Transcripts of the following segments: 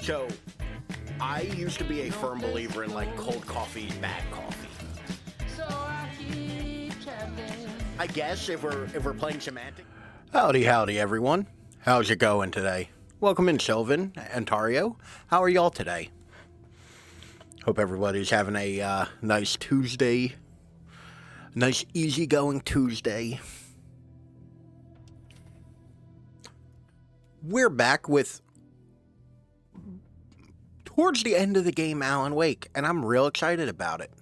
So, I used to be a firm believer in like cold coffee, bad coffee. I guess if we're playing semantic. Howdy, everyone. How's it going today? Welcome in, Sylvan, Ontario. How are y'all today? Hope everybody's having a nice Tuesday. Nice, easygoing Tuesday. We're back with towards the end of the game Alan Wake, and I'm real excited about it.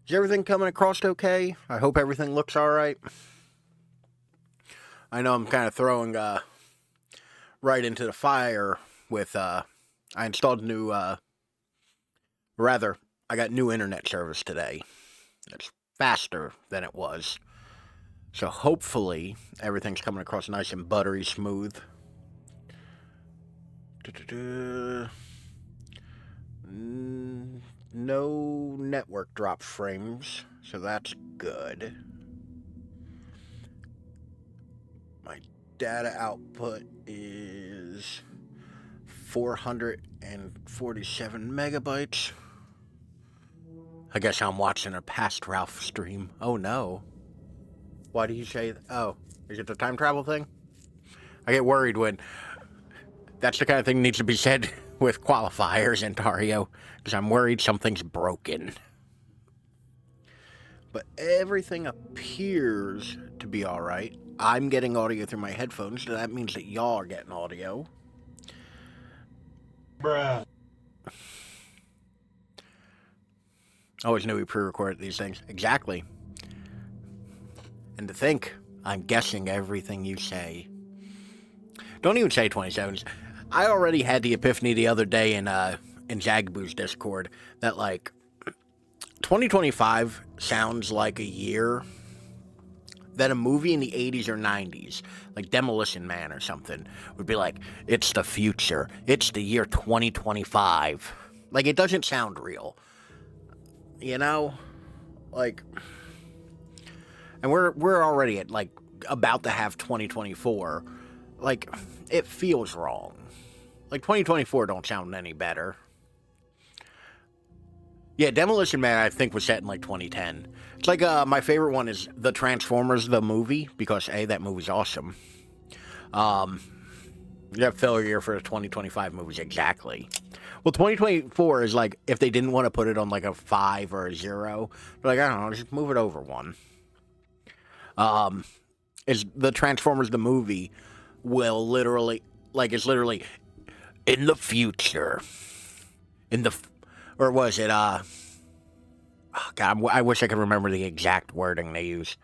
Is everything coming across okay? I hope everything looks alright. I know I'm kind of throwing right into the fire with I installed new I got new internet service today. It's faster than it was. So hopefully everything's coming across nice and buttery smooth. No network drop frames, so that's good. My data output is 447 megabytes. I guess I'm watching a past Ralph stream. Oh no. Why do you say that? Oh, is it the time travel thing? I get worried when that's the kind of thing that needs to be said with qualifiers, Ontario, because I'm worried something's broken. But everything appears to be alright. I'm getting audio through my headphones, so that means that y'all are getting audio. Bruh. Always knew we pre-recorded these things. Exactly. And to think, I'm guessing everything you say. Don't even say 27. I already had the epiphany the other day in Jagboo's Discord that, like, 2025 sounds like a year that a movie in the 80s or 90s, like Demolition Man or something, would be like, it's the future. It's the year 2025. Like, it doesn't sound real. You know? Like, and we're already at, like, about to have 2024. Like, it feels wrong. Like, 2024 don't sound any better. Yeah, Demolition Man, I think, was set in, like, 2010. It's like, my favorite one is The Transformers, the movie, because, A, that movie's awesome. Yeah, failure for the 2025 movies, exactly. Well, 2024 is, like, if they didn't want to put it on, like, a 5 or a 0, they're like, I don't know, just move it over one. Is The Transformers, the movie, will literally, like, it's literally in the future. Or was it, oh God, I wish I could remember the exact wording they use.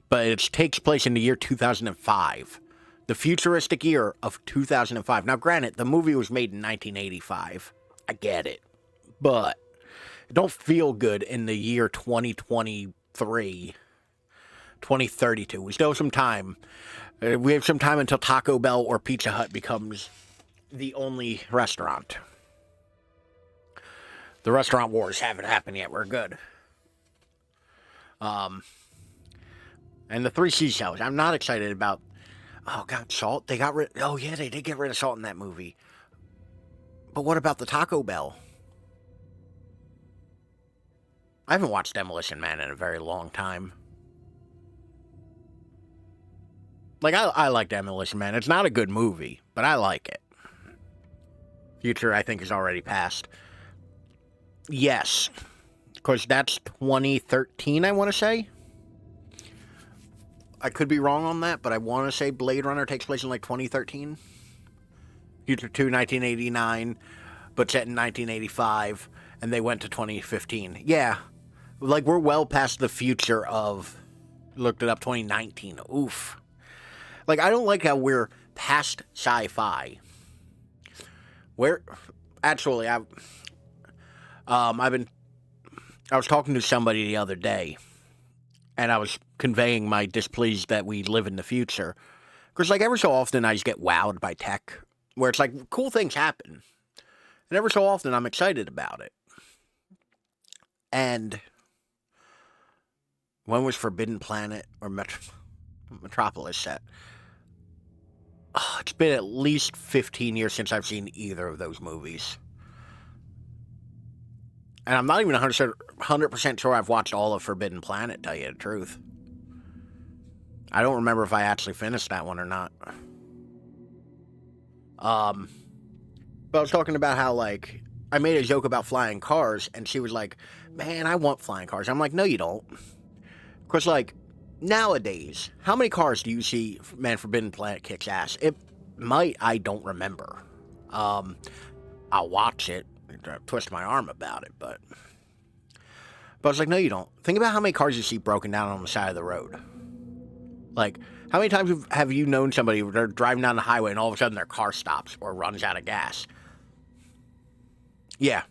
But it takes place in the year 2005. The futuristic year of 2005. Now, granted, the movie was made in 1985. I get it. But it don't feel good in the year 2023, 2032. We still have some time. We have some time until Taco Bell or Pizza Hut becomes the only restaurant. The restaurant wars haven't happened yet. We're good. And the three seashells. I'm not excited about. Oh God, salt. They got rid. Oh yeah, they did get rid of salt in that movie. But what about the Taco Bell? I haven't watched Demolition Man in a very long time. Like, I like Demolition Man. It's not a good movie, but I like it. Future, I think, is already past. Yes. Because that's 2013, I want to say. I could be wrong on that, but I want to say Blade Runner takes place in, like, 2013. Future 2, 1989, but set in 1985, and they went to 2015. Yeah. Like, we're well past the future of... Looked it up, 2019. Oof. Like, I don't like how we're past sci-fi. Actually, I was talking to somebody the other day, and I was conveying my displeasure that we live in the future. Because, like, every so often I just get wowed by tech, where it's like, cool things happen. And every so often I'm excited about it. And when was Forbidden Planet or Metropolis set? It's been at least 15 years since I've seen either of those movies. And I'm not even 100% sure I've watched all of Forbidden Planet, tell you the truth. I don't remember if I actually finished that one or not. But I was talking about how, like, I made a joke about flying cars, and she was like, man, I want flying cars. I'm like, no, you don't. Because, like, nowadays, how many cars do you see, man, Forbidden Planet kicks ass? It might, I don't remember. I'll watch it, twist my arm about it, but I was like, no, you don't. Think about how many cars you see broken down on the side of the road. Like, how many times have you known somebody, they're driving down the highway and all of a sudden their car stops or runs out of gas? Yeah.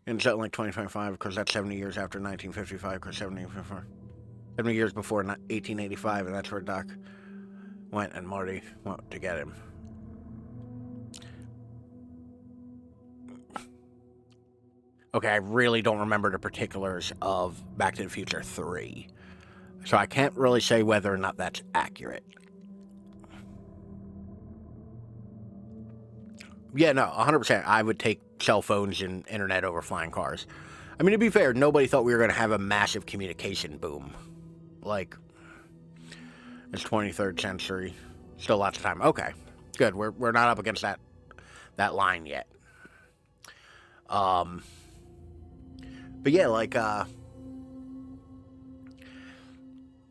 And it's only 2025 because that's 70 years after 1955, because 70 years before 1885, and that's where Doc went and Marty went to get him. Okay, I really don't remember the particulars of Back to the Future 3. So I can't really say whether or not that's accurate. Yeah, no, 100%. I would take cell phones and internet over flying cars. I mean, to be fair, nobody thought we were going to have a massive communication boom. Like, it's 23rd century. Still lots of time. Okay, good. We're not up against that line yet. But yeah, like,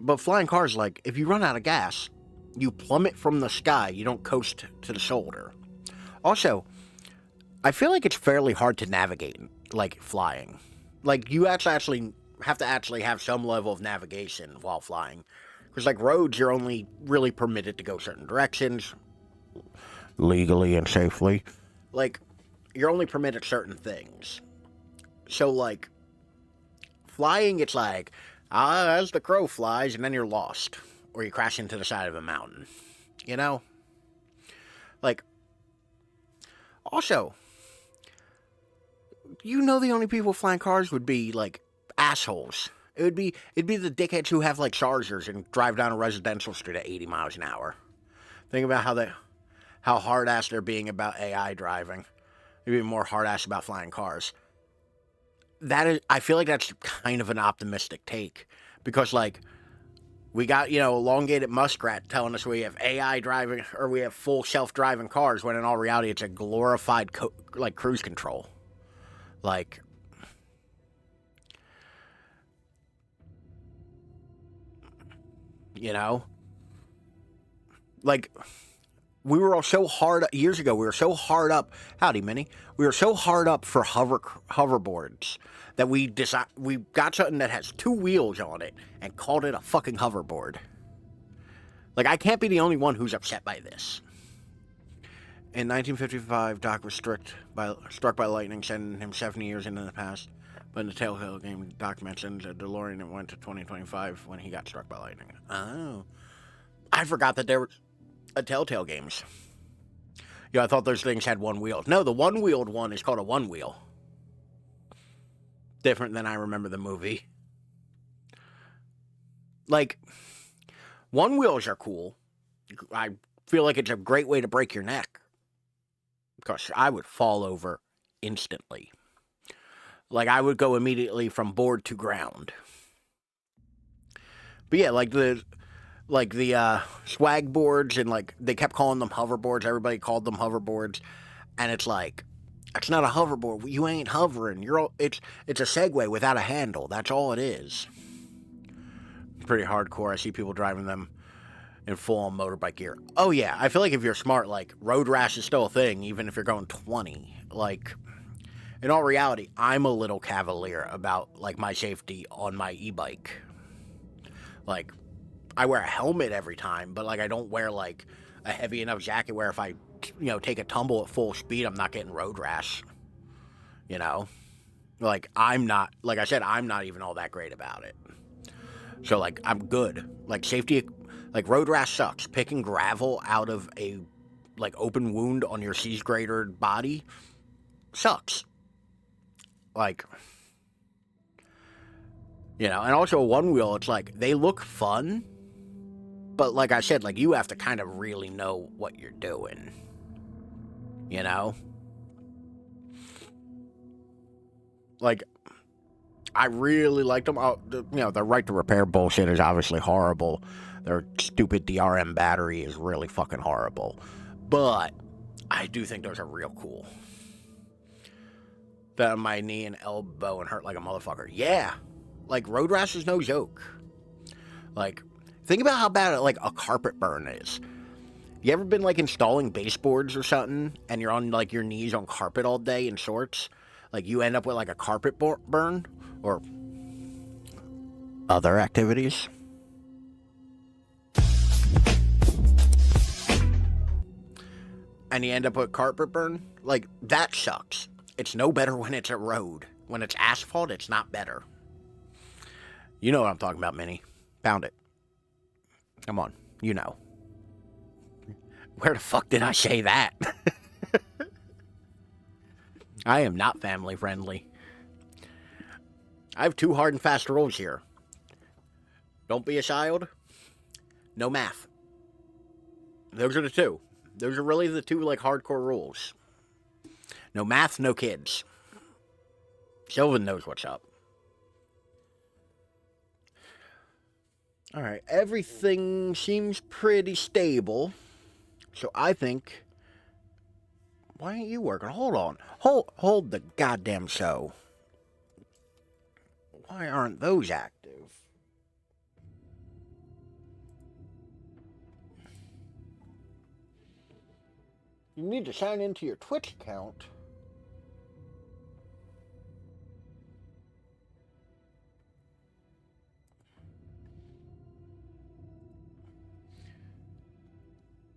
but flying cars, like, if you run out of gas, you plummet from the sky. You don't coast to the shoulder. Also, I feel like it's fairly hard to navigate, like, flying. Like, you actually have to have some level of navigation while flying. Because, like, roads, you're only really permitted to go certain directions. Legally and safely. Like, you're only permitted certain things. So, like, flying, it's like, as the crow flies, and then you're lost. Or you crash into the side of a mountain. You know? Like, also, you know, the only people flying cars would be, like, assholes. It'd be the dickheads who have, like, Chargers and drive down a residential street at 80 miles an hour. Think about how hard-ass they're being about AI driving. They're being more hard-ass about flying cars. I feel like that's kind of an optimistic take. Because, like, we got, elongated muskrat telling us we have AI driving, or we have full self-driving cars, when in all reality it's a glorified, cruise control. Like, like, we were all so hard, years ago, we were so hard up, howdy, Minnie, we were so hard up for hoverboards that we got something that has 2 wheels on it and called it a fucking hoverboard. Like, I can't be the only one who's upset by this. In 1955, Doc was struck by lightning, sending him 70 years into the past. But in the Telltale game, Doc mentioned the DeLorean and went to 2025 when he got struck by lightning. Oh. I forgot that there were Telltale games. I thought those things had 1 wheel. No, the one-wheeled one is called a one-wheel. Different than I remember the movie. Like, one-wheels are cool. I feel like it's a great way to break your neck. Because I would fall over instantly. Like, I would go immediately from board to ground. But yeah, like the swag boards, and, like, they kept calling them hoverboards. Everybody called them hoverboards. And it's like, it's not a hoverboard. You ain't hovering. It's a Segway without a handle. That's all it is. Pretty hardcore. I see people driving them in full-on motorbike gear. Oh yeah, I feel like if you're smart, like, road rash is still a thing, even if you're going 20. Like, in all reality, I'm a little cavalier about, like, my safety on my e-bike. Like, I wear a helmet every time, but, like, I don't wear, like, a heavy enough jacket where if I, take a tumble at full speed, I'm not getting road rash. Like, like I said, I'm not even all that great about it. So, like, I'm good. Like, safety, like, road rash sucks. Picking gravel out of a, like, open wound on your C-grader body sucks. Like, and also a one-wheel, it's like, they look fun, But like I said, like, you have to kind of really know what you're doing. You know? Like, I really liked them. Their right to repair bullshit is obviously horrible. Their stupid DRM battery is really fucking horrible. But I do think those are real cool. That my knee and elbow and hurt like a motherfucker. Yeah. Like, road rash is no joke. Like, think about how bad like a carpet burn is. You ever been like installing baseboards or something and you're on like your knees on carpet all day in shorts? Like, you end up with like a carpet burn or other activities. And you end up with carpet burn? Like, that sucks. It's no better when it's a road. When it's asphalt, it's not better. You know what I'm talking about, Minnie. Found it. Come on. You know. Where the fuck did I say that? I am not family friendly. I have 2 hard and fast rules here. Don't be a child. No math. Those are the 2. Those are really the 2 like hardcore rules. No math, no kids. Sylvan knows what's up. Alright, everything seems pretty stable. So I think... Why ain't you working? Hold on. Hold the goddamn show. Why aren't those active? You need to sign into your Twitch account.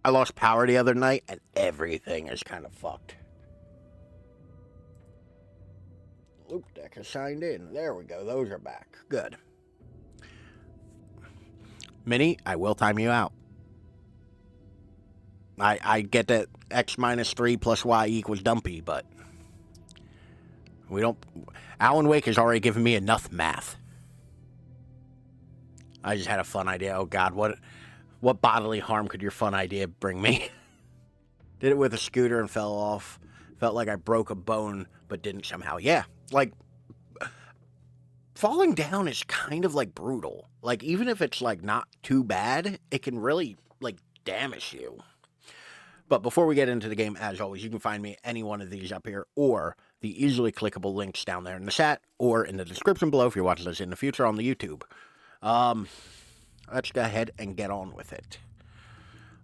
I lost power the other night, and everything is kind of fucked. Loop deck has signed in. There we go. Those are back. Good. Minnie, I will time you out. I get that x minus 3 plus y equals dumpy, but we don't... Alan Wake has already given me enough math. I just had a fun idea. Oh, God, what bodily harm could your fun idea bring me? Did it with a scooter and fell off. Felt like I broke a bone, but didn't somehow. Yeah, like, falling down is kind of, like, brutal. Like, even if it's, like, not too bad, it can really, like, damage you. But before we get into the game, as always, you can find me any one of these up here, or the easily clickable links down there in the chat, or in the description below if you're watching this in the future on the YouTube. Let's go ahead and get on with it.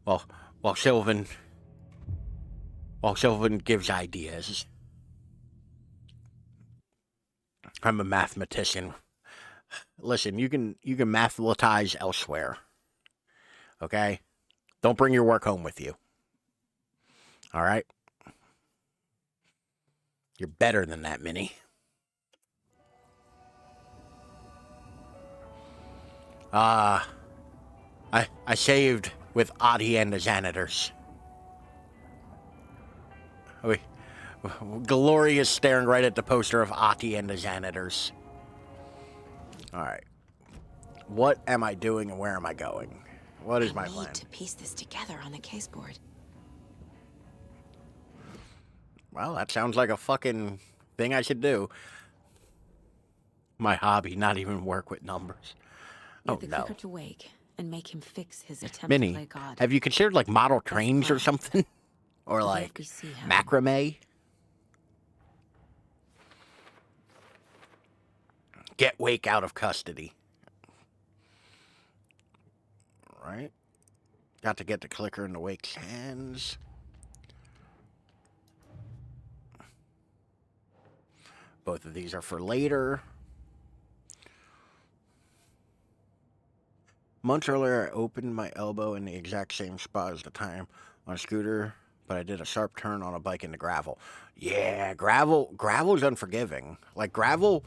Well, while Sylvan gives ideas, I'm a mathematician. Listen, you can mathematize elsewhere. Okay? Don't bring your work home with you. All right? You're better than that, Minnie. I saved with Adi and the janitors. Glory is staring right at the poster of Ati and the janitors. Alright. What am I doing and where am I going? What is my plan? I need to piece this together on the caseboard. Well, that sounds like a fucking thing I should do. My hobby, not even work with numbers. Get the clicker to Wake and make him fix his attempt Minnie, to play God. have you considered like model trains or something? Or like macrame? Get Wake out of custody. Right? Got to get the clicker into Wake's hands. Both of these are for later. Months earlier, I opened my elbow in the exact same spot as the time on a scooter, but I did a sharp turn on a bike into gravel. Yeah, gravel's unforgiving. Like, gravel,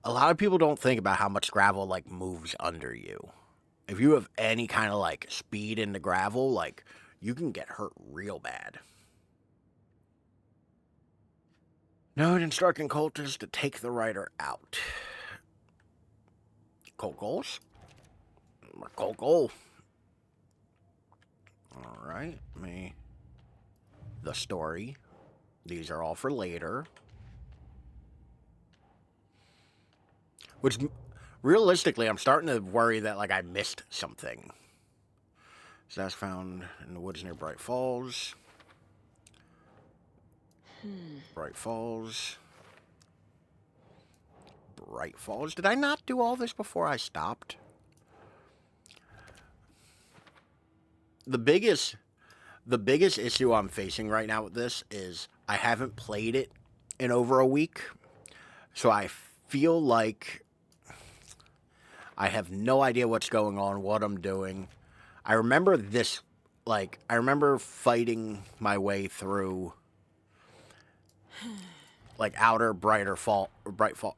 a lot of people don't think about how much gravel, like, moves under you. If you have any kind of, like, speed in the gravel, like, you can get hurt real bad. Note instructing cultists to take the rider out. Colt goals? Colt goal. Alright, the story. These are all for later. Which, realistically, I'm starting to worry that, like, I missed something. So that's found in the woods near Bright Falls. Bright Falls. Bright Falls. Did I not do all this before I stopped? The biggest issue I'm facing right now with this is I haven't played it in over a week. So I feel like I have no idea what's going on, what I'm doing. I remember this, like, I remember fighting my way through, like, Bright Fall.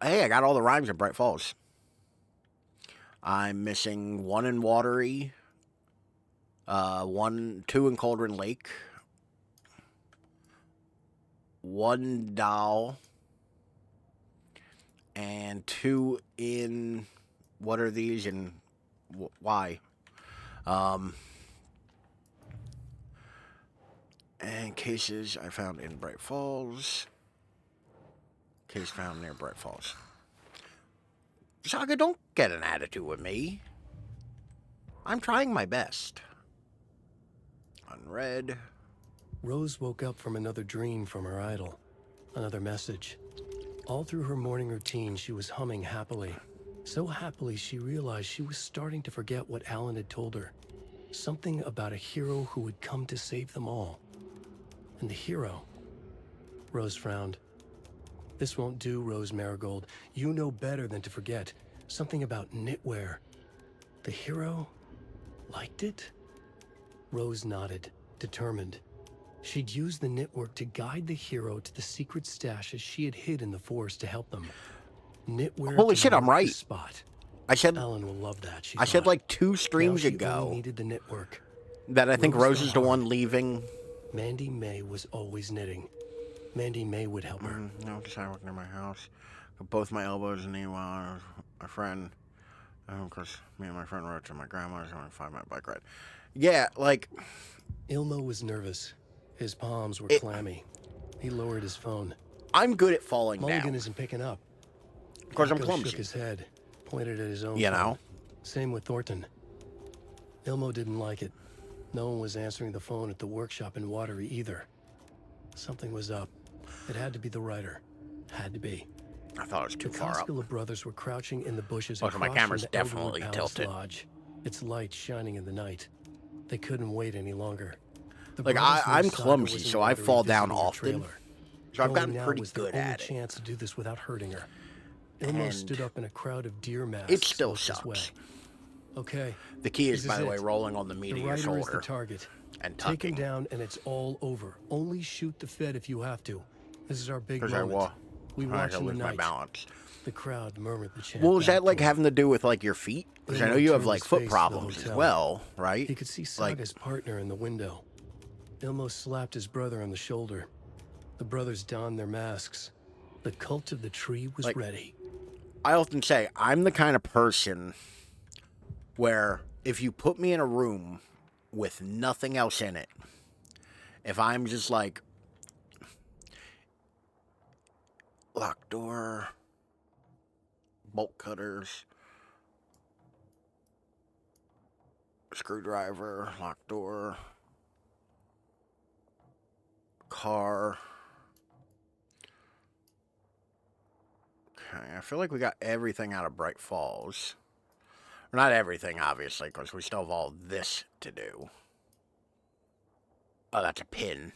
Hey, I got all the rhymes in Bright Falls. I'm missing one in Watery, 2 in Cauldron Lake, 1 Doll, and 2 in, what are these and why? And cases I found in Bright Falls. Case found near Bright Falls. Saga, don't get an attitude with me. I'm trying my best. Unread. Rose woke up from another dream from her idol. Another message. All through her morning routine, she was humming happily. So happily, she realized she was starting to forget what Alan had told her. Something about a hero who would come to save them all. And the hero... Rose frowned. This won't do, Rose Marigold. You know better than to forget. Something about knitwear. The hero... liked it? Rose nodded, determined. She'd use the knitwork to guide the hero to the secret stashes she had hid in the forest to help them. Knitwear. Holy shit, I'm right. Spot. I said Alan will love that. I said like 2 streams ago needed the knitwork. that I think Rose is the one leaving. Mandy May was always knitting. Mandy May would help her. No, just I work near my house. Got both my elbows in the while my friend. Of course, me and my friend rode to my grandma's on a 5-minute bike ride. Yeah, like Ilmo was nervous. His palms were clammy. He lowered his phone. I'm good at falling Mulligan down. isn't picking up. Because I'm Nico clumsy. shook his head, pointed at his own You phone. know? Same with Thornton. Ilmo didn't like it. No one was answering the phone at the workshop in Watery either. Something was up. It had to be the writer. Had to be. I thought it was too The far up. Koskela brothers were crouching in the bushes Oh, so my across camera's from the Elderwood definitely Palace tilted. Lodge, its light shining in the night. They couldn't wait any longer. The Like, brothers knew I'm Saga clumsy, was in so I Watery fall down visiting her often. trailer. So I've Going gotten now pretty was their good only at it. chance to do this without hurting her. Ilmo And stood up in a crowd of deer masks. it still looked his way. sucks. Okay. The key is, This by the it. way, rolling on the meat The of your writer is the shoulder target. and Take him tucking. down and it's all over. Only shoot the Fed if you have to. This is our big Because moment. We I watch in the lose my night. balance. The crowd murmured the chant. Well, is back that like to him. having to do with like your feet? Because I know Ilmo you have turned like his foot face to the problems as hotel. well, right? He could see Like, Saga's partner in the window. Ilmo slapped his brother on the shoulder. The brothers donned their masks. The cult of the tree was Like- ready. I often say I'm the kind of person where if you put me in a room with nothing else in it, if I'm just like locked door, bolt cutters, screwdriver, locked door, car. Okay, I feel like we got everything out of Bright Falls. Or not everything, obviously, because we still have all this to do. Oh, that's a pin.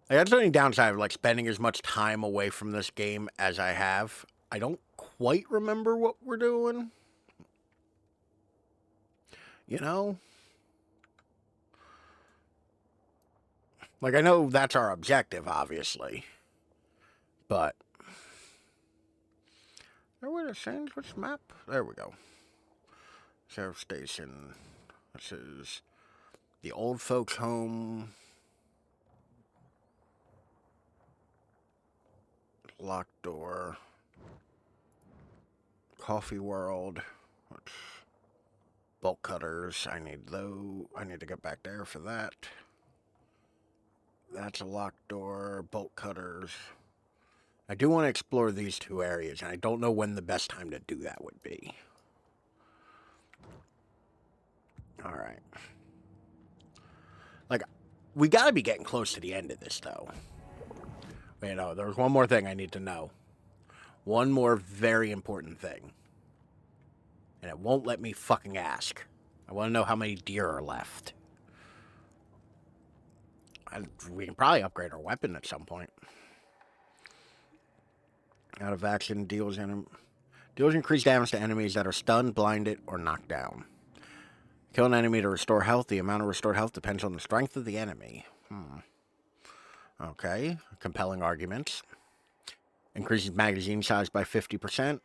Like, that's the only downside of like spending as much time away from this game as I have. I don't quite remember what we're doing. You know? Like, I know that's our objective, obviously. But where the change? Which map? There we go. Sheriff Station. This is the old folks' home. Locked door. Coffee World. Bolt cutters. I need to get back there for that. That's a locked door. Bolt cutters. I do want to explore these two areas, and I don't know when the best time to do that would be. Alright. Like, we gotta be getting close to the end of this, though. Wait, no, there's one more thing I need to know. One more very important thing. And it won't let me fucking ask. I want to know how many deer are left. We can probably upgrade our weapon at some point. Out of action, deals increased damage to enemies that are stunned, blinded, or knocked down. Kill an enemy to restore health. The amount of restored health depends on the strength of the enemy. Okay, compelling arguments. Increases magazine size by 50%.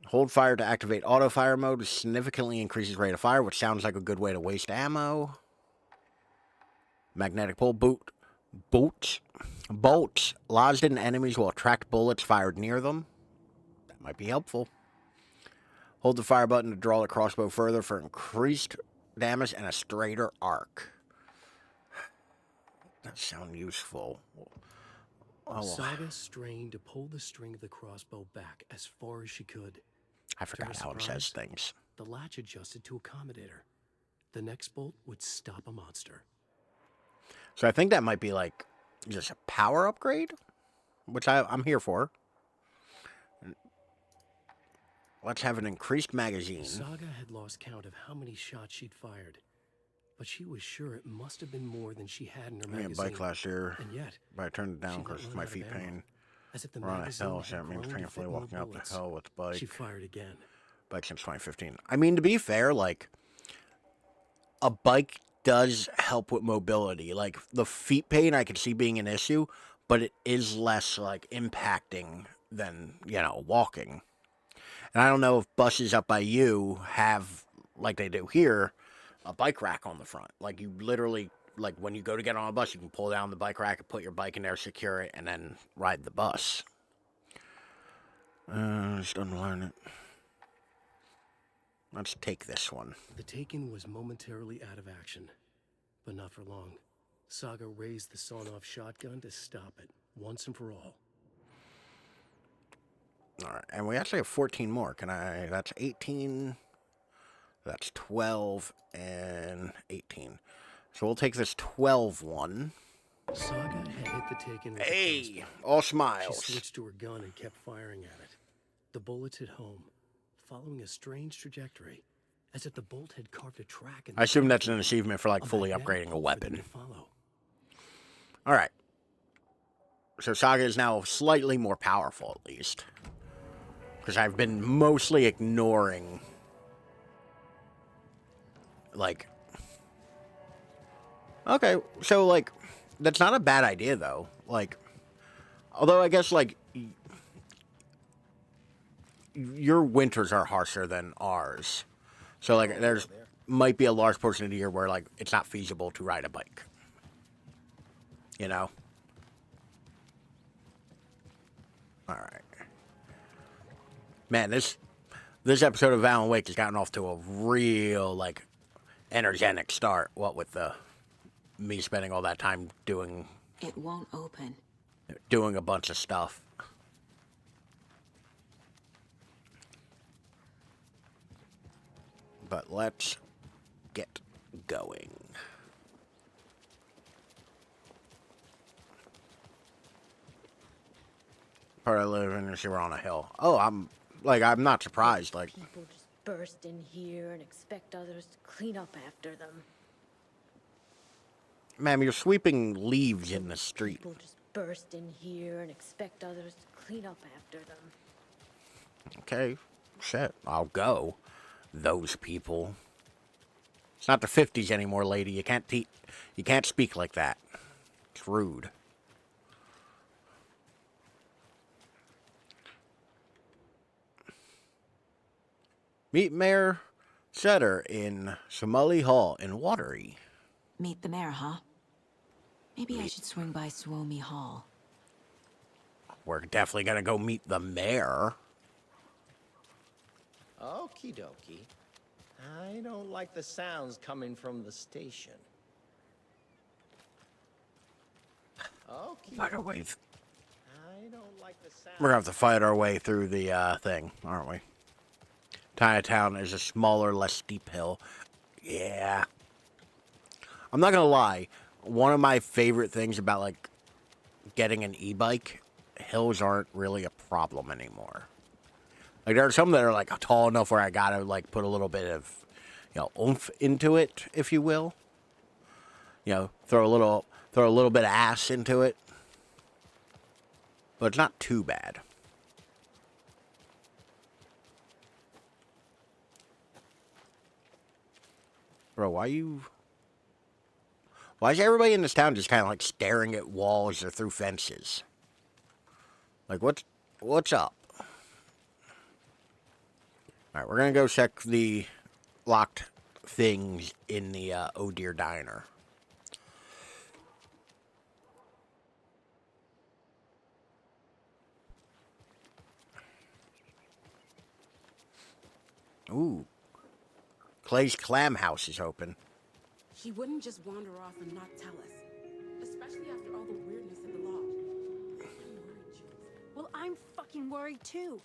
Hold fire to activate auto fire mode. Significantly increases rate of fire, which sounds like a good way to waste ammo. Magnetic pull bolts lodged in enemies will attract bullets fired near them. That might be helpful. Hold the fire button to draw the crossbow further for increased damage and a straighter arc. That sounds useful. Oh. Saga strained to pull the string of the crossbow back as far as she could. I forgot how it says things. The latch adjusted to accommodate her. The next bolt would stop a monster. So I think that might be like just a power upgrade, which I'm here for. Let's have an increased magazine. Saga had lost count of how many shots she'd fired, but she was sure it must have been more than she had in her magazine. I had a bike last year, and yet, but I turned it down because of my feet pain. As if the We're on a hill, so that means painfully walking up the hill with the bike. She fired again. Bike since 2015. I mean, to be fair, like, a bike does help with mobility. Like, the feet pain I could see being an issue, but it is less, like, impacting than, walking. And I don't know if buses up by you have, like they do here, a bike rack on the front. Like, you literally, like, when you go to get on a bus, you can pull down the bike rack and put your bike in there, secure it, and then ride the bus. Just unlearn it. Let's take this one. The Taken was momentarily out of action, but not for long. Saga raised the sawn-off shotgun to stop it, once and for all. Alright, and we actually have 14 more. That's 18, that's 12, and 18. So we'll take this 12 one. Saga had hit the Taken with Hey, all smiles. She switched to her gun and kept firing at it. The bullets hit home, following a strange trajectory, as if the bolt had carved a track. I assume that's an achievement for, like, fully upgrading a weapon. Alright. So Saga is now slightly more powerful, at least. Because I've been mostly ignoring, like... Okay, so, like, that's not a bad idea, though. Like, although I guess, like, your winters are harsher than ours. So, like, there's might be a large portion of the year where, like, it's not feasible to ride a bike. You know? Alright. Man, this episode of Alan Wake has gotten off to a real, like, energetic start. What with me spending all that time doing... It won't open. Doing a bunch of stuff. But let's get going. Part I live in is we're on a hill. Oh, I'm not surprised. Like, people just burst in here and expect others to clean up after them. Ma'am, you're sweeping leaves in the street. People just burst in here and expect others to clean up after them. Okay, shit, I'll go. Those people. It's not the 50s anymore, lady. You can't speak like that. It's rude. Meet Mayor Setter in Somali Hall in Watery. Meet the mayor, huh? Maybe I should swing by Suomi Hall. We're definitely gonna go meet the mayor. Okie dokie. I don't like the sounds coming from the station. Okay. Fight our way. I don't like the sound. We're gonna have to fight our way through the thing, aren't we? Chinatown is a smaller, less steep hill. Yeah. I'm not gonna lie. One of my favorite things about like getting an e-bike, hills aren't really a problem anymore. Like there are some that are like tall enough where I gotta like put a little bit of, oomph into it, if you will. Throw a little bit of ass into it. But it's not too bad. Bro, why is everybody in this town just kind of like staring at walls or through fences? Like, what's up? Alright, we're gonna go check the locked things in the Oh Dear Diner. Ooh. Clay's Clam House is open. She wouldn't just wander off and not tell us. Especially after all the weirdness at the lodge. I'm worried, Jules. Well, I'm fucking worried too.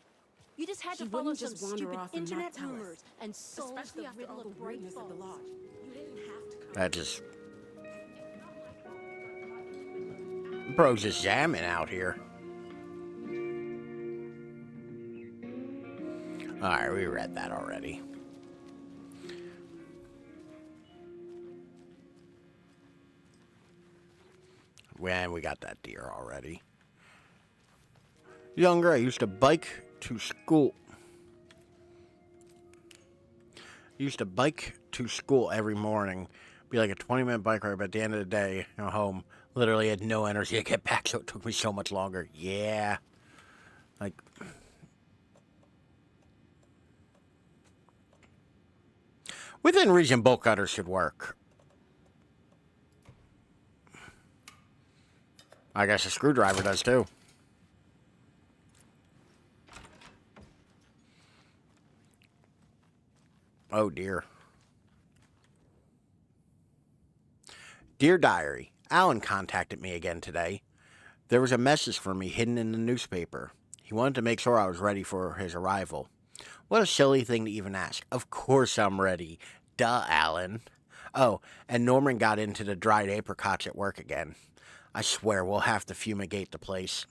You just had She to follow wouldn't some just wander stupid off and not internet tell us. rumors and solve Especially the after riddle all the of Bright weirdness at the Falls. lodge. You didn't have to come. That just... Bro's just jamming out here. Alright, we read that already. And we got that deer already. Younger, I used to bike to school. Every morning. Be like a 20-minute bike ride, but at the end of the day, home. Literally had no energy to get back, so it took me so much longer. Yeah. Like... Within reason, bolt cutters should work. I guess a screwdriver does too. Oh dear. Dear Diary, Alan contacted me again today. There was a message for me hidden in the newspaper. He wanted to make sure I was ready for his arrival. What a silly thing to even ask. Of course I'm ready. Duh, Alan. Oh, and Norman got into the dried apricots at work again. I swear we'll have to fumigate the place.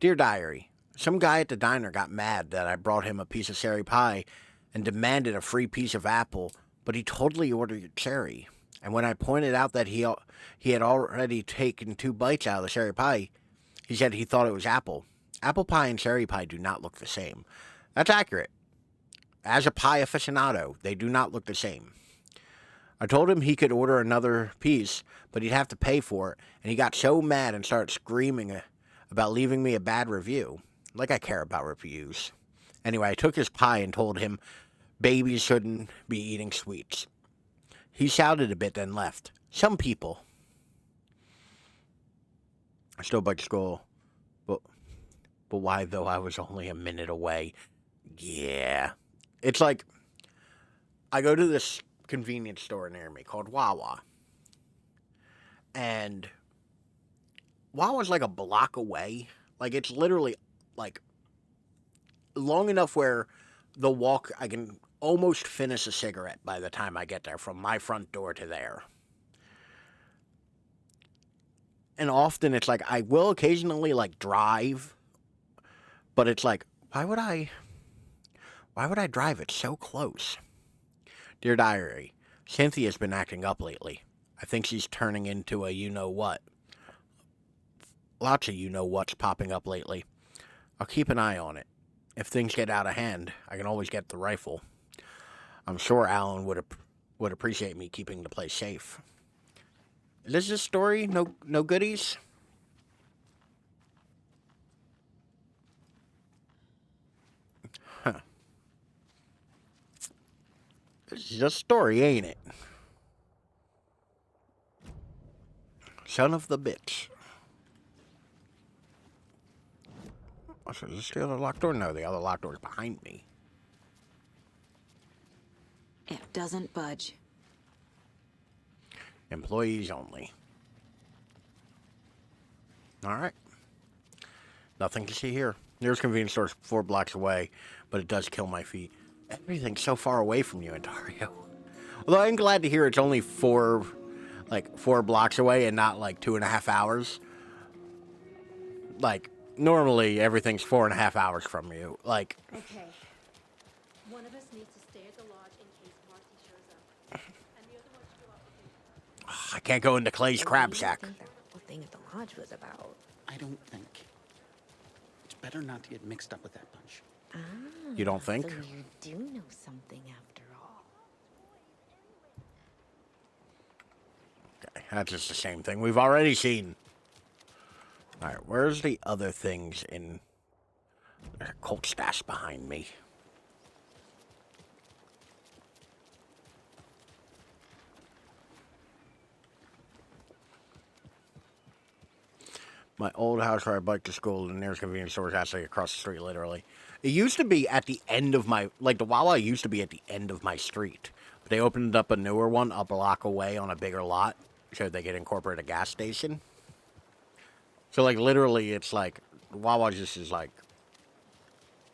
Dear Diary, some guy at the diner got mad that I brought him a piece of cherry pie and demanded a free piece of apple, but he totally ordered cherry. And when I pointed out that he had already taken 2 bites out of the cherry pie, he said he thought it was apple. Apple pie and cherry pie do not look the same. That's accurate. As a pie aficionado, they do not look the same. I told him he could order another piece, but he'd have to pay for it, and he got so mad and started screaming about leaving me a bad review. Like I care about reviews. Anyway, I took his pie and told him babies shouldn't be eating sweets. He shouted a bit, then left. Some people. I still bike to school, but why though I was only a minute away? Yeah. It's like, I go to this convenience store near me called Wawa. And Wawa's like a block away. Like, it's literally, like, long enough where the walk, I can almost finish a cigarette by the time I get there, from my front door to there. And often it's like, I will occasionally, like, drive, but it's like, why would I drive? It's so close. Dear Diary, Cynthia's been acting up lately. I think she's turning into a you-know-what. Lots of you-know-what's popping up lately. I'll keep an eye on it. If things get out of hand, I can always get the rifle. I'm sure Alan would appreciate me keeping the place safe. Is this story? No goodies? Huh. This is a story, ain't it? Son of the bitch. Oh, so is this the other locked door? No, the other locked door is behind me. It doesn't budge. Employees only. All right. Nothing to see here. Nearest convenience store is 4 blocks away, but it does kill my feet. Everything's so far away from you, Ontario. Although I'm glad to hear it's only 4 blocks away and not like 2.5 hours. Like, normally everything's 4.5 hours from you. Like, Okay. One of us needs to stay at the lodge in case Marty shows up. And the other one should go out with I can't go into Clay's crab shack. I think that whole thing at the lodge was about. I don't think. It's better not to get mixed up with that bunch. You don't think? So you do know something after all. Okay, that's just the same thing we've already seen. Alright, where's the other things in... There's a Colt stash behind me. My old house where I biked to school, the nearest convenience store is actually across the street, literally. It used to be at the end of my... Like, the Wawa used to be at the end of my street. But they opened up a newer one a block away on a bigger lot, so they could incorporate a gas station. So, like, literally, it's like, Wawa just is, like,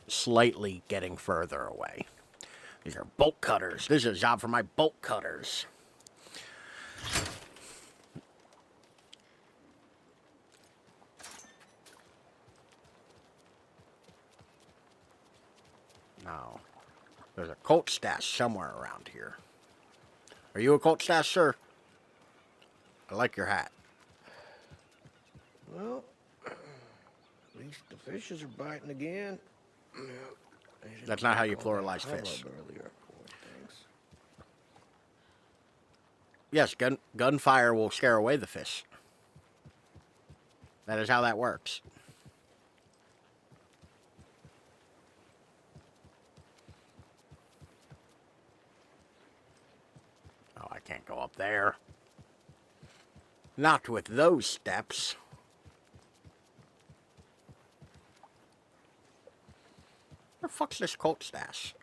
slightly getting further away. These are bolt cutters. This is a job for my bolt cutters. Now, there's a Colt stash somewhere around here. Are you a Colt stash, sir? I like your hat. Well, at least the fishes are biting again. That's not how you pluralize fish. Earlier, poor things. Yes, gunfire will scare away the fish. That is how that works. Oh, I can't go up there. Not with those steps. Where the fuck's this Colt stash?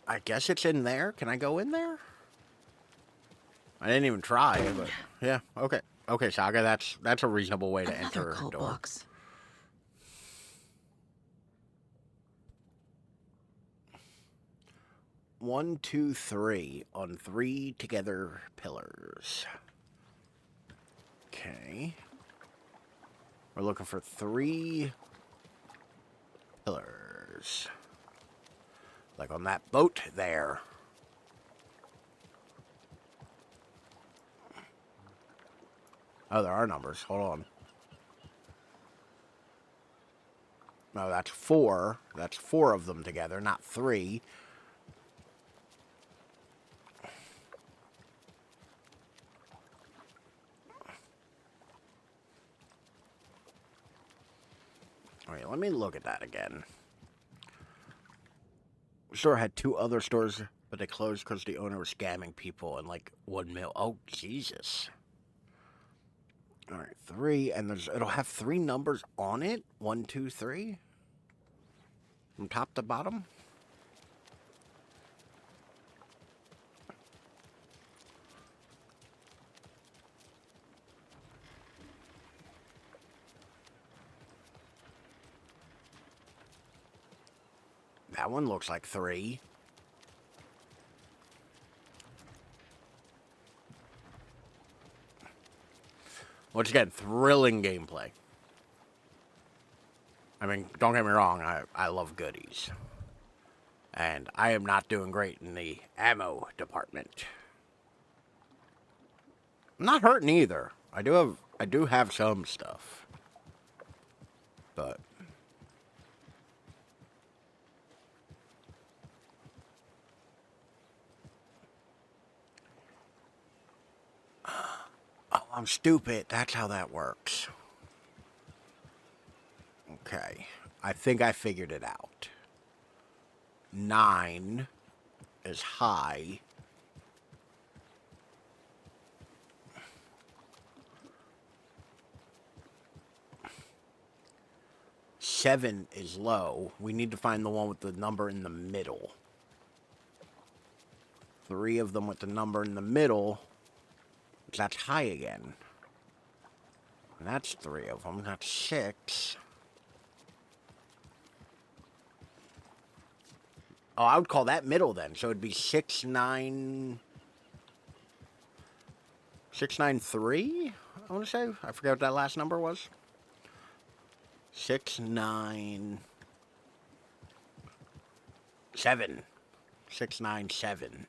I guess it's in there. Can I go in there? I didn't even try, but yeah, okay. Okay, Saga, that's a reasonable way to enter a Colt door. box. One, two, three on 3 together pillars. Okay. We're looking for 3 pillars. Like on that boat there. Oh, there are numbers. Hold on. No, that's 4. That's 4 of them together, not 3. Alright, let me look at that again. The store had 2 other stores, but they closed because the owner was scamming people and like 1 mil. Oh, Jesus. Alright, 3, and it'll have 3 numbers on it. 1, 2, 3. From top to bottom. That one looks like 3. Once again, thrilling gameplay. I mean, don't get me wrong, I love goodies. And I am not doing great in the ammo department. I'm not hurting either. I do have some stuff. But oh, I'm stupid. That's how that works. Okay. I think I figured it out. 9 is high. 7 is low. We need to find the one with the number in the middle. 3 of them with the number in the middle. That's high again. And that's 3 of them. That's 6. Oh, I would call that middle then. So it'd be 693. I want to say. I forget what that last number was. 697. 697.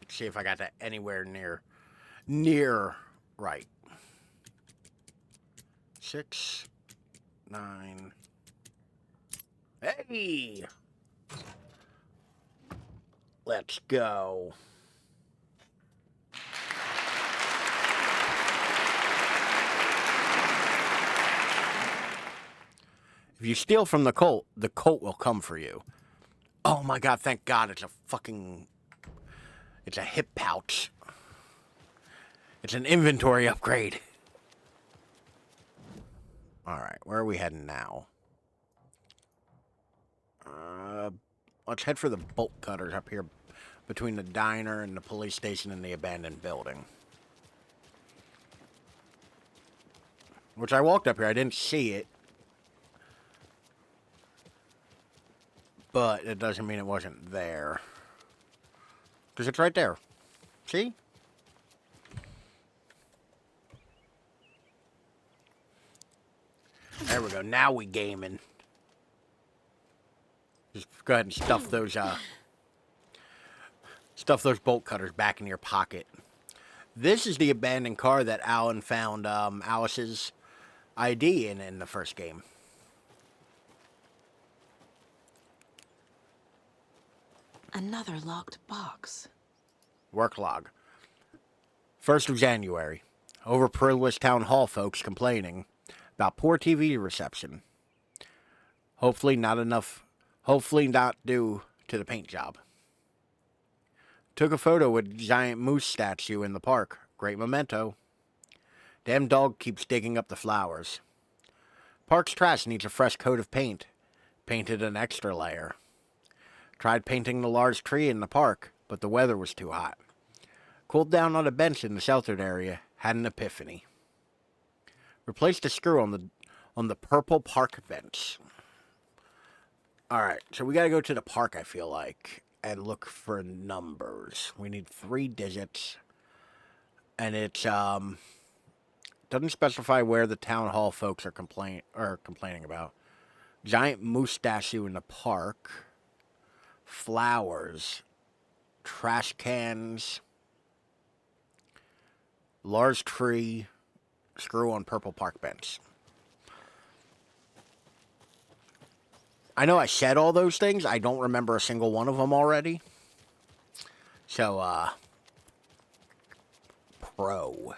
Let's see if I got that anywhere near right. 6, 9. Hey! Let's go. If you steal from the cult will come for you. Oh my god, thank god it's a hip pouch. It's an inventory upgrade. Alright, where are we heading now? Let's head for the bolt cutters up here between the diner and the police station and the abandoned building. Which I walked up here, I didn't see it. But it doesn't mean it wasn't there. Because it's right there. See? There we go. Now we gaming. Just go ahead and stuff those bolt cutters back in your pocket. This is the abandoned car that Alan found Alice's ID in the first game. Another locked box. Work log. 1st of January. Overprivileged town hall folks complaining about poor TV reception. Hopefully not due to the paint job. Took a photo with a giant moose statue in the park. Great memento. Damn dog keeps digging up the flowers. Park's trash needs a fresh coat of paint. Painted an extra layer. Tried painting the large tree in the park, but the weather was too hot. Cooled down on a bench in the sheltered area. Had an epiphany. Replaced a screw on the purple park bench. Alright, so we gotta go to the park, I feel like, and look for numbers. We need 3 digits. And it's, doesn't specify where the town hall folks are complaining about. Giant moose statue in the park. Flowers. Trash cans. Large tree. Screw on purple park bench. I know I said all those things. I don't remember a single one of them already. So, pro.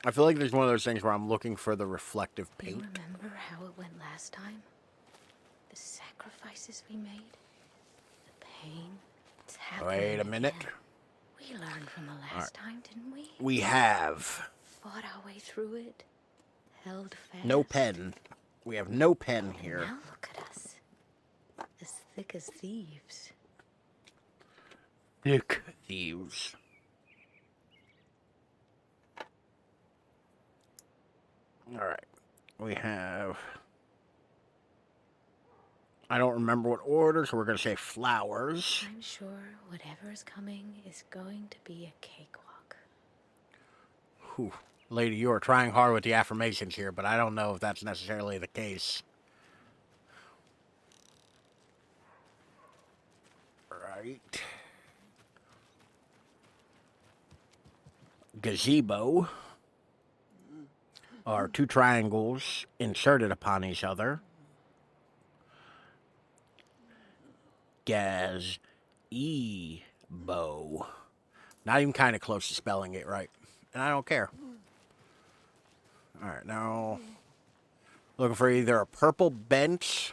I feel like there's one of those things where I'm looking for the reflective paint. You remember how it went last time? The sacrifices we made? The pain? It's happening Wait a minute. again. We learned from the last time, didn't we? We have Fought our way through it. Held fast. no pen. We have no pen here. Now look at us. As thick as thieves. Thick thieves. Alright. We have... I don't remember what order, so we're going to say flowers. I'm sure whatever is coming is going to be a cakewalk. Whew. Lady, you are trying hard with the affirmations here, but I don't know if that's necessarily the case. Right. Gazebo are 2 triangles inserted upon each other. Gazebo. Not even kind of close to spelling it right. And I don't care. Alright, now... Looking for either a purple bench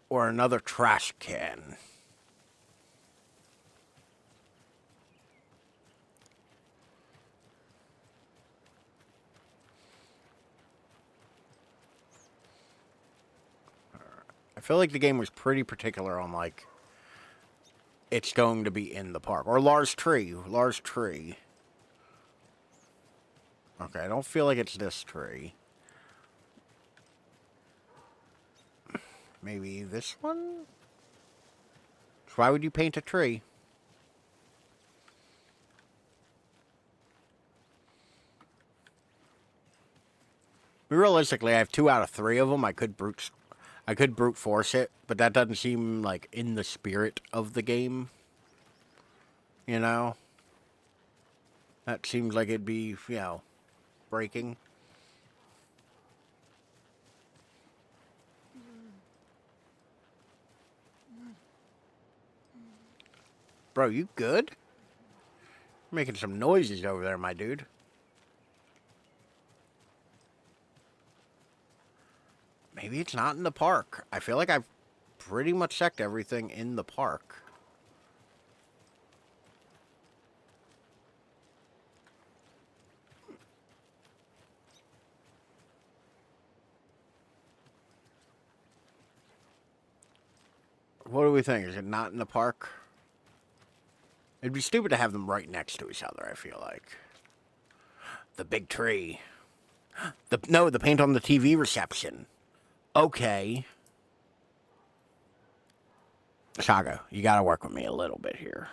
or another trash can. I feel like the game was pretty particular on, like, it's going to be in the park. Or Lars tree. Lars tree. Okay, I don't feel like it's this tree. Maybe this one? So why would you paint a tree? Realistically, I have 2 out of 3 of them. I could brute force it, but that doesn't seem like in the spirit of the game. You know? That seems like it'd be, you know, breaking. Bro, you good? You're making some noises over there, my dude. Maybe it's not in the park. I feel like I've pretty much checked everything in the park. What do we think? Is it not in the park? It'd be stupid to have them right next to each other, I feel like. The big tree. No, the paint on the TV reception. Okay. Saga, you gotta work with me a little bit here.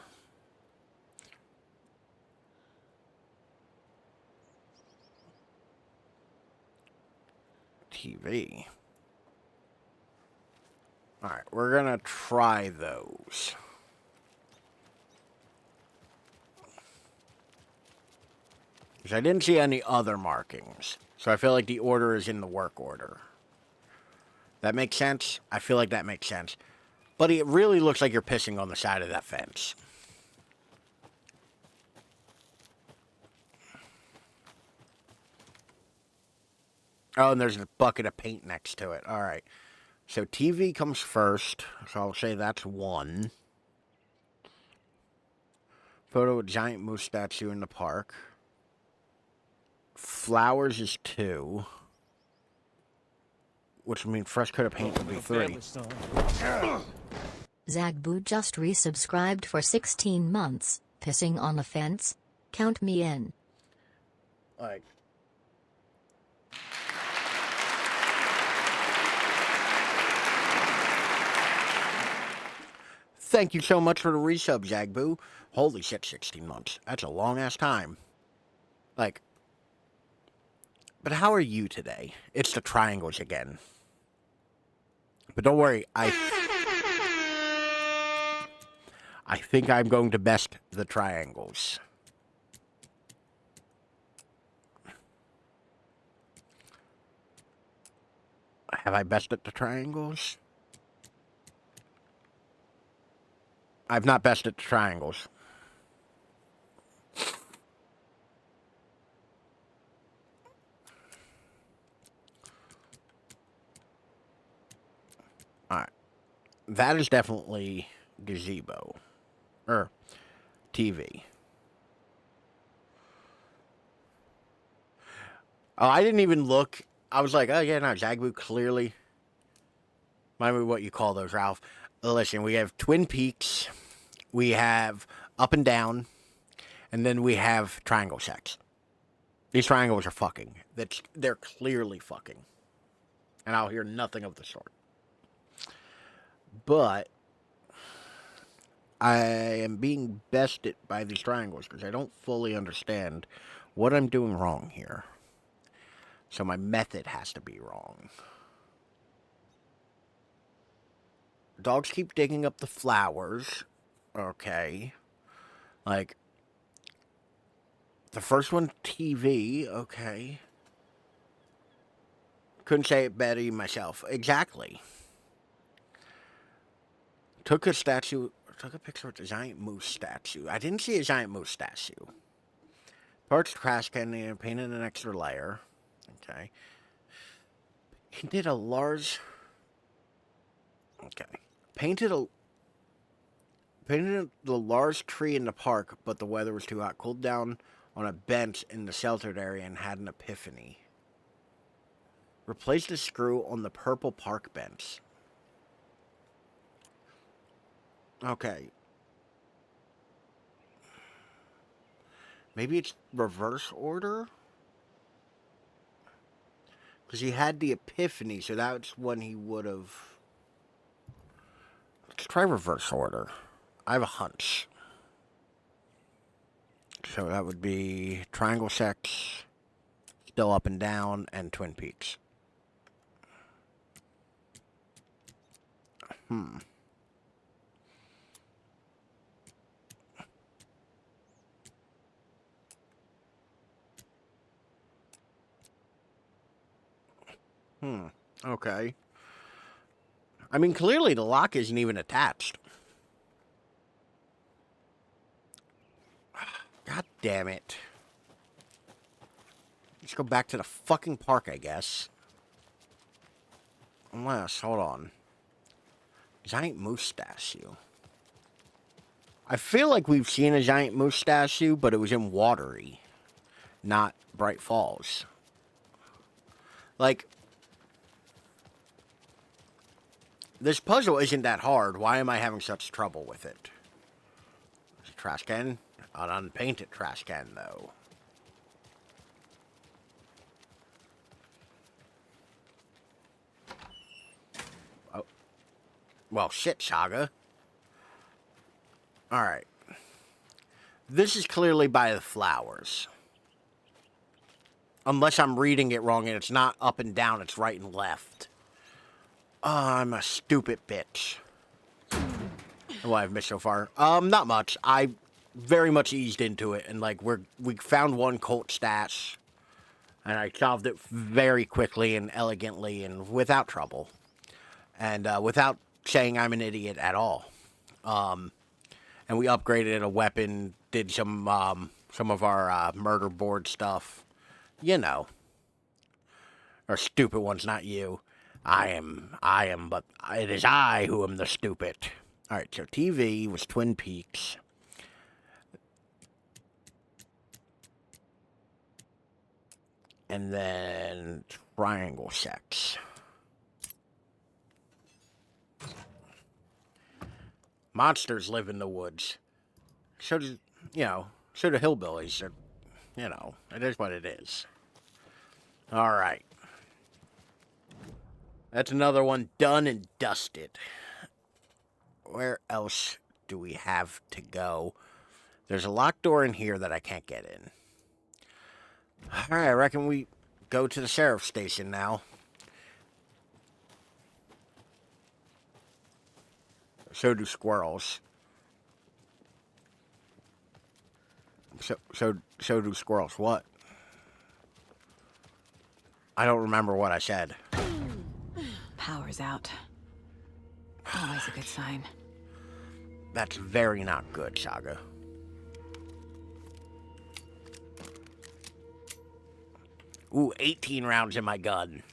TV. Alright, we're gonna try those. Because I didn't see any other markings. So I feel like the order is in the work order. That makes sense? I feel like that makes sense. But it really looks like you're pissing on the side of that fence. Oh, and there's a bucket of paint next to it. Alright. So TV comes first. So I'll say that's 1. Photo of giant moose statue in the park. Flowers is 2. Which would mean fresh coat of paint would be 3. Zagbu just resubscribed for 16 months. Pissing on the fence? Count me in. Like... Thank you so much for the resub, Zagbu. Holy shit, 16 months. That's a long-ass time. Like... But how are you today? It's the triangles again. But don't worry, I think I'm going to best the triangles. Have I bested the triangles? I've not bested the triangles. Alright. That is definitely gazebo. Or TV. Oh, I didn't even look. I was like, oh yeah, no, Zagbu clearly. Remind me what you call those, Ralph. Listen, we have Twin Peaks. We have Up and Down. And then we have triangle sex. These triangles are fucking. They're clearly fucking. And I'll hear nothing of the sort. But I am being bested by these triangles because I don't fully understand what I'm doing wrong here. So my method has to be wrong. Dogs keep digging up the flowers. Okay. Like, the first one, TV. Okay. Couldn't say it better myself. Exactly. Took a picture of the giant moose statue. I didn't see a giant moose statue. Parts trash can and painted an extra layer. Okay. Painted a large. Okay. Painted the large tree in the park, but the weather was too hot. Cooled down on a bench in the sheltered area and had an epiphany. Replaced the screw on the purple park bench. Okay. Maybe it's reverse order? Because he had the epiphany, so that's when he would have... Let's try reverse order. I have a hunch. So that would be Triangle Sex, Still Up and Down, and Twin Peaks. Okay. I mean, clearly the lock isn't even attached. God damn it. Let's go back to the fucking park, I guess. Unless, hold on. Giant moose statue. I feel like we've seen a giant moose statue, but it was in Watery, not Bright Falls. Like, this puzzle isn't that hard. Why am I having such trouble with it? There's a trash can. An unpainted trash can, though. Oh. Well, shit, Saga. Alright. This is clearly by the flowers. Unless I'm reading it wrong and it's not up and down, it's right and left. I'm a stupid bitch. What I've missed so far? Not much. I very much eased into it, and like we found one cult stash, and I solved it very quickly and elegantly and without trouble, and without saying I'm an idiot at all. And we upgraded a weapon, did some of our murder board stuff, you know, or stupid ones, not you. I am, but it is I who am the stupid. All right, so TV was Twin Peaks. And then Triangle Sex. Monsters live in the woods. So do, so do hillbillies. It is what it is. All right. That's another one done and dusted. Where else do we have to go? There's a locked door in here that I can't get in. Alright, I reckon we go to the sheriff's station now. So do squirrels. So do squirrels. What? I don't remember what I said. Power's out. Always a good sign. That's very not good, Saga. Ooh, 18 rounds in my gun.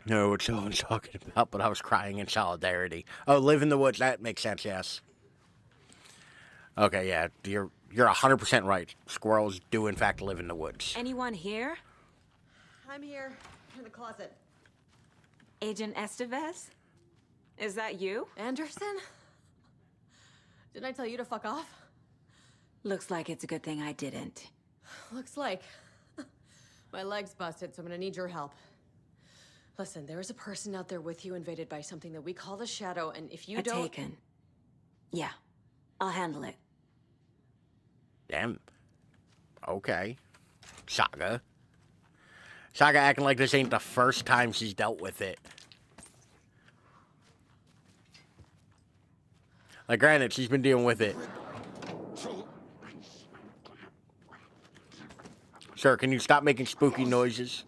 No, what someone's talking about, but I was crying in solidarity. Oh, live in the woods. That makes sense, yes. Okay, yeah, you're 100% right. Squirrels do, in fact, live in the woods. Anyone here? I'm here, in the closet. Agent Estevez? Is that you? Anderson? Didn't I tell you to fuck off? Looks like it's a good thing I didn't. Looks like. My leg's busted, so I'm gonna need your help. Listen, there is a person out there with you invaded by something that we call the Shadow, and if you don't... Taken. Yeah, I'll handle it. Damn. Okay. Saga. Saga acting like this ain't the first time she's dealt with it. Like, granted, she's been dealing with it. Sir, can you stop making spooky noises?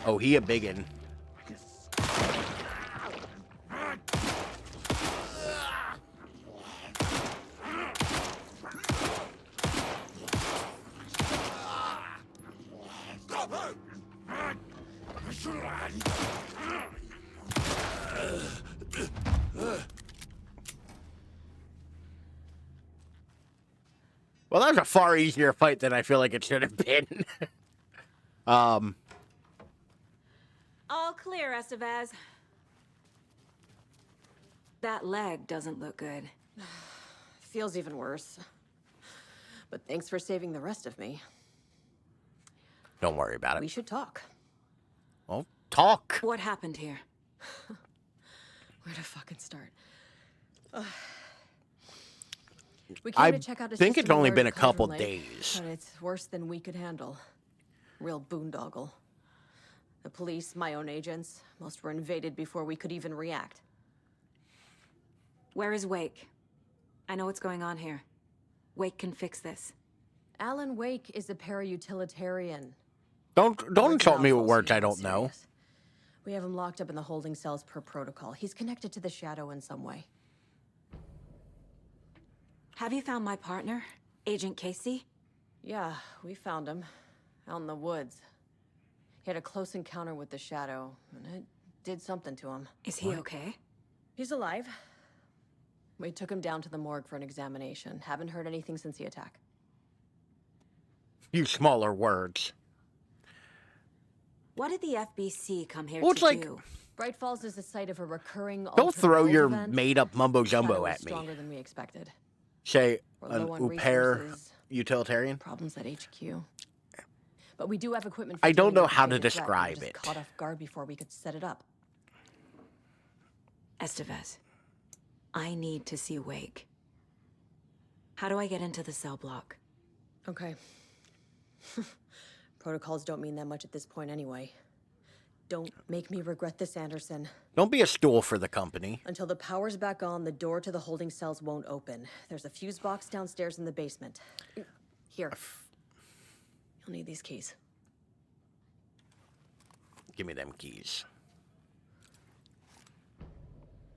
Oh, he a biggin. Well, that was a far easier fight than I feel like it should have been. All clear, Estevez. That leg doesn't look good. Feels even worse. But thanks for saving the rest of me. Don't worry about it. We should talk. Well, talk. What happened here? Where to fucking start? We came to check out a think system it's only alert been a at Cauldron couple Lake, days. but it's worse than we could handle. Real boondoggle. The police, my own agents, most were invaded before we could even react. Where is Wake? I know what's going on here. Wake can fix this. Alan Wake is a para-utilitarian. Don't insult me with Mouthfuls, words you're I not don't know. serious. We have him locked up in the holding cells per protocol. He's connected to the Shadow in some way. Have you found my partner, Agent Casey? Yeah, we found him. Out in the woods. He had a close encounter with the Shadow, and it did something to him. Is he okay? He's alive. We took him down to the morgue for an examination. Haven't heard anything since the attack. Use smaller words. What did the FBC come here Well, it's to like- do? Bright Falls is the site of a recurring Don't throw alternate your world event. made-up mumbo-jumbo Shadow at is me. stronger than we expected. Say, We're an low on upair resources. utilitarian? Problems at HQ. But we do have equipment for I don't dealing know with how to bigger threat. We describe just it. Caught off guard before we could set it up. Estevez, I need to see Wake. How do I get into the cell block? Okay. Protocols don't mean that much at this point anyway. Don't make me regret this, Anderson. Don't be a stool for the company. Until the power's back on, the door to the holding cells won't open. There's a fuse box downstairs in the basement. Here. You'll need these keys. Give me them keys.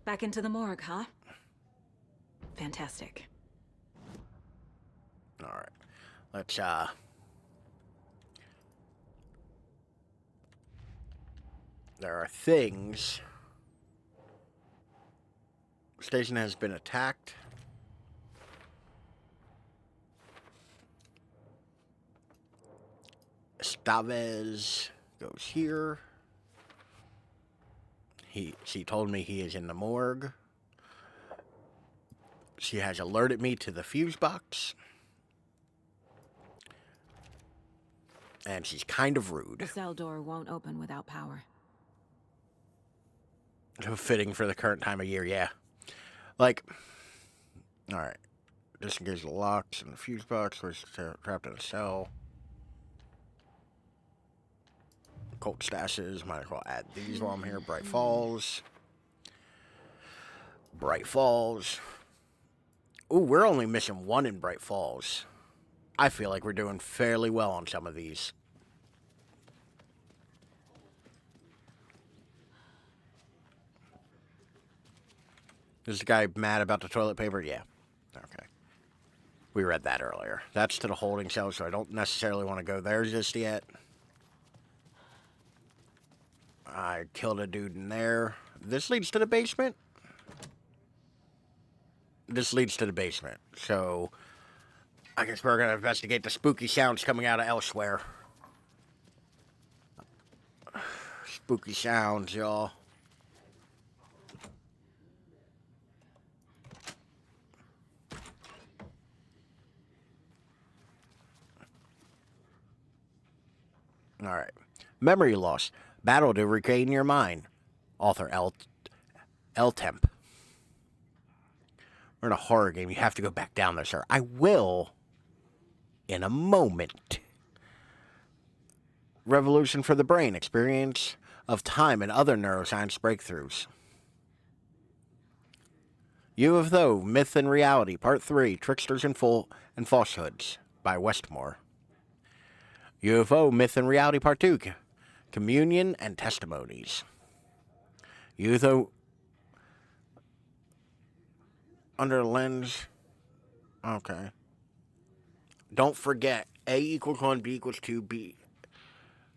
Back into the morgue, huh? Fantastic. All right. Let's, there are things. Station has been attacked. Estevez goes here. She told me he is in the morgue. She has alerted me to the fuse box. And she's kind of rude. The cell door won't open without power. Fitting for the current time of year, yeah. Like, alright. Disengage the locks in the fuse box. We're trapped in a cell. Colt stashes. Might as well add these while I'm here. Bright Falls. Bright Falls. Ooh, we're only missing one in Bright Falls. I feel like we're doing fairly well on some of these. Is the guy mad about the toilet paper? Yeah. Okay. We read that earlier. That's to the holding cell, so I don't necessarily want to go there just yet. I killed a dude in there. This leads to the basement? This leads to the basement. So, I guess we're going to investigate the spooky sounds coming out of elsewhere. Spooky sounds, y'all. Alright. Memory loss. Battle to regain your mind. Author L Temp. We're in a horror game. You have to go back down there, sir. I will in a moment. Revolution for the brain. Experience of time and other neuroscience breakthroughs. UFO, Myth and Reality, Part 3, Tricksters and Falsehoods by Westmore. UFO, Myth and Reality, Part 2, Communion and Testimonies. UFO, Under Lens. Okay. Don't forget, A equals 1, B equals 2,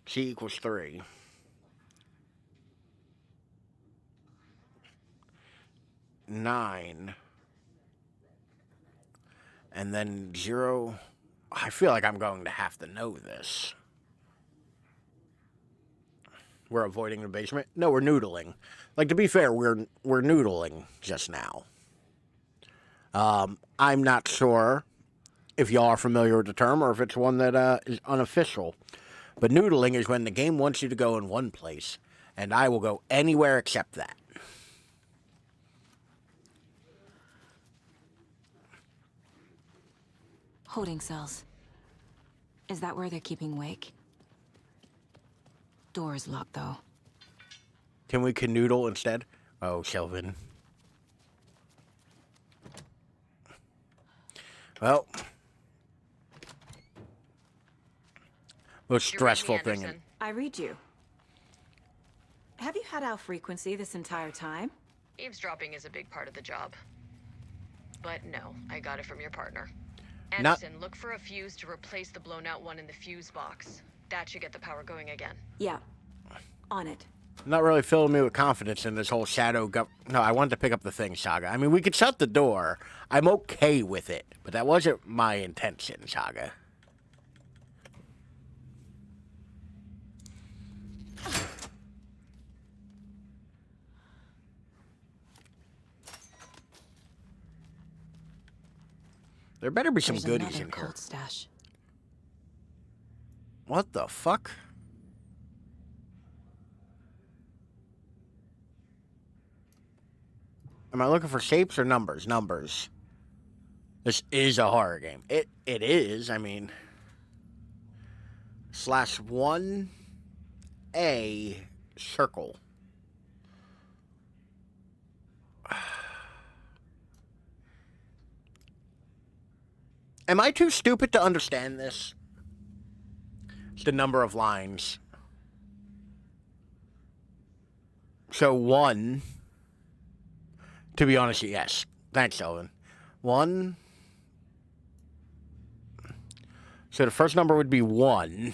C equals 3. 9. And then 0. I feel like I'm going to have to know this. We're avoiding the basement? No, we're noodling. Like, to be fair, we're noodling just now. I'm not sure if y'all are familiar with the term or if it's one that is unofficial. But noodling is when the game wants you to go in one place, and I will go anywhere except that. Holding cells. Is that where they're keeping Wake? Door is locked, though. Can we canoodle instead? Oh, Shelvin. Well, most stressful thing. I read you. Have you had our frequency this entire time? Eavesdropping is a big part of the job. But no, I got it from your partner. Not- Anderson, look for a fuse to replace the blown out one in the fuse box. That should get the power going again. Yeah. On it. Not really filling me with confidence in this whole shadow No, I wanted to pick up the thing, Saga. I mean, we could shut the door. I'm okay with it. But that wasn't my intention, Saga. There better be some There's goodies another in here. cold stash. What the fuck? Am I looking for shapes or numbers? Numbers. This is a horror game. It is, I mean. /1A circle. Am I too stupid to understand this? It's the number of lines. So 1. To be honest, yes. Thanks, Elvin. 1. So the first number would be 1.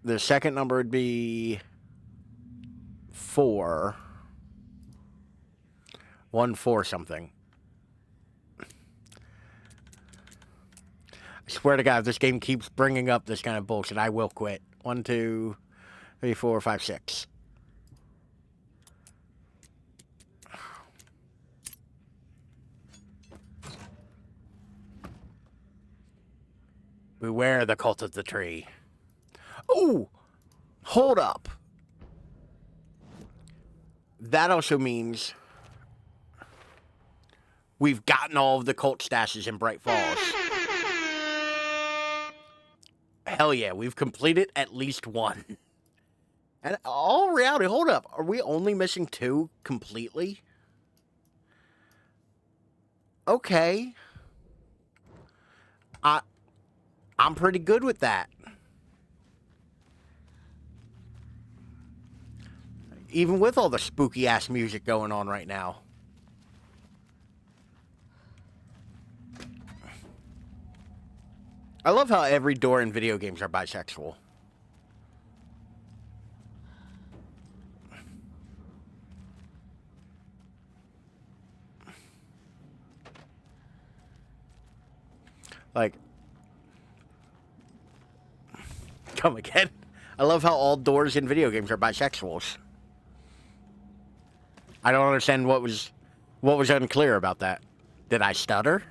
The second number would be 4. 1 4 something. I swear to God, if this game keeps bringing up this kind of bullshit, I will quit. 1 2 3 4 5 6. Beware the cult of the tree. Oh! Hold up. That also means we've gotten all of the cult stashes in Bright Falls. Hell yeah, we've completed at least 1. And all reality, hold up. Are we only missing 2 completely? Okay. I'm pretty good with that. Even with all the spooky ass music going on right now. I love how every door in video games are bisexual. Like, come again. I love how all doors in video games are bisexuals. I don't understand what was unclear about that. Did I stutter?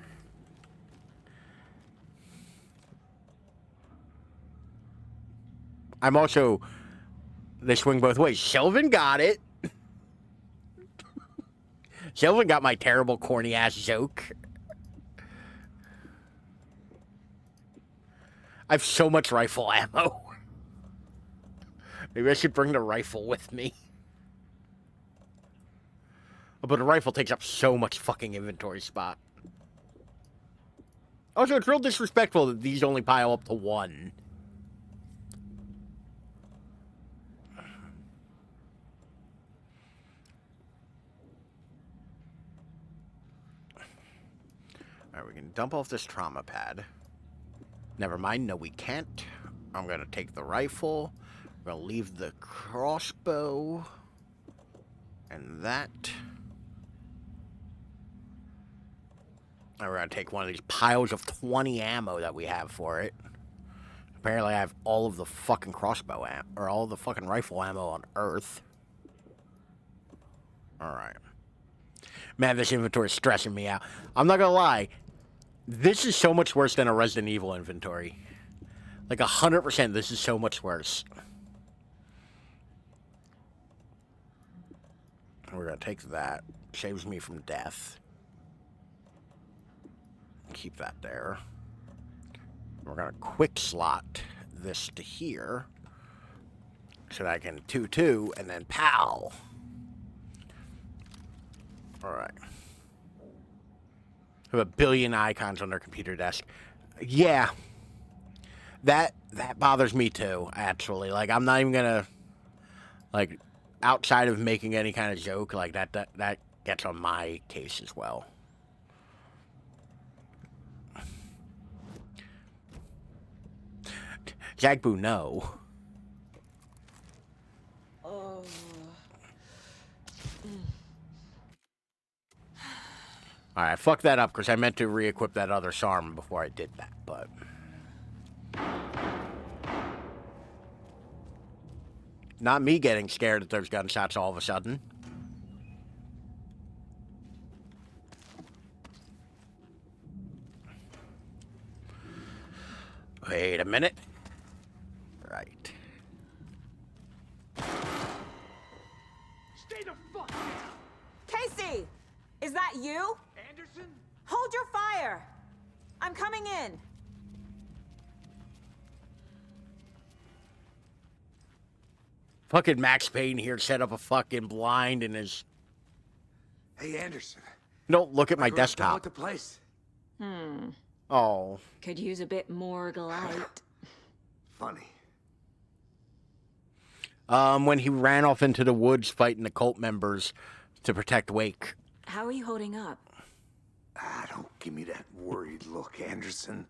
I'm also... They swing both ways. Shelvin got it. Shelvin got my terrible, corny-ass joke. I have so much rifle ammo. Maybe I should bring the rifle with me. But a rifle takes up so much fucking inventory spot. Also, it's real disrespectful that these only pile up to 1. Alright, we can dump off this trauma pad. Never mind, no we can't. I'm gonna take the rifle. I'm gonna leave the crossbow. And that. And we're gonna take one of these piles of 20 ammo that we have for it. Apparently I have all of the fucking crossbow ammo, or all the fucking rifle ammo on Earth. Alright. Man, this inventory is stressing me out. I'm not gonna lie. This is so much worse than a Resident Evil inventory. Like 100%, this is so much worse. We're gonna take that. Saves me from death. Keep that there. We're gonna quick slot this to here. So that I can 2-2 and then pow. Alright. Have a billion icons on their computer desk. Yeah. That bothers me too, actually. Like, I'm not even gonna, like, outside of making any kind of joke, like, that gets on my case as well. Jagboo, no. Oh. Alright, fuck that up, because I meant to re-equip that other SARM before I did that, but... Not me getting scared that there's gunshots all of a sudden. Wait a minute. Right. Stay the fuck down! Casey! Is that you? Anderson? Hold your fire! I'm coming in. Fucking Max Payne here set up a fucking blind in his... Hey, Anderson. Don't look at my girl's done desktop. with the place. Oh. Could use a bit more light. Funny. When he ran off into the woods fighting the cult members to protect Wake. How are you holding up? Don't give me that worried look, Anderson.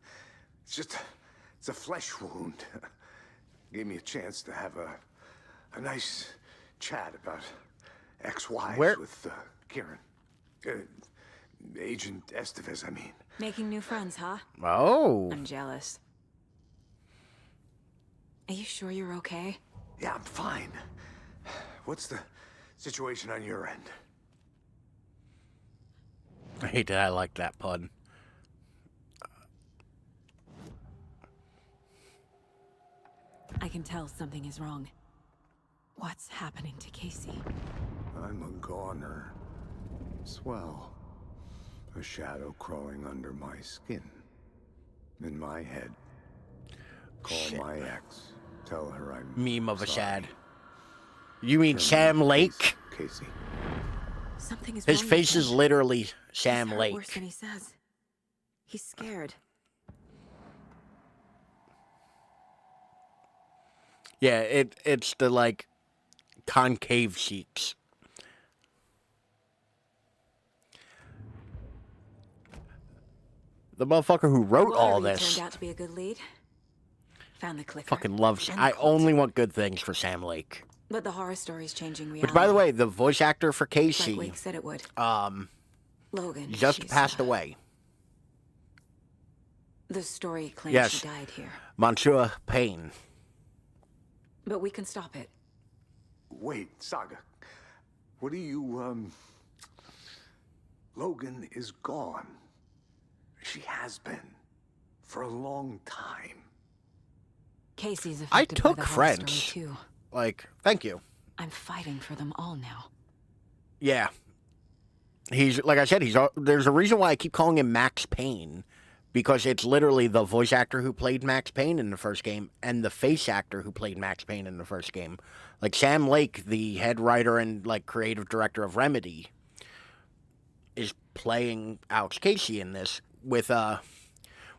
It's a flesh wound. Gave me a chance to have a nice chat about ex-wives with Kieran. Agent Estevez, I mean. Making new friends, huh? Oh. I'm jealous. Are you sure you're okay? Yeah, I'm fine. What's the situation on your end? I hate that I like that pun. I can tell something is wrong. What's happening to Casey? I'm a goner. Swell. A shadow crawling under my skin. In my head. Call my ex. Tell her I'm Meme of a sorry. shad. You mean Sam Lake? Casey. Something is His wrong face with is him. literally Sam He's hurt Lake. worse than he says. He's scared. Yeah, it's the, like, concave cheeks. The motherfucker who wrote all Lottery this turned out to be a good lead. Found the clicker. fucking loves... And the I cult. only want good things for Sam Lake. But the horror story's changing reality. Which, by the way, the voice actor for like Casey, Wake said it would. Logan. just she's, passed away. The story claims Yes. she died here. Monsieur Payne. But we can stop it. Wait, Saga. What do you, Logan is gone. She has been. For a long time. Casey's I affected by took the horror story French. too. Like, thank you. I'm fighting for them all now. Yeah. He's, like I said, there's a reason why I keep calling him Max Payne. Because it's literally the voice actor who played Max Payne in the first game and the face actor who played Max Payne in the first game. Like, Sam Lake, the head writer and, like, creative director of Remedy, playing Alex Casey in this with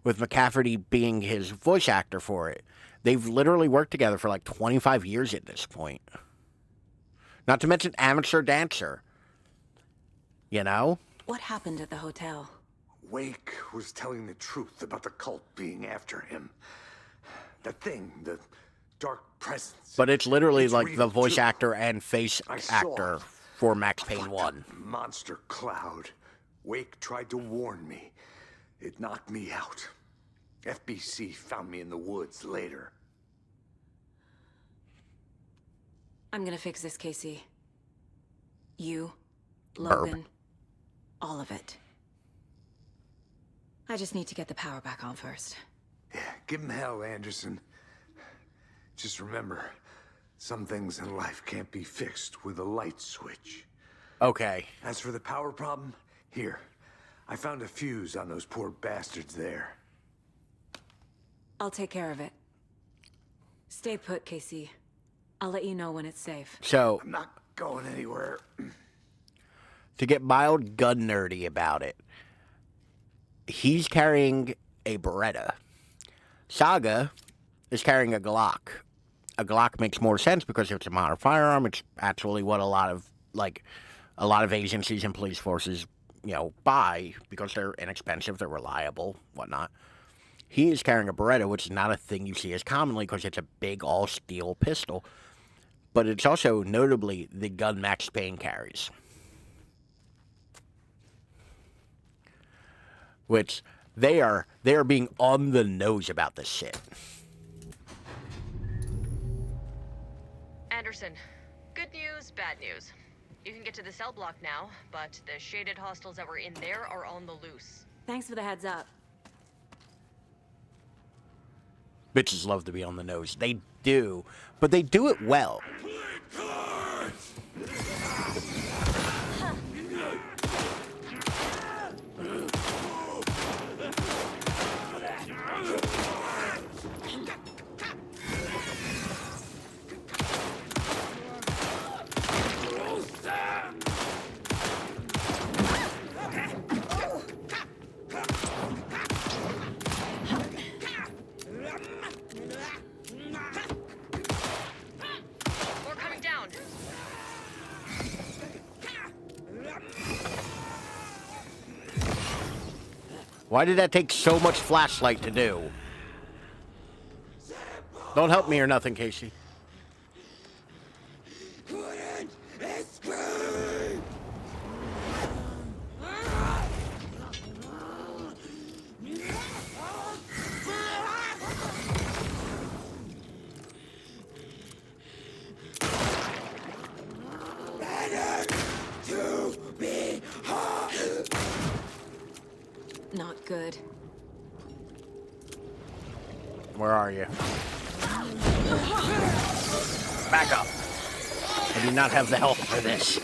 McCafferty being his voice actor for it. They've literally worked together for like 25 years at this point. Not to mention amateur dancer. You know? What happened at the hotel? Wake was telling the truth about the cult being after him. That thing, the dark presence. But it's literally It's like real, the voice too. actor and face I saw actor it. for Max A Payne fucked 1. up monster cloud. Wake tried to warn me. It knocked me out. FBC found me in the woods later. I'm gonna fix this, Casey. You, Logan, all of it. I just need to get the power back on first. Yeah, give him hell, Anderson. Just remember, some things in life can't be fixed with a light switch. Okay. As for the power problem, here. I found a fuse on those poor bastards there. I'll take care of it. Stay put, Casey. I'll let you know when it's safe. So, I'm not going anywhere. to get mild gun nerdy about it, he's carrying a Beretta. Saga is carrying a Glock. A Glock makes more sense because it's a modern firearm. It's actually what a lot of agencies and police forces, buy because they're inexpensive, they're reliable, whatnot. He is carrying a Beretta, which is not a thing you see as commonly because it's a big all-steel pistol. But it's also notably the gun Max Payne carries. Which they are being on the nose about this shit. Anderson, good news, bad news. You can get to the cell block now, but the shaded hostiles that were in there are on the loose. Thanks for the heads up. Bitches love to be on the nose. They do, but they do it well. More coming down. Why did that take so much flashlight to do? Don't help me or nothing, Casey. Not good. Where are you? Back up. I do not have the health for this.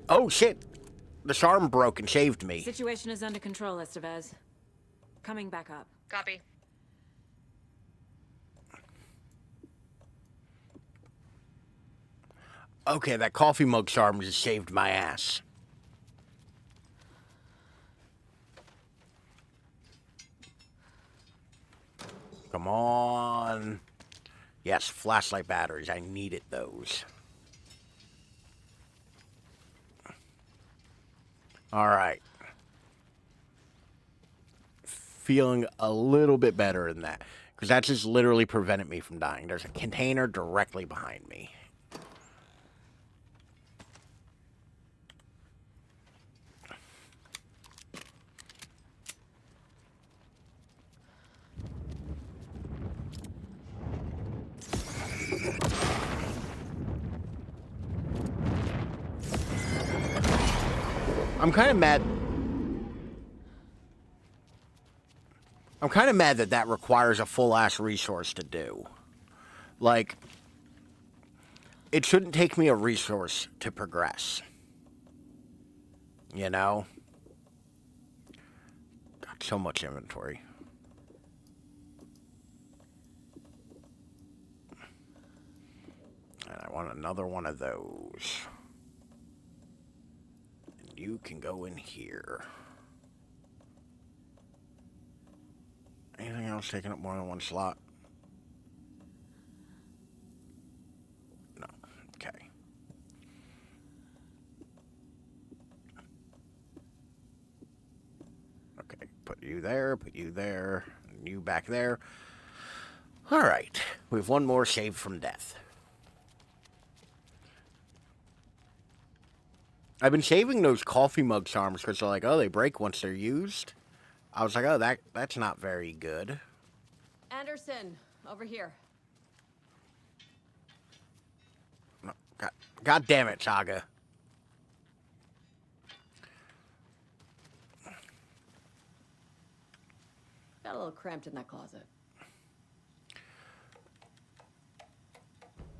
Oh shit! The arm broke and shaved me. Situation is under control, Estevez. Coming back up. Copy. Okay, that coffee mug arm just saved my ass. Come on. Yes, flashlight batteries. I needed those. All right. Feeling a little bit better than that. Because that just literally prevented me from dying. There's a container directly behind me. I'm kind of mad. I'm kind of mad that that requires a full-ass resource to do. Like, it shouldn't take me a resource to progress. You know? Got so much inventory. want another one of those. And you can go in here. Anything else taking up more than one slot? No. Okay. Okay, put you there, and you back there. All right, we have one more saved from death. I've been saving those coffee mug charms because they're like, oh, they break once they're used. I was like, oh, that's not very good. Anderson, over here. No, God damn it, Saga. Got a little cramped in that closet.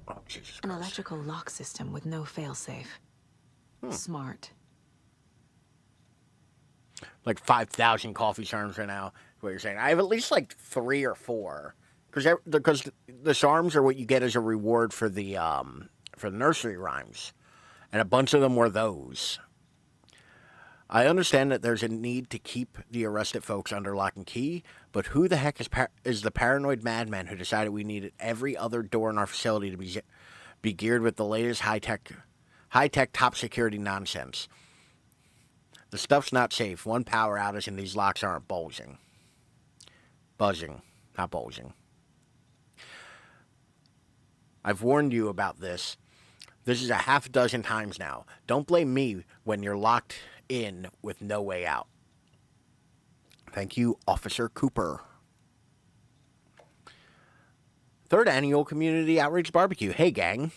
Oh, Jesus An Christ. electrical lock system with no failsafe. Smart. Like 5,000 coffee charms right now. Is what you're saying? I have at least like 3 or 4, because the charms are what you get as a reward for the nursery rhymes, and a bunch of them were those. I understand that there's a need to keep the arrested folks under lock and key, but who the heck is the paranoid madman who decided we needed every other door in our facility to be geared with the latest high-tech, top security nonsense? The stuff's not safe. One power outage and these locks aren't buzzing, not bulging. I've warned you about this. This is a half dozen times now. Don't blame me when you're locked in with no way out. Thank you, Officer Cooper. 3rd Annual Community Outreach Barbecue. Hey, gang.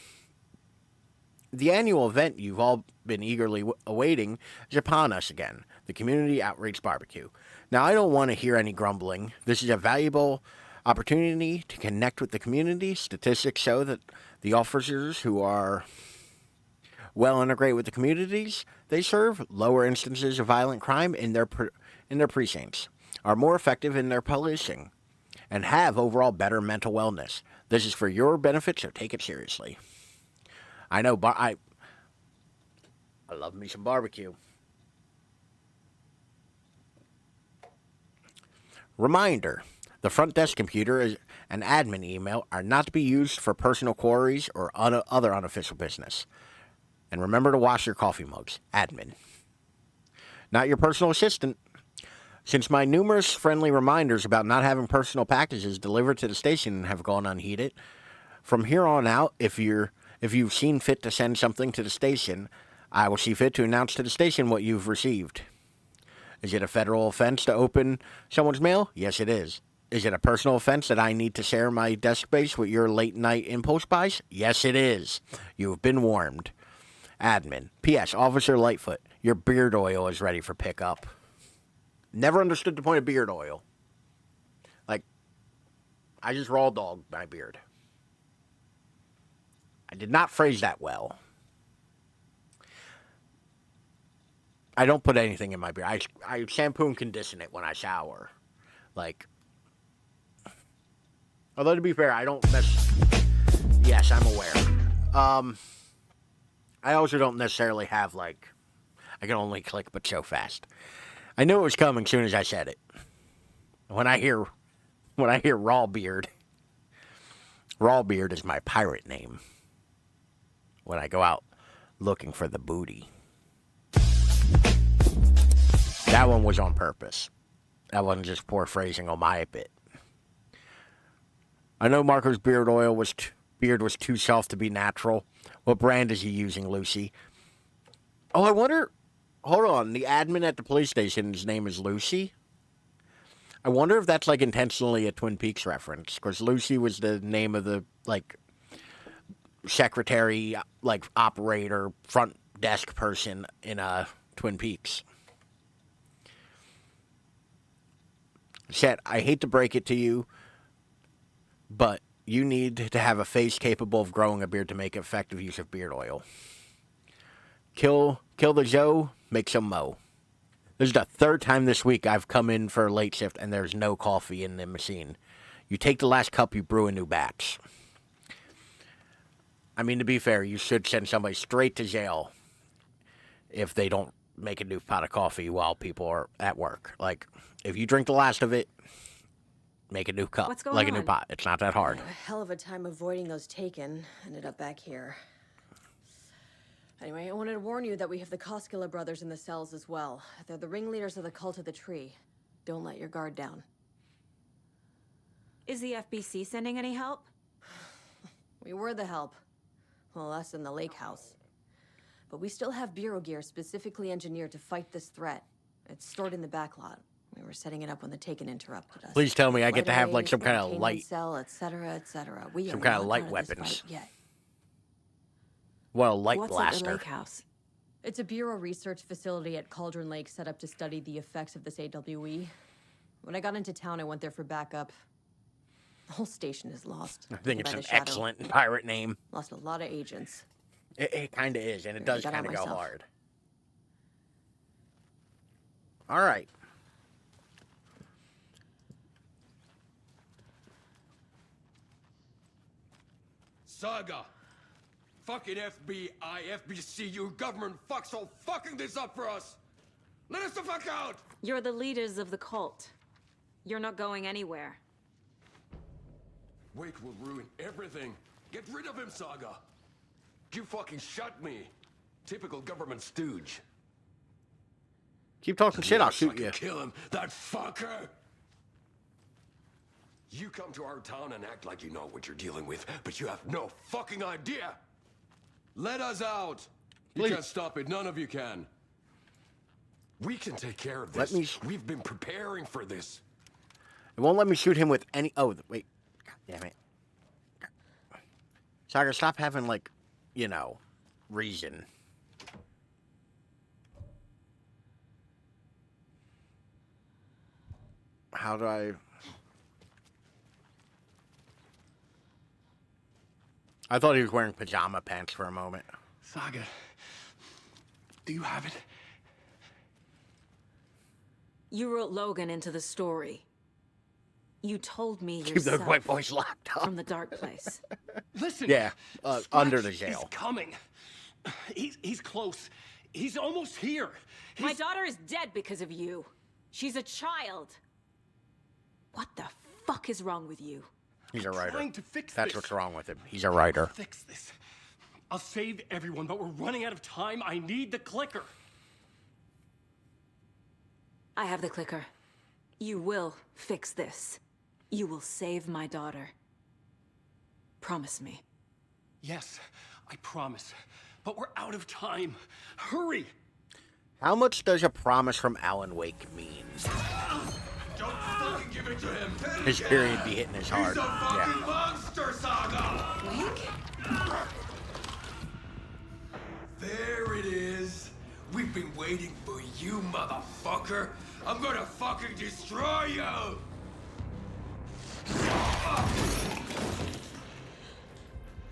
The annual event you've all been eagerly awaiting is upon us again, the Community Outreach Barbecue. Now, I don't want to hear any grumbling. This is a valuable opportunity to connect with the community. Statistics show that the officers who are well integrated with the communities they serve, lower instances of violent crime in their precincts, are more effective in their policing, and have overall better mental wellness. This is for your benefit, so take it seriously. I know, but I love me some barbecue. Reminder, the front desk computer and admin email are not to be used for personal queries or other unofficial business. And remember to wash your coffee mugs. Admin. Not your personal assistant. Since my numerous friendly reminders about not having personal packages delivered to the station have gone unheeded, from here on out, if you've seen fit to send something to the station, I will see fit to announce to the station what you've received. Is it a federal offense to open someone's mail? Yes, it is. Is it a personal offense that I need to share my desk space with your late-night impulse buys? Yes, it is. You have been warned. Admin. P.S. Officer Lightfoot, your beard oil is ready for pickup. Never understood the point of beard oil. Like, I just raw dogged my beard. I did not phrase that well. I don't put anything in my beard. I shampoo and condition it when I shower. Like, although to be fair, I don't yes, I'm aware. I also don't necessarily have, like, I can only click but so fast. I knew it was coming as soon as I said it. When I hear raw beard is my pirate name. When I go out looking for the booty. That one was on purpose. That wasn't just poor phrasing on my bit. I know Marco's beard was too soft to be natural. What brand is he using, Lucy? Oh, I wonder. Hold on. The admin at the police station, his name is Lucy? I wonder if that's, like, intentionally a Twin Peaks reference. Because Lucy was the name of the, like, secretary, like, operator, front desk person in Twin Peaks. Chet, I hate to break it to you, but you need to have a face capable of growing a beard to make effective use of beard oil. Kill the Joe, make some mo. This is the 3rd time this week I've come in for a late shift and there's no coffee in the machine. You take the last cup, you brew a new batch. I mean, to be fair, you should send somebody straight to jail if they don't make a new pot of coffee while people are at work. Like, if you drink the last of it, make a new cup. What's going like a new on? pot. It's not that hard. A hell of a time avoiding those taken. Ended up back here. Anyway, I wanted to warn you that we have the Koskela brothers in the cells as well. They're the ringleaders of the Cult of the Tree. Don't let your guard down. Is the FBC sending any help? We were the help. Well, us in the lake house. But we still have Bureau gear specifically engineered to fight this threat. It's stored in the backlot. We were setting it up when the Taken interrupted us. Please tell me I get to have like some kind of containment light, cell, etc., etc. We some are kind of not light out this weapons. fight yet. Well, a light What's blaster. at the lake house? It's a Bureau research facility at Cauldron Lake set up to study the effects of this AWE. When I got into town, I went there for backup. The whole station is lost. I think it's by an the Shadow. excellent pirate name. Lost a lot of agents. It kind of is, and it I does got out kind of go myself. hard. All right. Saga! Fucking FBI, FBC, you government fucks all fucking this up for us! Let us the fuck out! You're the leaders of the cult. You're not going anywhere. Wake will ruin everything. Get rid of him, Saga! You fucking shut me! Typical government stooge. Keep talking shit, I'll Yes, shoot I can you. Kill him, that fucker! You come to our town and act like you know what you're dealing with, but you have no fucking idea! Let us out! You Please. can't stop it, none of you can. We can take care of this. Let me... We've been preparing for this. It won't let me shoot him with any... Oh, wait. God damn it. Saga, stop having, like, you know, reason. How do I... I thought he was wearing pajama pants for a moment. Saga, do you have it? You wrote Logan into the story. You told me Keep yourself those white boys locked up. from the dark place. Listen. Yeah, under the Scratch jail. is coming. He's close. He's almost here. My daughter is dead because of you. She's a child. What the fuck is wrong with you? He's a writer. Trying to fix That's this. what's wrong with him. He's a writer. Fix this. I'll save everyone, but we're running out of time. I need the clicker. I have the clicker. You will fix this. You will save my daughter. Promise me. Yes, I promise. But we're out of time. Hurry! How much does a promise from Alan Wake mean? Don't fucking give it to him! His period be hitting his hard. He's a fucking Yeah. monster, Saga! Wake? There it is. We've been waiting for you, motherfucker. I'm gonna fucking destroy you!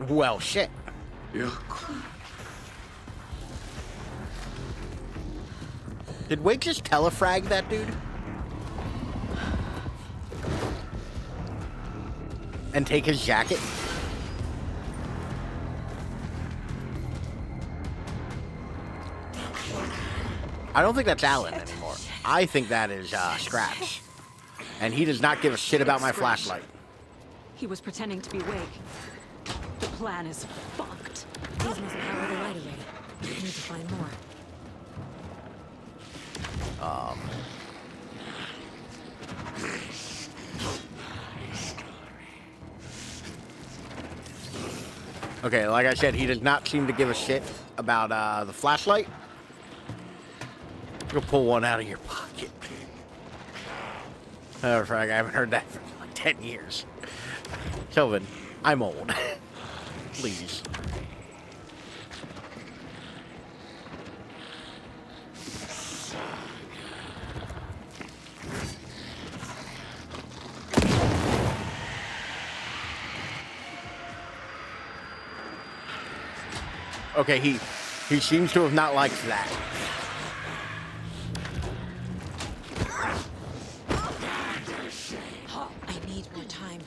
Well, shit. Yeah. Did Wake just telefrag that dude? And take his jacket? I don't think that's Alan anymore. I think that is Scratch. And he does not give a shit about my flashlight. He was pretending to be Wake. The plan is fucked. These must power the right away. I need to find more. Okay, like I said, he does not seem to give a shit about the flashlight. You'll pull one out of your pocket. Oh, frag, I haven't heard that for like 10 years. Kelvin, I'm old. Please. Okay, he seems to have not liked that. I need more time.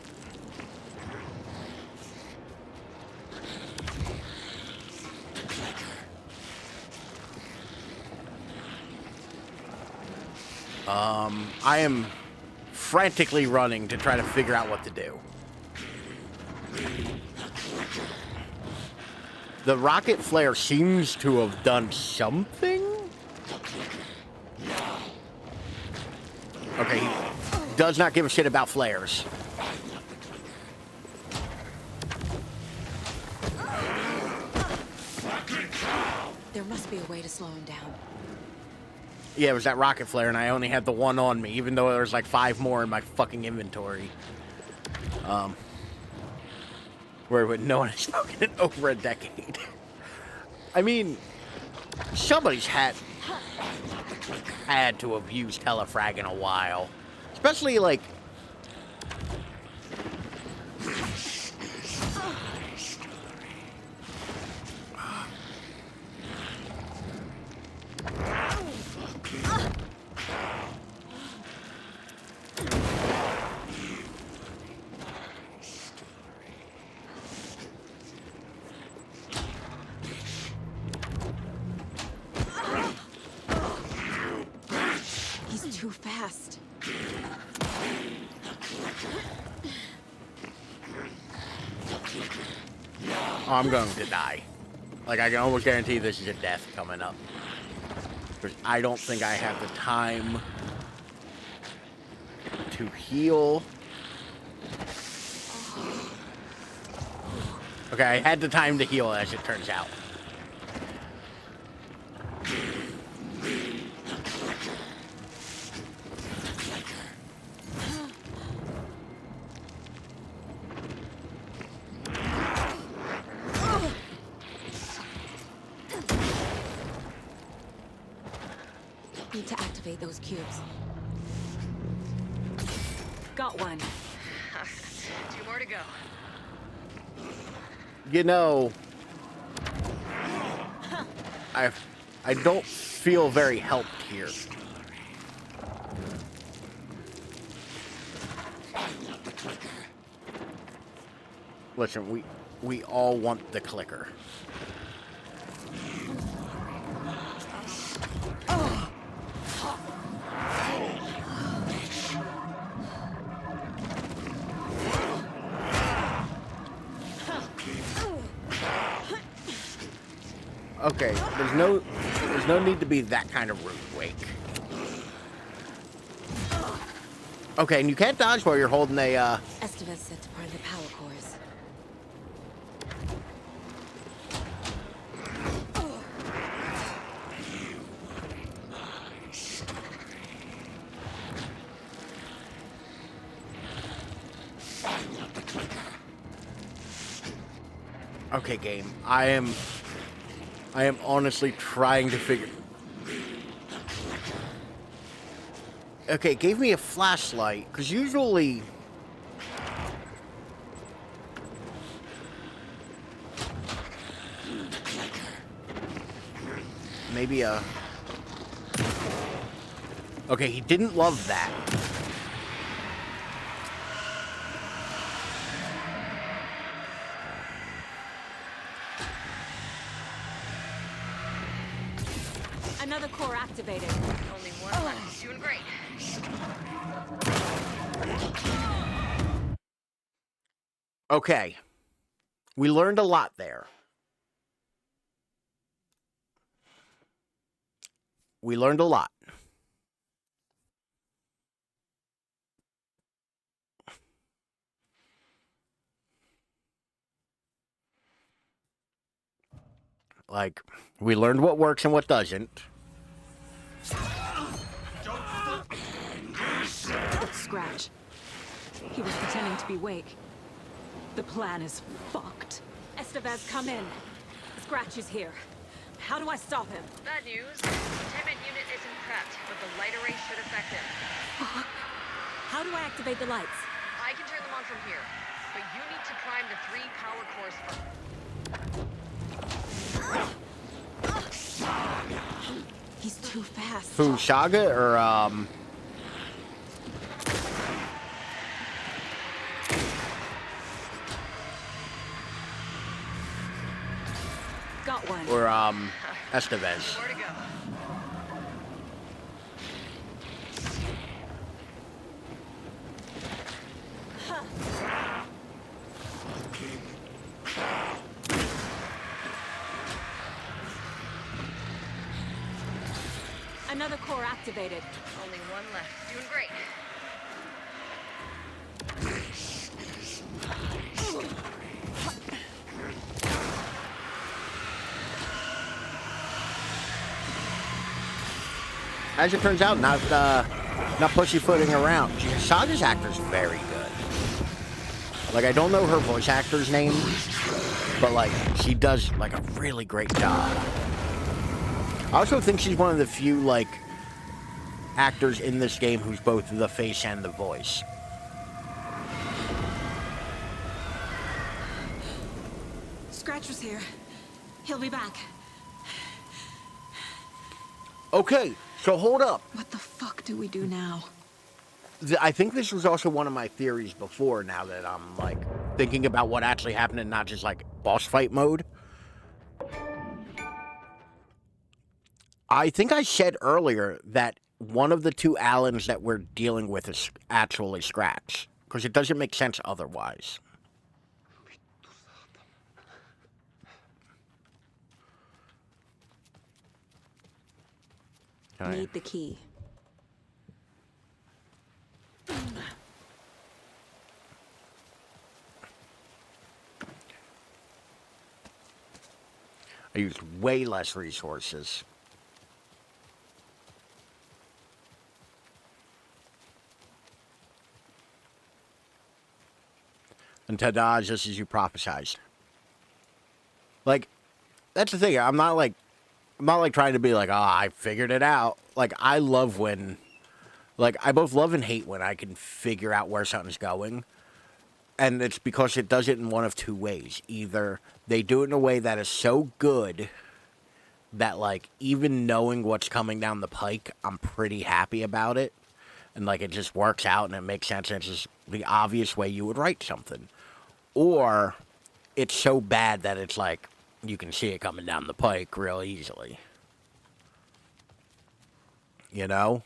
I am frantically running to try to figure out what to do. The rocket flare seems to have done something. Okay, he does not give a shit about flares. There must be a way to slow him down. Yeah, it was that rocket flare, and I only had the one on me, even though there was like 5 more in my fucking inventory. Where no one has spoken in over a decade. I mean, somebody's had to have used telefrag in a while. Especially, like... He's too fast. Oh, I'm going to die. Like, I can almost guarantee this is a death coming up. Because I don't think I have the time to heal. Okay, I had the time to heal, as it turns out. Need to activate those cubes. Got one. 2 more to go. You know, I don't feel very helped here. Listen, we all want the clicker. Okay, there's no need to be that kind of rude, Wake. Okay, and you can't dodge while you're holding a, Estevez said to part of the power cores. Okay, game. I am honestly trying to figure... Okay, it gave me a flashlight, because usually... Maybe a... Okay, he didn't love that. Another core activated. Only one left. Doing great. Okay. We learned a lot there. We learned a lot. Like, we learned what works and what doesn't. Let's scratch. He was pretending to be Wake. The plan is fucked. Estevez, come in. Scratch is here. How do I stop him? Bad news. The containment unit isn't prepped, but the light array should affect him. Fuck. How do I activate the lights? I can turn them on from here, but you need to prime the 3 power cores first. He's too fast. Who, Saga or, Got one. Or, Estevez? Where to go? activated. Only one left. Doing great. As it turns out, not pussyfooting around. Saga's actor's very good. Like, I don't know her voice actor's name, but like, she does like a really great job. I also think she's one of the few like actors in this game who's both the face and the voice. Scratch was here. He'll be back. Okay, so hold up. What the fuck do we do now? I think this was also one of my theories before, now that I'm like thinking about what actually happened and not just like boss fight mode. I think I said earlier that one of the two Allens that we're dealing with is actually Scratch, because it doesn't make sense otherwise. Need the key. I used way less resources. And ta-da, just as you prophesized. Like, that's the thing. I'm not like trying to be like, oh, I figured it out. Like, I love when, like, I both love and hate when I can figure out where something's going. And it's because it does it in one of two ways. Either they do it in a way that is so good that, like, even knowing what's coming down the pike, I'm pretty happy about it. And, like, it just works out and it makes sense. And it's just the obvious way you would write something. Or it's so bad that it's like, you can see it coming down the pike real easily. You know?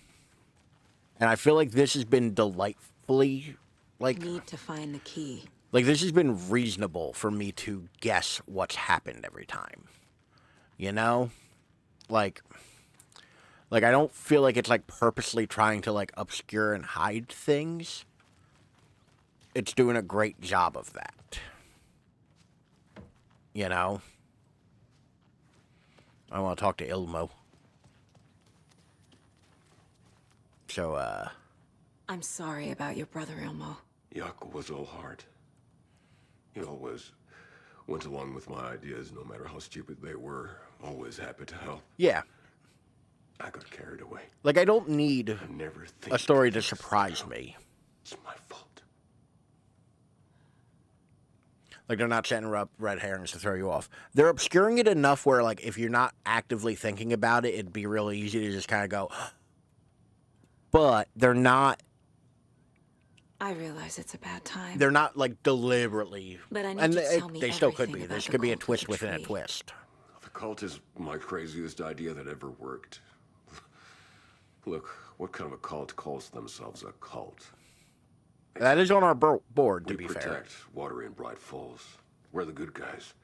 And I feel like this has been delightfully, like... Need to find the key. Like, this has been reasonable for me to guess what's happened every time. You know? Like, I don't feel like it's, like, purposely trying to, like, obscure and hide things. It's doing a great job of that. You know? I want to talk to Ilmo. So, I'm sorry about your brother, Ilmo. Yaakov was all heart. He always went along with my ideas, no matter how stupid they were. Always happy to help. Yeah. I got carried away. Like, I don't need a story to surprise me. It's my fault. Like, they're not setting up red herrings to throw you off. They're obscuring it enough where, like, if you're not actively thinking about it, it'd be really easy to just kind of go... But they're not... I realize it's a bad time. They're not, like, deliberately... But I need you to tell me they still could everything be. about This the could be a cult of twist the within a tree. twist. The cult is my craziest idea that ever worked. Look, what kind of a cult calls themselves a cult? That is on our board, to be We fair. protect water in Bright Falls. We're the good guys.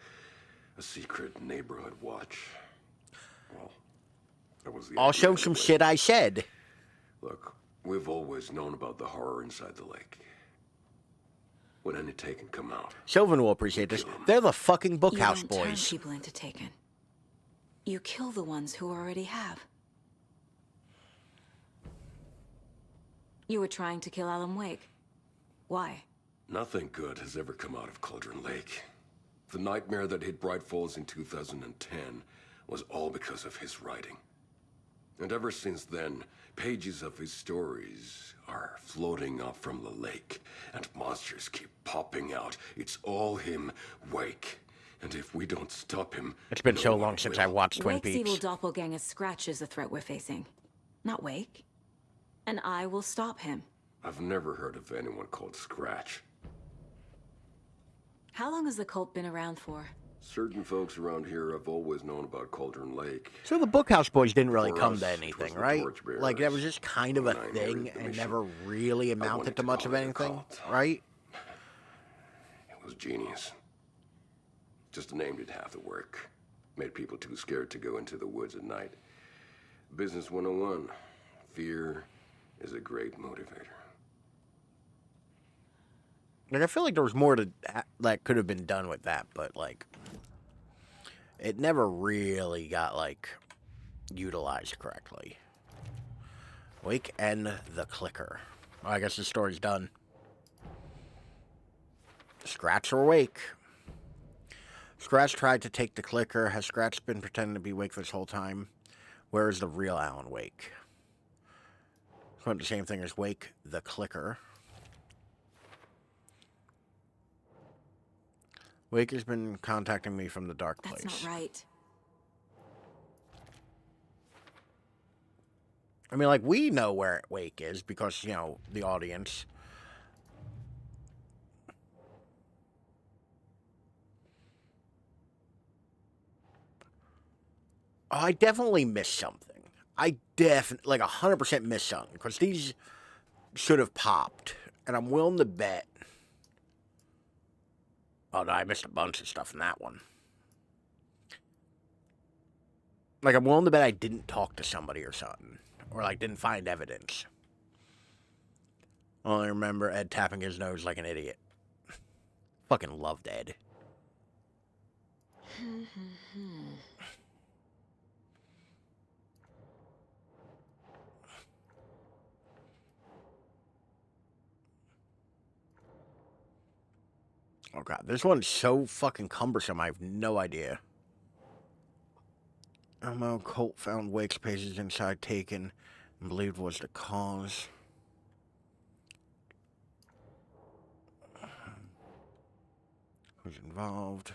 A secret neighborhood watch. Well, that was the I'll idea show some anyway. shit I said. Look, we've always known about the horror inside the lake. When any Taken come out. Sylvan will appreciate this. They're the fucking Bookhouse You don't turn boys. people into Taken. You kill the ones who already have. You were trying to kill Alan Wake. Why? Nothing good has ever come out of Cauldron Lake. The nightmare that hit Bright Falls in 2010 was all because of his writing. And ever since then, pages of his stories are floating up from the lake, and monsters keep popping out. It's all him, Wake. And if we don't stop him... It's been so long since I watched Twin Wake's evil Peaks. doppelganger Scratch is the threat we're facing. Not Wake. And I will stop him. I've never heard of anyone called Scratch. How long has the cult been around for? Certain folks around here have always known about Cauldron Lake. So the Bookhouse boys didn't really For come us, to it was anything, the right? torchbearers. Like, that was just kind of a When I thing inherited the and mission, never really I amounted wanted to to much call of it a anything, cult. right? It was genius. Just a name did half the work. Made people too scared to go into the woods at night. Business 101. Fear is a great motivator. Like, I feel like there was more that could have been done with that, but, like, it never really got, like, utilized correctly. Wake and the clicker. Well, I guess the story's done. Scratch or Wake? Scratch tried to take the clicker. Has Scratch been pretending to be Wake this whole time? Where is the real Alan Wake? It's the same thing as Wake the clicker. Wake has been contacting me from the dark place. That's not right. I mean, like, we know where Wake is because, you know, the audience. Oh, I definitely missed something. I definitely, like, 100% missed something because these should have popped. And I'm willing to bet. Oh, no, I missed a bunch of stuff in that one. Like, I'm willing to bet I didn't talk to somebody or something. Or, like, didn't find evidence. I only remember Ed tapping his nose like an idiot. Fucking loved Ed. Oh, God. This one's so fucking cumbersome. I have no idea. Elmo Colt found Wake's pages inside taken and believed was the cause. Who's involved?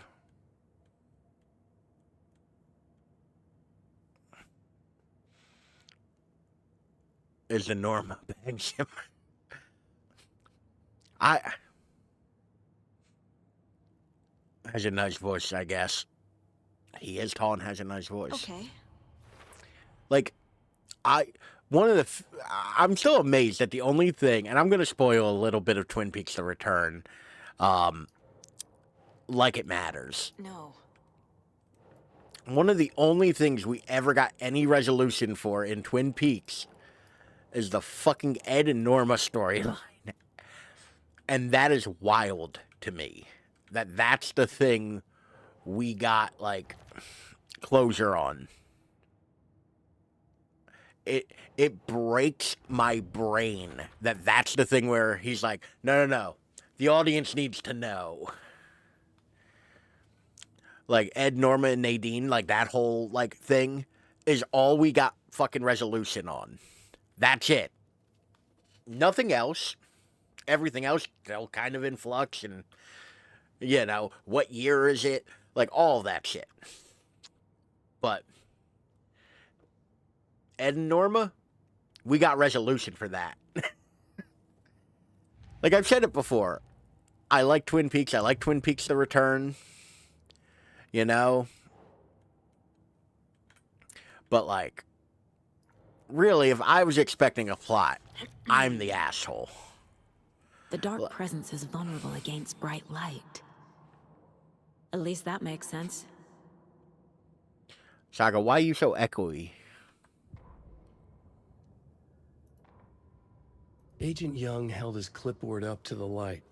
Is the Norma bangs him? Has a nice voice, I guess. He is tall and has a nice voice. Okay. Like, I'm still amazed that the only thing, and I'm going to spoil a little bit of Twin Peaks The Return, like it matters. No. One of the only things we ever got any resolution for in Twin Peaks is the fucking Ed and Norma storyline. And that is wild to me. That's the thing we got, like, closure on. It breaks my brain that that's the thing where he's like, no. The audience needs to know. Like, Ed, Norma, and Nadine, like, that whole, like, thing is all we got fucking resolution on. That's it. Nothing else. Everything else still kind of in flux and, you know, what year is it? Like, all that shit. But Ed and Norma, we got resolution for that. Like, I've said it before. I like Twin Peaks. I like Twin Peaks The Return. You know? But, like, really, if I was expecting a plot, I'm the asshole. The dark presence is vulnerable against bright light. At least that makes sense. Saga, why are you so echoey? Agent Young held his clipboard up to the light.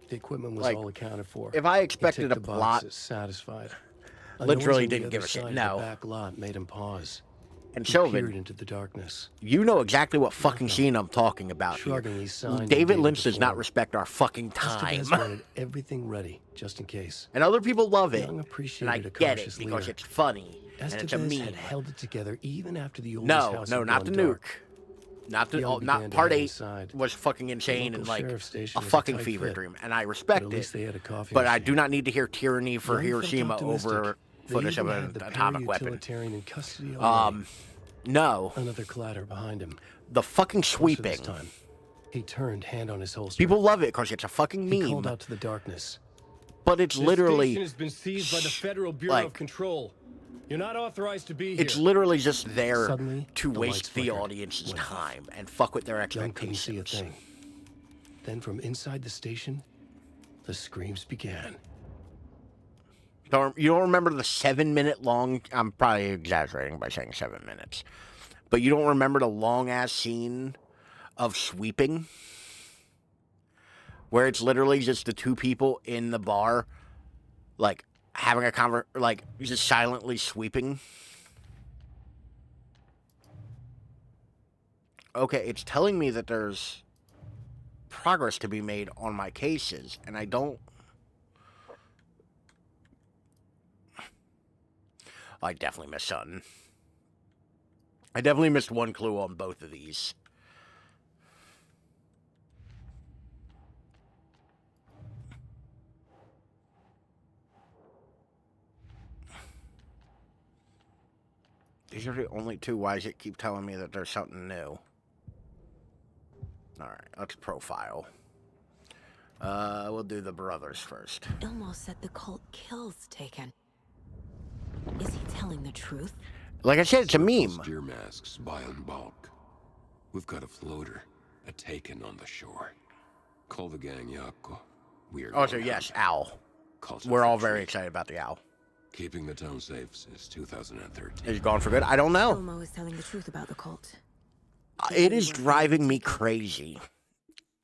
The equipment was Like, all accounted for. if I expected He ticked a the plot, boxes, satisfied. literally A noise on the didn't give other a shit. side of No. The back lot made him pause. And He Chauvin, peered into the darkness. you know exactly what fucking scene I'm talking about Shrugging, he here. signed and David gave Lynch it the does not form. respect our fucking Estevez time. wanted everything ready, just in case. And other people love it. Young And I appreciated a get it cautious because leader. it's funny. And it's a Estevez meme. had held it together even after the oldest No, house no, had not gone the dark. nuke. Not Young not began to part head 8 inside. was fucking insane The and local like sheriff's station a was a fucking tight fever fit. dream. And I But respect at it. least they had a coffee But I machine. do not need to hear tyranny for Young felt Hiroshima optimistic. over They footage of even an had the atomic weapon. para-utilitarian in custody already. No. Another clatter behind him. The fucking Closer sweeping. this time. He turned, hand on his holster. People love it because it's a fucking He meme. called out to the darkness. But it's This literally station has been seized by the Federal Bureau like, of Control. You're not authorized to be here. it's literally just there Suddenly, to the waste lights the flickered, audience's went off. time and fuck with their Young couldn't see a expectations. thing. Then from inside the station, the screams began. You don't remember the 7-minute long? I'm probably exaggerating by saying 7 minutes, but you don't remember the long-ass scene of sweeping? Where it's literally just the two people in the bar, like, having a like, just silently sweeping. Okay, it's telling me that there's progress to be made on my cases, and I don't... I definitely missed something. I definitely missed one clue on both of these. These are the only two. Why does it keep telling me that there's something new? Alright, let's profile. We'll do the brothers first. Ilmo said the cult kills Taken. Is he telling the truth? Like I said, it's a meme. Deer masks buy in bulk. We've got a floater, a Taken on the shore. Call the gang Yako. Also, yes, owl. We're all very excited about the owl. Keeping the town safe since 2013. Is he gone for good? I don't know. Ilmo is telling the truth about the cult. It is driving me crazy.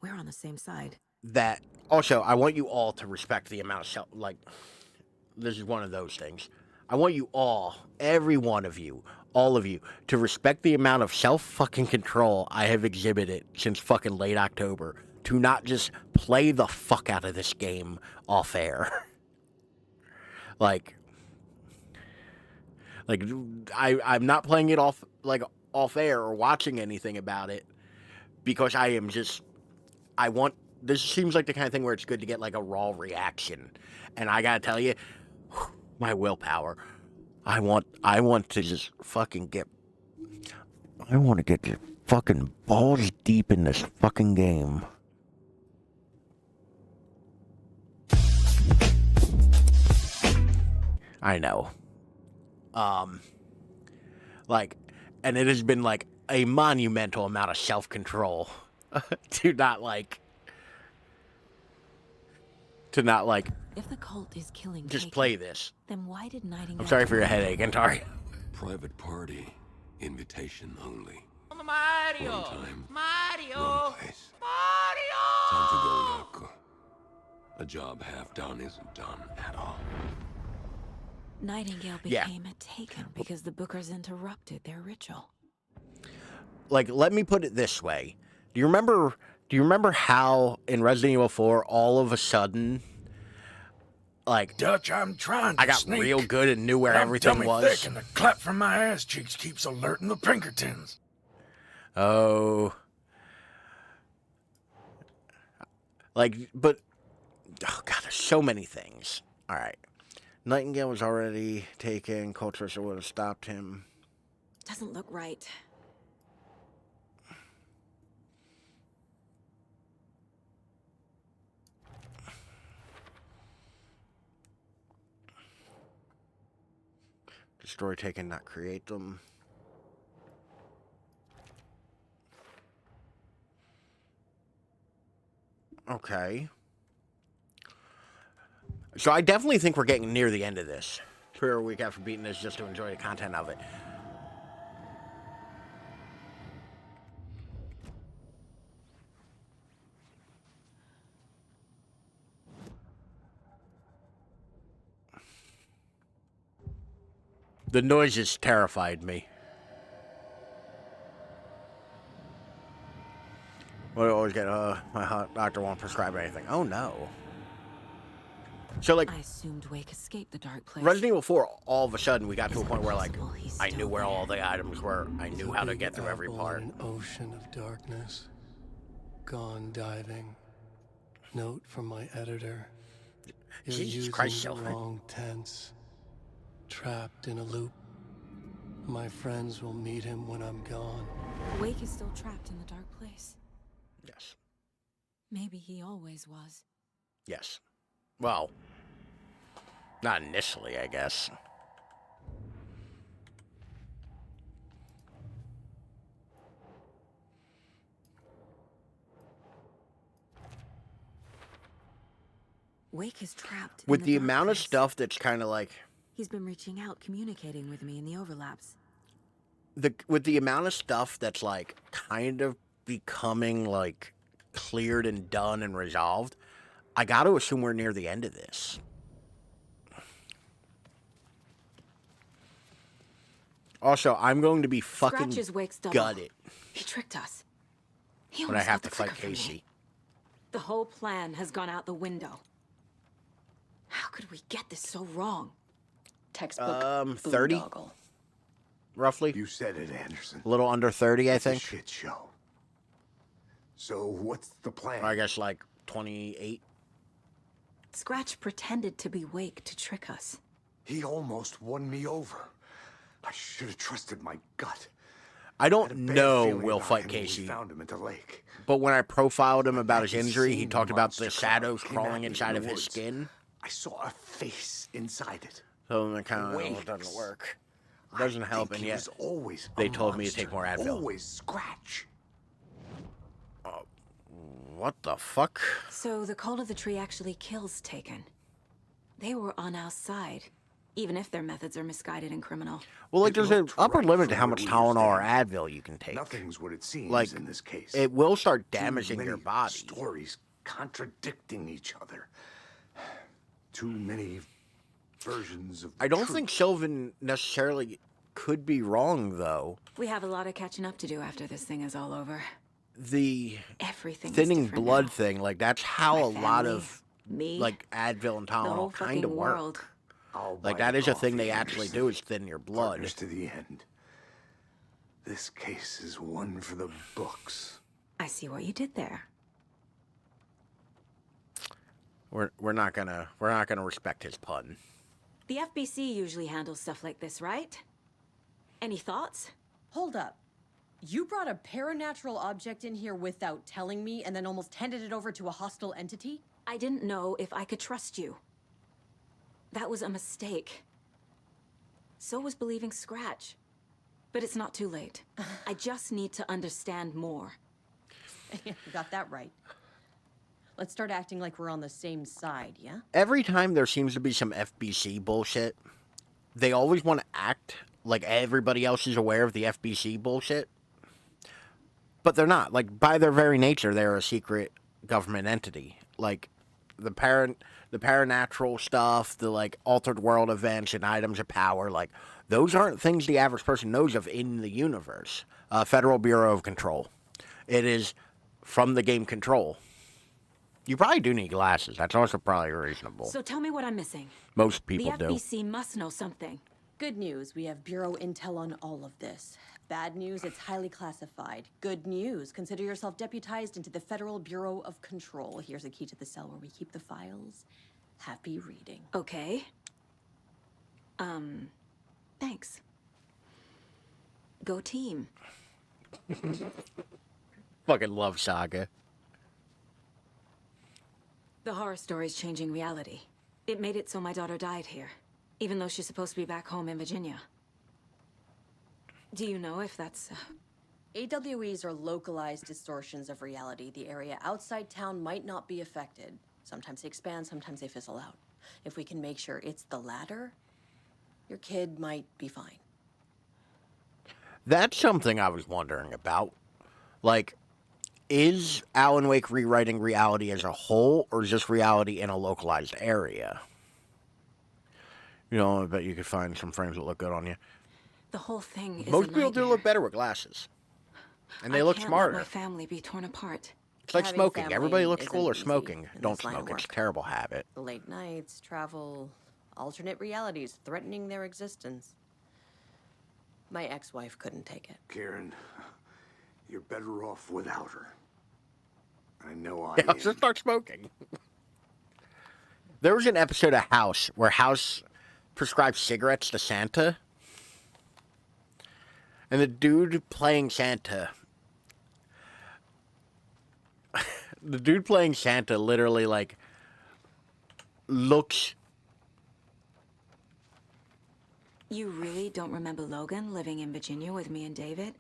We're on the same side. That also, I want you all to respect the amount of self. Like, this is one of those things. I want you all, every one of you, all of you, to respect the amount of self-fucking control I have exhibited since fucking late October. To not just play the fuck out of this game off air. Like, I'm not playing it off air or watching anything about it because I am just, this seems like the kind of thing where it's good to get like a raw reaction. And I gotta tell you, my willpower, I want to just fucking get, I want to get just fucking balls deep in this fucking game. I know. And it has been like a monumental amount of self-control to not like if the cult is killing just Taken, play this. then why did Nightingale... I'm sorry for your headache, Antari. Private party, invitation only. Mario! Wrong time, Mario! wrong place. Mario! Time to go, Yako. A job half done isn't done at all. Nightingale became a Taken because the Bookers interrupted their ritual. Like, let me put it this way. Do you remember how in Resident Evil 4 all of a sudden, like, Dutch, I'm trying to I got sneak. real good and knew where everything tummy was? thick and the clap from my ass cheeks keeps alerting the Pinkertons. Oh. Like, but, oh god, there's so many things. Alright. Nightingale was already taken. Culturist would have stopped him. Doesn't look right. Destroy taken, not create them. Okay. So I definitely think we're getting near the end of this. Per week after beating this just to enjoy the content of it. The noises terrified me. Well, I always get, my doctor won't prescribe anything. Oh no. So, like, I assumed Wake escaped the dark place. Resident Evil 4, all of a sudden, we got to a point where, like, I knew where all the items were. I knew how to get through every part. An ocean of darkness. Gone diving. Note from my editor. You're Jesus using Christ, the Silver. wrong tense. Trapped in a loop. My friends will meet him when I'm gone. Wake is still trapped in the dark place. Yes. Maybe he always was. Yes. Well, not initially, I guess. Wake is trapped With in the dark amount of place. stuff that's kind of like... He's been reaching out, communicating with me in the overlaps. with the amount of stuff that's like kind of becoming like cleared and done and resolved, I got to assume we're near the end of this. Also, I'm going to be fucking Scratches wakes double. gutted He tricked us. He when I almost have got to the fight clicker from me. Casey. The whole plan has gone out the window. How could we get this so wrong? Textbook 30? boondoggle. Roughly? You said it, Anderson. A little under 30, I It's a think. shit show. So what's the plan? I guess like 28. Scratch pretended to be Wake to trick us. He almost won me over. I should have trusted my gut. I don't Had a bad know feeling Will about fight him when we Casey, found him at the lake. but when I profiled him about his hadn't injury, he seen talked the about the monster shadows cloud came at crawling me in inside the of his woods. skin. I saw a face inside it. So it kind of Wakes. doesn't work. It doesn't help, and He yet was always they a told me to monster. take more Advil. Always Scratch. What the fuck? So the cult of the tree actually kills Taken. They were on our side, even if their methods are misguided and criminal. Well, like, It there's an looked upper right limit to from how where much we were Tylenol or standing. Advil you can take. Nothing's what it seems Like, in this case. it will start Too damaging your many body. Stories contradicting each other. Too many versions of. I don't truth. think Sylvan necessarily could be wrong, though. We have a lot of catching up to do after this thing is all over. The Everything is thinning different blood now. thing, like, that's how My a lot family, of, me, like, Advil and the whole Tylenol kind fucking of work. world. I'll buy Like, that the is a thing coffee, they actually Anderson. do, is thin your blood. Partners to the end. This case is one for the books. I see what you did there. We're not gonna respect his pun. The FBC usually handles stuff like this, right? Any thoughts? Hold up. You brought a paranatural object in here without telling me and then almost handed it over to a hostile entity? I didn't know if I could trust you. That was a mistake. So was believing Scratch. But it's not too late. I just need to understand more. You got that right. Let's start acting like we're on the same side, yeah? Every time there seems to be some FBC bullshit, they always want to act like everybody else is aware of the FBC bullshit. But they're not. Like, by their very nature, they're a secret government entity. Like, the paranatural stuff, the, like, altered world events and items of power, like, those aren't things the average person knows of in the universe. Federal Bureau of Control. It is from the game Control. You probably do need glasses. That's also probably reasonable. So tell me what I'm missing. Most people the do. FBC must know something. Good news, we have Bureau intel on all of this. Bad news, it's highly classified. Good news, consider yourself deputized into the Federal Bureau of Control. Here's a key to the cell where we keep the files. Happy reading. Okay. Thanks. Go team. Fucking love Saga. The horror story's changing reality. It made it so my daughter died here, even though she's supposed to be back home in Virginia. Do you know if that's... AWEs are localized distortions of reality. The area outside town might not be affected. Sometimes they expand, sometimes they fizzle out. If we can make sure it's the latter, your kid might be fine. That's something I was wondering about. Like, is Alan Wake rewriting reality as a whole, or is this reality in a localized area? You know, I bet you could find some frames that look good on you. The whole thing is Most a people do nightmare. look better with glasses. And they look I can't smarter. let my family be torn apart. It's like Having smoking. family Everybody looks isn't cool or easy smoking. in Don't this line of smoke. It's a work. terrible habit. The late nights, travel, alternate realities threatening their existence. My ex-wife couldn't take it. Karen, you're better off without her. I know I Yeah, am. just start smoking. There was an episode of House where House prescribed cigarettes to Santa. And the dude playing Santa... the dude playing Santa literally, like, looks... You really don't remember Logan living in Virginia with me and David?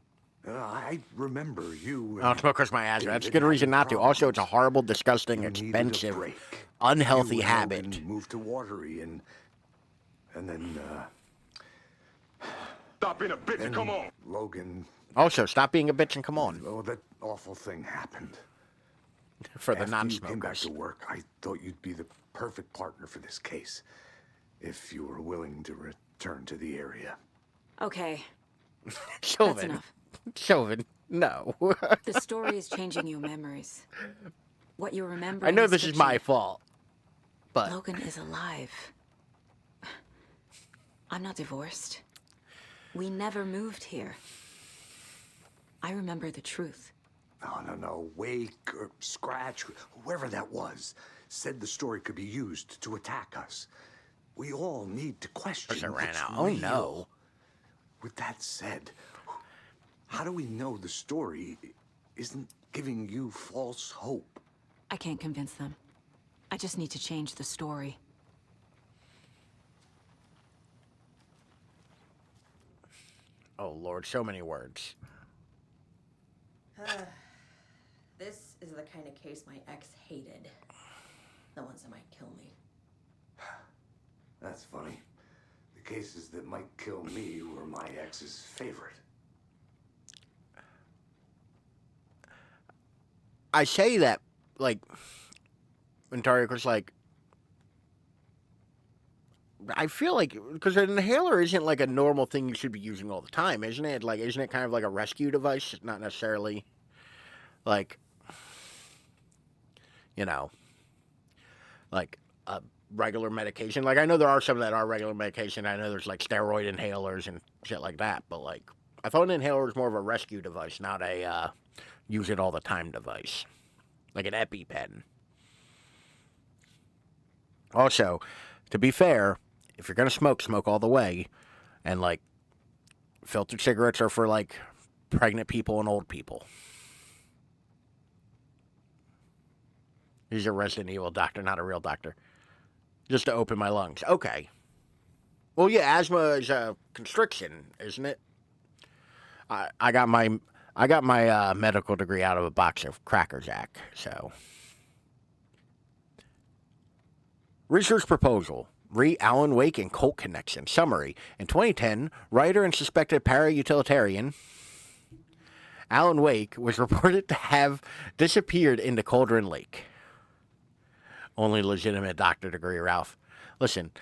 I remember you. I don't smoke because my asthma. That's a David good reason had not to. Also, it's a horrible, disgusting, You needed a expensive, break. unhealthy You and habit. Logan moved to Watery, and then Stop being a bitch and come on. Logan. Also, stop being a bitch and come on. Oh, that awful thing happened. For the After you came back non-smokers. to work, I thought you'd be the perfect partner for this case. If you were willing to return to the area. Okay, that's Chauvin. enough. Chauvin, no. The story is changing your memories. What you remember. I know this is my fault, but Logan is alive. I'm not divorced. We never moved here. I remember the truth. No. Wake or Scratch, whoever that was, said the story could be used to attack us. We all need to question what's out. Oh, real. no. With that said, how do we know the story isn't giving you false hope? I can't convince them. I just need to change the story. oh Lord, so many words. This is the kind of case my ex hated. The ones that might kill me. That's funny. The cases that might kill me were my ex's favorite. I say that, like, when Tariq was like, I feel like, because an inhaler isn't like a normal thing you should be using all the time, isn't it? Like, isn't it kind of like a rescue device? Not necessarily, like, you know, like a regular medication. Like, I know there are some that are regular medication. I know there's like steroid inhalers and shit like that. But like, I thought an inhaler was more of a rescue device, not a use it all the time device, like an EpiPen. Also, to be fair, if you're gonna smoke, smoke all the way, and like, filtered cigarettes are for like pregnant people and old people. He's a Resident Evil doctor, not a real doctor. Just to open my lungs. Okay. Well, yeah, asthma is a constriction, isn't it? I got my medical degree out of a box of Cracker Jack. So, research proposal: Alan Wake and cult connection. Summary: in 2010, writer and suspected para-utilitarian Alan Wake was reported to have disappeared into Cauldron Lake. Only legitimate doctor degree, Ralph. Listen,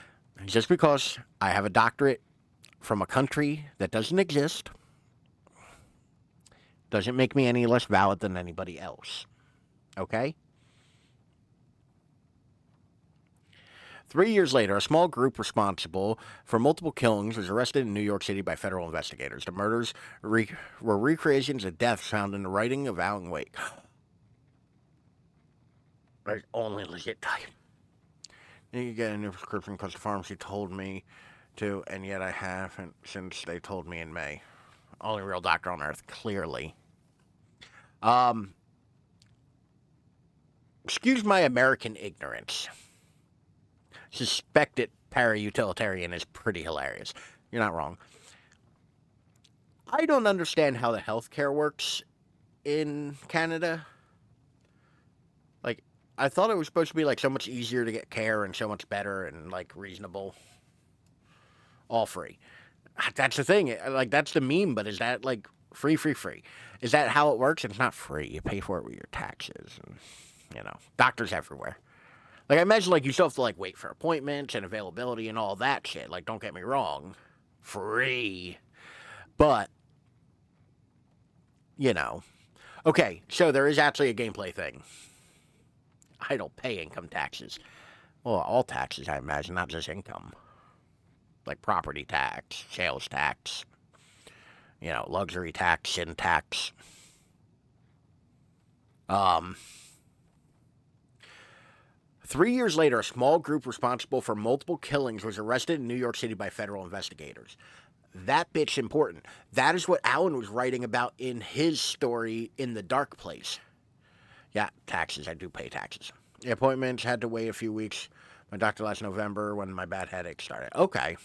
just because I have a doctorate from a country that doesn't exist doesn't make me any less valid than anybody else. Okay? 3 years later, a small group responsible for multiple killings was arrested in New York City by federal investigators. The murders were recreations of deaths found in the writing of Alan Wake. There's only legit type. You get a new prescription because the pharmacy told me to, and yet I haven't since they told me in May. Only real doctor on earth, clearly. Excuse my American ignorance. Suspected para-utilitarian is pretty hilarious. You're not wrong. I don't understand how the healthcare works in Canada. Like, I thought it was supposed to be like so much easier to get care and so much better and like reasonable. All free. That's the thing. Like, that's the meme, but is that like free? Is that how it works? It's not free. You pay for it with your taxes and, you know, doctors everywhere. Like, I imagine, like, you still have to, like, wait for appointments and availability and all that shit. Like, don't get me wrong. Free. But, you know. Okay, so there is actually a gameplay thing. I don't pay income taxes. Well, all taxes, I imagine, not just income. Like property tax, sales tax, you know, luxury tax, sin tax. 3 years later, a small group responsible for multiple killings was arrested in New York City by federal investigators. That bit's important. That is what Alan was writing about in his story in The Dark Place. Yeah, taxes. I do pay taxes. The appointments had to wait a few weeks. My doctor last November when my bad headache started. Okay.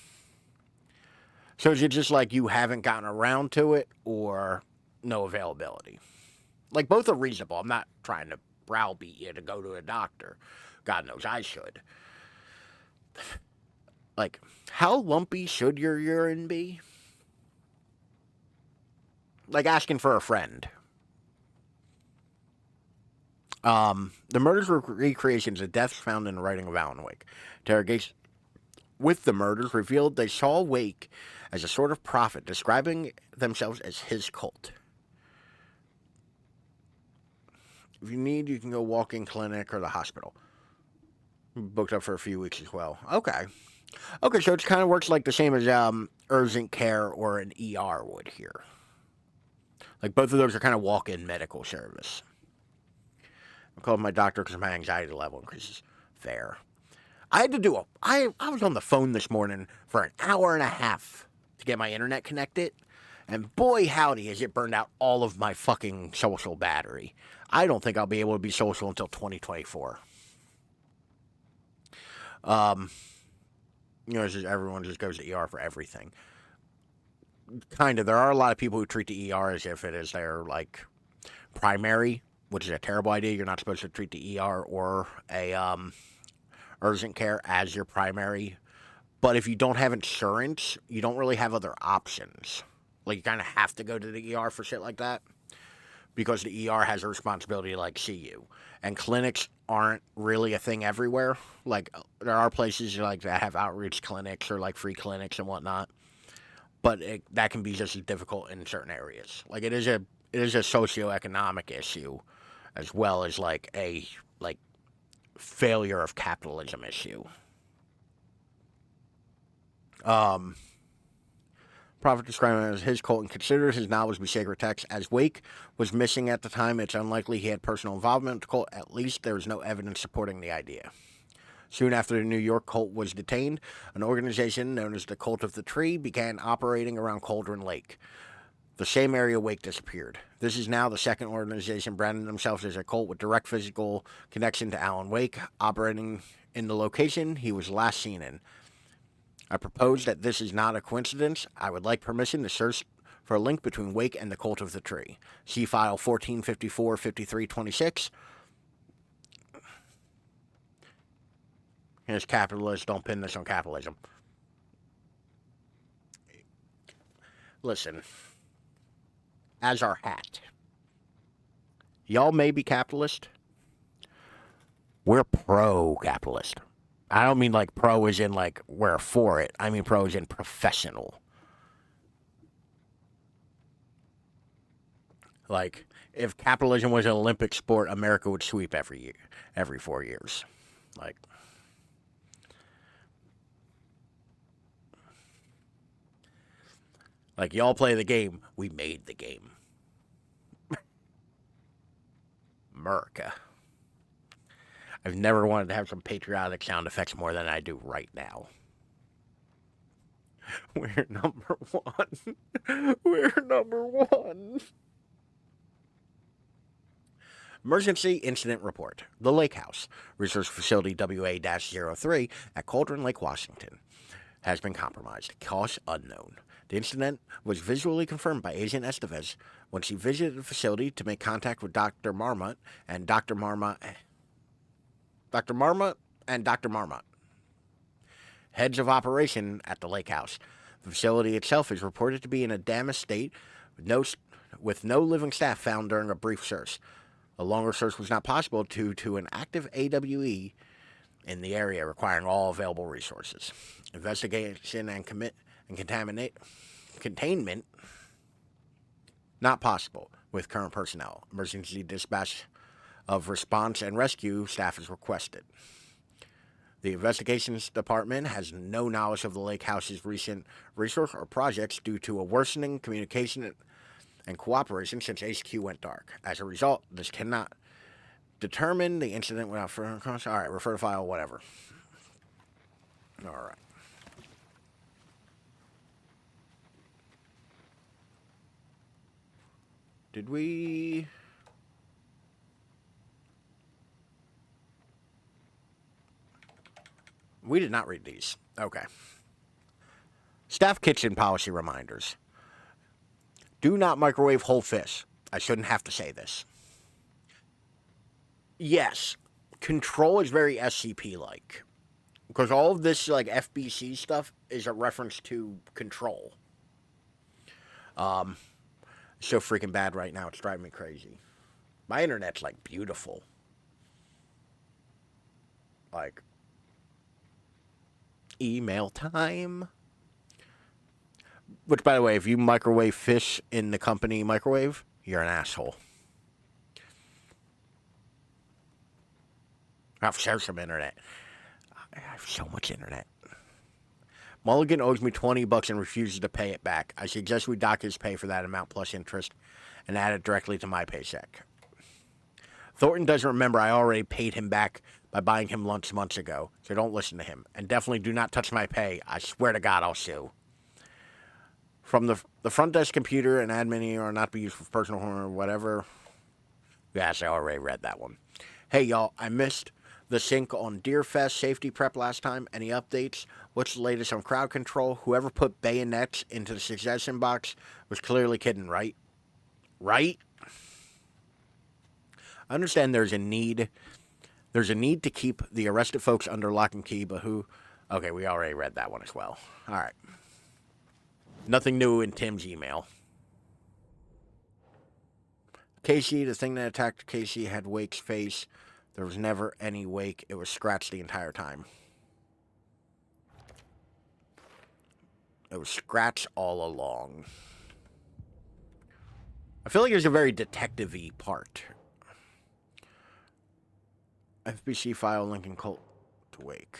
So is it just like you haven't gotten around to it or no availability? Like, both are reasonable. I'm not trying to browbeat you to go to a doctor. God knows I should. Like, how lumpy should your urine be? like asking for a friend. The murders were recreations of deaths found in the writing of Alan Wake. Interrogation with the murders revealed they saw Wake as a sort of prophet, describing themselves as his cult. If you need, you can go walk-in clinic or the hospital. Booked up for a few weeks as well. Okay. Okay, so it kind of works like the same as urgent care or an ER would here. Like both of those are kind of walk-in medical service. I called my doctor because my anxiety level increases. Fair. I had to do I was on the phone this morning for an hour and a half to get my internet connected. And boy, howdy, has it burned out all of my fucking social battery. I don't think I'll be able to be social until 2024. It's just everyone just goes to ER for everything. Kind of. There are a lot of people who treat the ER as if it is their, like, primary, which is a terrible idea. You're not supposed to treat the ER or a urgent care as your primary. But if you don't have insurance, you don't really have other options. Like, you kind of have to go to the ER for shit like that. Because the ER has a responsibility to, like, see you. And clinics aren't really a thing everywhere. Like, there are places, like, that have outreach clinics or, like, free clinics and whatnot. But that can be just as difficult in certain areas. Like, it is a socioeconomic issue as well as, like, a, like, failure of capitalism issue. Prophet described him as his cult and considers his knowledge to be sacred text. As Wake was missing at the time, it's unlikely he had personal involvement with the cult. At least there is no evidence supporting the idea. Soon after the New York cult was detained, an organization known as the Cult of the Tree began operating around Cauldron Lake, the same area Wake disappeared. This is now the second organization branding themselves as a cult with direct physical connection to Alan Wake, operating in the location he was last seen in. I propose that this is not a coincidence. I would like permission to search for a link between Wake and the Cult of the Tree. See file 1454-5326. Here's capitalist. Don't pin this on capitalism. Listen. As our hat. Y'all may be capitalist. We're pro-capitalist. I don't mean like pro as in like we're for it. I mean pro as in professional. Like, if capitalism was an Olympic sport, America would sweep every year, every 4 years. Like y'all play the game, we made the game. America. I've never wanted to have some patriotic sound effects more than I do right now. We're number one. We're number one. Emergency Incident Report. The Lake House, Research Facility WA-03 at Cauldron Lake, Washington, has been compromised. Cause unknown. The incident was visually confirmed by Agent Estevez when she visited the facility to make contact with Dr. Marmot and Dr. Marmot, heads of operation at the lake house. The facility itself is reported to be in a damaged state with no living staff found during a brief search. A longer search was not possible due to an active AWE in the area requiring all available resources. Investigation and containment not possible with current personnel. Emergency dispatch of response and rescue staff is requested. The investigations department has no knowledge of the lake house's recent resource or projects due to a worsening communication and cooperation since HQ went dark. As a result, this cannot determine the incident without further cause. All right, refer to file, whatever. All right. Did we... We did not read these. Okay. Staff kitchen policy reminders. Do not microwave whole fish. I shouldn't have to say this. Yes, Control is very SCP-like. Because all of this, like, FBC stuff is a reference to Control. It's so freaking bad right now. It's driving me crazy. My internet's like beautiful. Like, email time. Which, by the way, if you microwave fish in the company microwave, you're an asshole. I have some internet. I have so much internet. Mulligan owes me $20 and refuses to pay it back. I suggest we dock his pay for that amount plus interest and add it directly to my paycheck. Thornton doesn't remember I already paid him back by buying him lunch months ago, so don't listen to him. And definitely do not touch my pay. I swear to God I'll sue. From the front desk computer and admin are not to be used for personal or whatever. Yes, I already read that one. Hey, y'all, I missed the sync on Deerfest safety prep last time. Any updates? What's the latest on crowd control? Whoever put bayonets into the suggestion box was clearly kidding, right? Right? I understand there's a need to keep the arrested folks under lock and key, but who? Okay, we already read that one as well. All right. Nothing new in Tim's email. Casey, the thing that attacked Casey had Wake's face. There was never any Wake. It was scratched the entire time. It was scratched all along. I feel like there's a very detective-y part. FBC file linking Colt to Wake.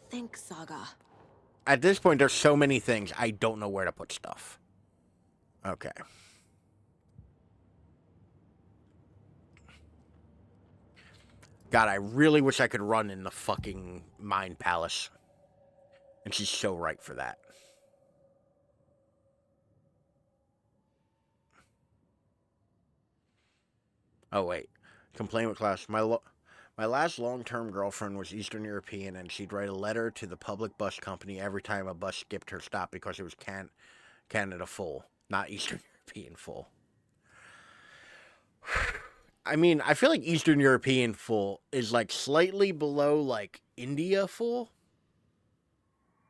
Think, Saga. At this point, there's so many things, I don't know where to put stuff. Okay. God, I really wish I could run in the fucking Mind Palace. And she's so right for that. Oh, wait. Complain with class. My last long-term girlfriend was Eastern European, and she'd write a letter to the public bus company every time a bus skipped her stop because it was Canada full, not Eastern European full. I mean, I feel like Eastern European full is like slightly below like India full.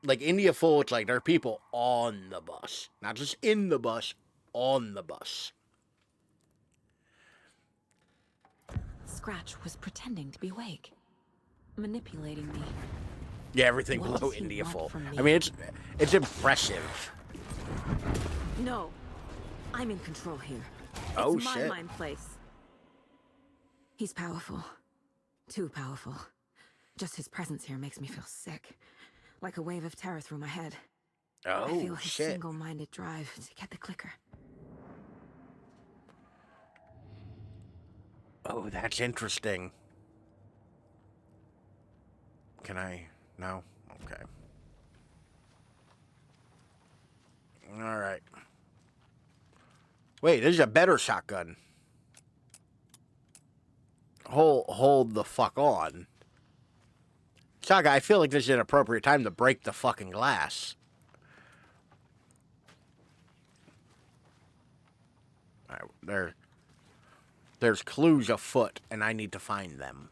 Like India full, it's like there are people on the bus, not just in the bus, on the bus. Scratch was pretending to be Wake, manipulating me. Yeah, everything What below does he India want full. from me? I mean, it's impressive. No, I'm in control here. Oh, it's my shit. mind place. He's powerful, too powerful. Just his presence here makes me feel sick, like a wave of terror through my head. I feel Oh, his shit. single-minded drive to get the clicker. Oh, that's interesting. Can I? No? Okay. Alright. Wait, this is a better shotgun. Hold the fuck on. Saga, I feel like this is an appropriate time to break the fucking glass. Alright, there's clues afoot, and I need to find them.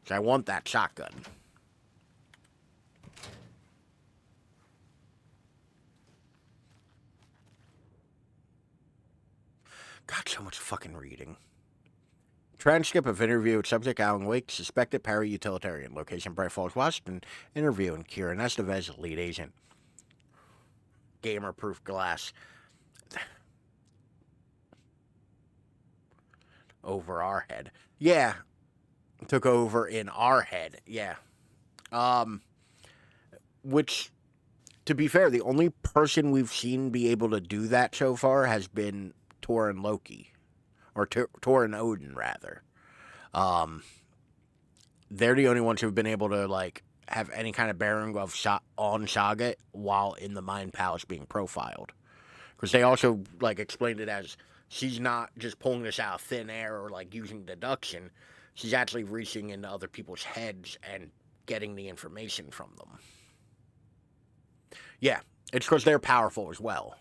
'Cause I want that shotgun. God, so much fucking reading. Transcript of interview with subject Alan Wake, suspected para-utilitarian. Location Bright Falls, Washington. Interview and Kieran Estevez, lead agent. Gamer-proof glass. Over our head. Yeah. Took over in our head. Yeah. Which, to be fair, the only person we've seen be able to do that so far has been Thor and Loki. Or Thor and Odin, rather. They're the only ones who've been able to, like, have any kind of bearing of on Saga while in the Mind Palace being profiled. Because they also, like, explained it as she's not just pulling this out of thin air or, like, using deduction. She's actually reaching into other people's heads and getting the information from them. Yeah, it's because they're powerful as well.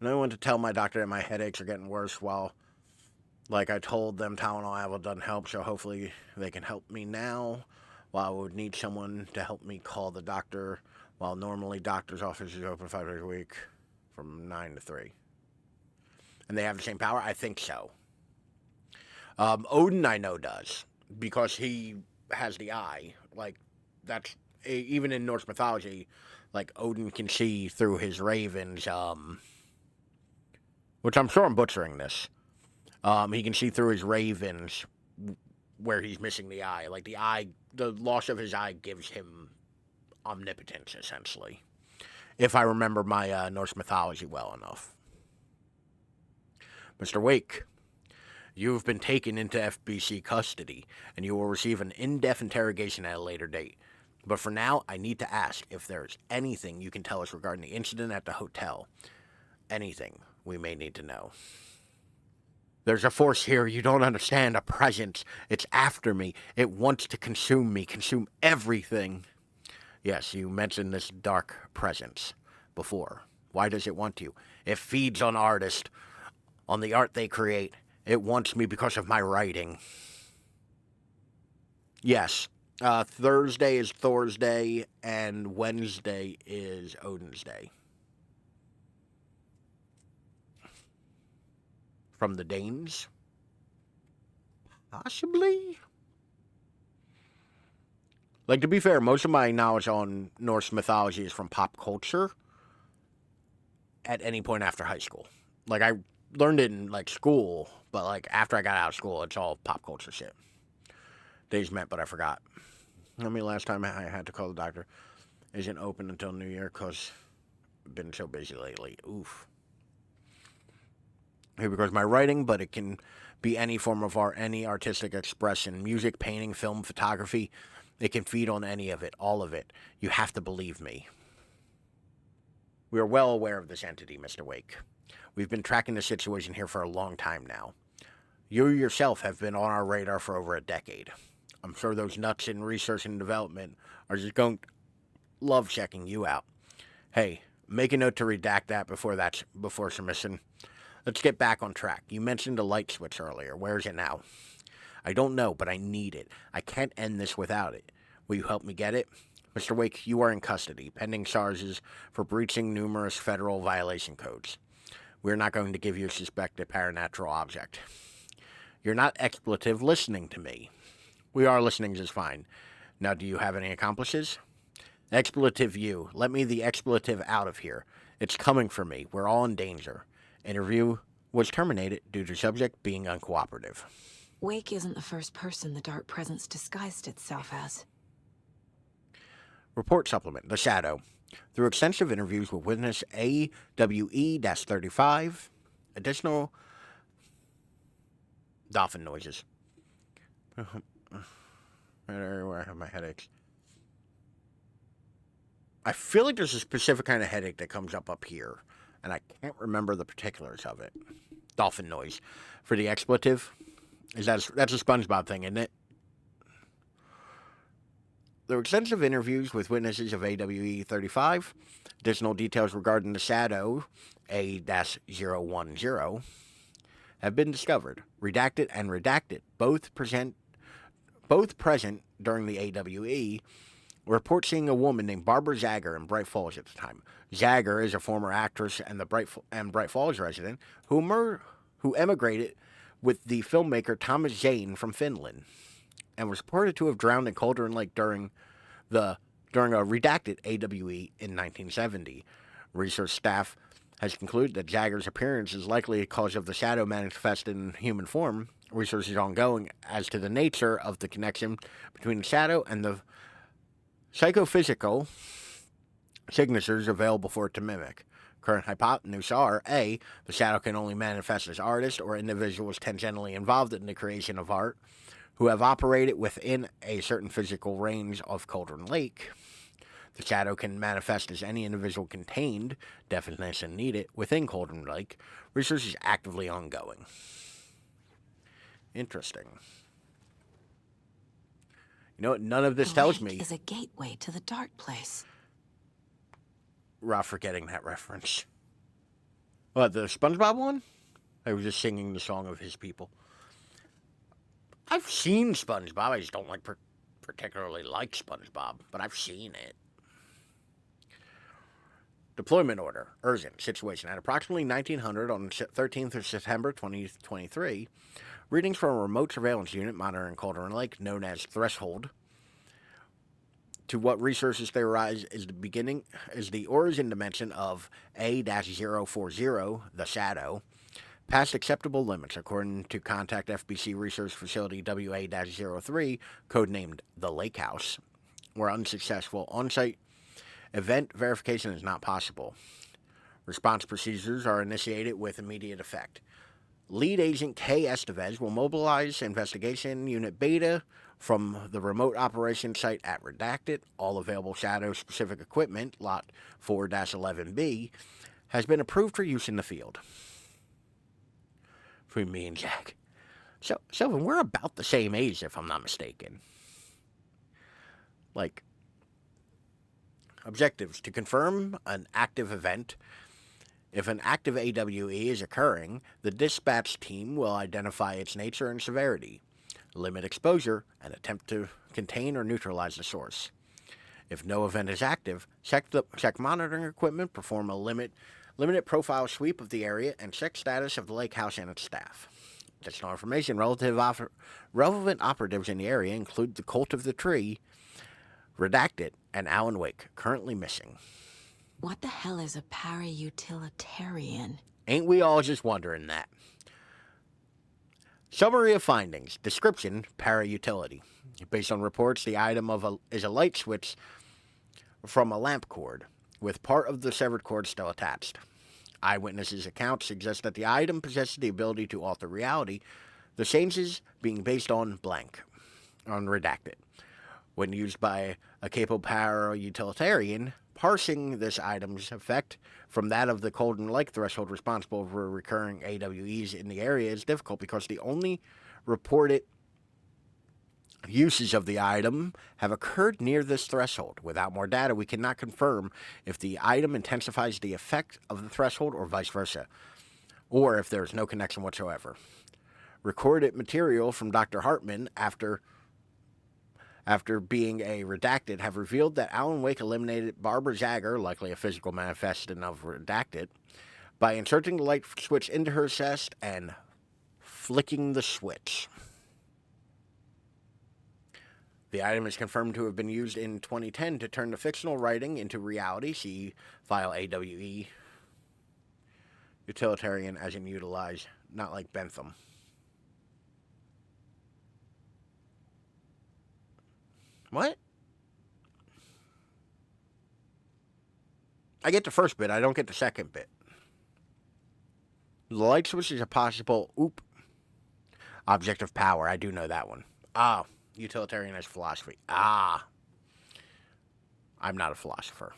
And I went to tell my doctor that my headaches are getting worse while Like I told them, Tylenol Advil doesn't help, so hopefully they can help me now. While I would need someone to help me call the doctor, while normally doctor's office is open 5 days a week from 9 to 3. And they have the same power? I think so. Odin, I know, does. Because he has the eye. Like, that's... Even in Norse mythology, like, Odin can see through his ravens, which I'm sure I'm butchering this. He can see through his ravens where he's missing the eye. Like, the loss of his eye gives him omnipotence, essentially. If I remember my Norse mythology well enough. Mr. Wake, you've been taken into FBC custody, and you will receive an in-depth interrogation at a later date. But for now, I need to ask if there's anything you can tell us regarding the incident at the hotel. Anything we may need to know. There's a force here you don't understand, a presence. It's after me. It wants to consume me, consume everything. Yes, you mentioned this dark presence before. Why does it want you? It feeds on artists, on the art they create. It wants me because of my writing. Yes, Thursday is Thor's Day, and Wednesday is Odin's Day. From the Danes? Possibly? Like, to be fair, most of my knowledge on Norse mythology is from pop culture at any point after high school. Like, I learned it in, like, school, but, like, after I got out of school, it's all pop culture shit. Days met, but I forgot. I mean, last time I had to call the doctor isn't open until New Year because I've been so busy lately. Oof. Here because my writing, but it can be any form of art, any artistic expression, music, painting, film, photography. It can feed on any of it, all of it. You have to believe me. We are well aware of this entity, Mr. Wake. We've been tracking the situation here for a long time now. You yourself have been on our radar for over a decade. I'm sure those nuts in research and development are just going to love checking you out. Hey, make a note to redact that before submission. Let's get back on track. You mentioned a light switch earlier. Where is it now? I don't know, but I need it. I can't end this without it. Will you help me get it? Mr. Wake, you are in custody, pending charges for breaching numerous federal violation codes. We're not going to give you a suspected paranatural object. You're not expletive listening to me. We are listening just fine. Now, do you have any accomplices? Expletive you. Let me the expletive out of here. It's coming for me. We're all in danger. Interview was terminated due to subject being uncooperative. Wake isn't the first person the dark presence disguised itself as. Report supplement. The Shadow. Through extensive interviews with witness AWE-35, additional dolphin noises. Where I have my headaches. I feel like there's a specific kind of headache that comes up here, and I can't remember the particulars of it. Dolphin noise. For the expletive, that's a SpongeBob thing, isn't it? There were extensive interviews with witnesses of AWE-35. Additional details regarding the Shadow, A-010, have been discovered. Redacted and redacted, both present during the AWE. Report seeing a woman named Barbara Zager in Bright Falls at the time. Zager is a former actress and Bright Falls resident who emigrated with the filmmaker Thomas Zane from Finland, and was reported to have drowned in Cauldron Lake during a redacted AWE in 1970. Research staff has concluded that Zager's appearance is likely a cause of the shadow manifested in human form. Research is ongoing as to the nature of the connection between the shadow and the psychophysical signatures available for it to mimic. Current hypotheses are: A, the shadow can only manifest as artists or individuals tangentially involved in the creation of art who have operated within a certain physical range of Cauldron Lake. The shadow can manifest as any individual contained, definition needed, within Cauldron Lake. Research is actively ongoing. Interesting. You know what none of this tells me? Is a gateway to the dark place. Rough forgetting that reference. What, the SpongeBob one? I was just singing the song of his people. I've seen SpongeBob. I just don't particularly like SpongeBob, but I've seen it. Deployment order. Urgent situation. At approximately 1900 on the 13th of September 2023, readings from a remote surveillance unit monitoring Cauldron Lake, known as Threshold, to what resources they arise is the origin dimension of A-040, the Shadow, past acceptable limits, according to Contact FBC Research Facility WA-03, codenamed the Lake House, where unsuccessful on-site event verification is not possible. Response procedures are initiated with immediate effect. Lead Agent K. Estevez will mobilize Investigation Unit Beta from the remote operation site at Redacted. All available Shadow-specific equipment, Lot 4-11B, has been approved for use in the field. Between me and Jack. So, Sylvan, we're about the same age, if I'm not mistaken. Like, objectives. To confirm an active event, if an active AWE is occurring, the dispatch team will identify its nature and severity, limit exposure, and attempt to contain or neutralize the source. If no event is active, check monitoring equipment, perform a limited profile sweep of the area, and check status of the lake house and its staff. Additional information. Relevant operatives in the area include the Cult of the Tree, Redacted, and Alan Wake, currently missing. What the hell is a para-utilitarian? Ain't we all just wondering that? Summary of findings. Description, para-utility. Based on reports, the item is a light switch from a lamp cord, with part of the severed cord still attached. Eyewitnesses' accounts suggest that the item possesses the ability to alter reality, the changes being based on Redacted. When used by a capable para-utilitarian, parsing this item's effect from that of the Cauldron Lake threshold responsible for recurring AWEs in the area is difficult because the only reported uses of the item have occurred near this threshold. Without more data, we cannot confirm if the item intensifies the effect of the threshold or vice versa, or if there is no connection whatsoever. Recorded material from Dr. Hartman after being a Redacted, have revealed that Alan Wake eliminated Barbara Jagger, likely a physical manifestation of Redacted, by inserting the light switch into her chest and flicking the switch. The item is confirmed to have been used in 2010 to turn the fictional writing into reality. See file AWE. Utilitarian as in utilize, not like Bentham. What? I get the first bit, I don't get the second bit. The light switch is a possible object of power. I do know that one. Utilitarian as philosophy. I'm not a philosopher.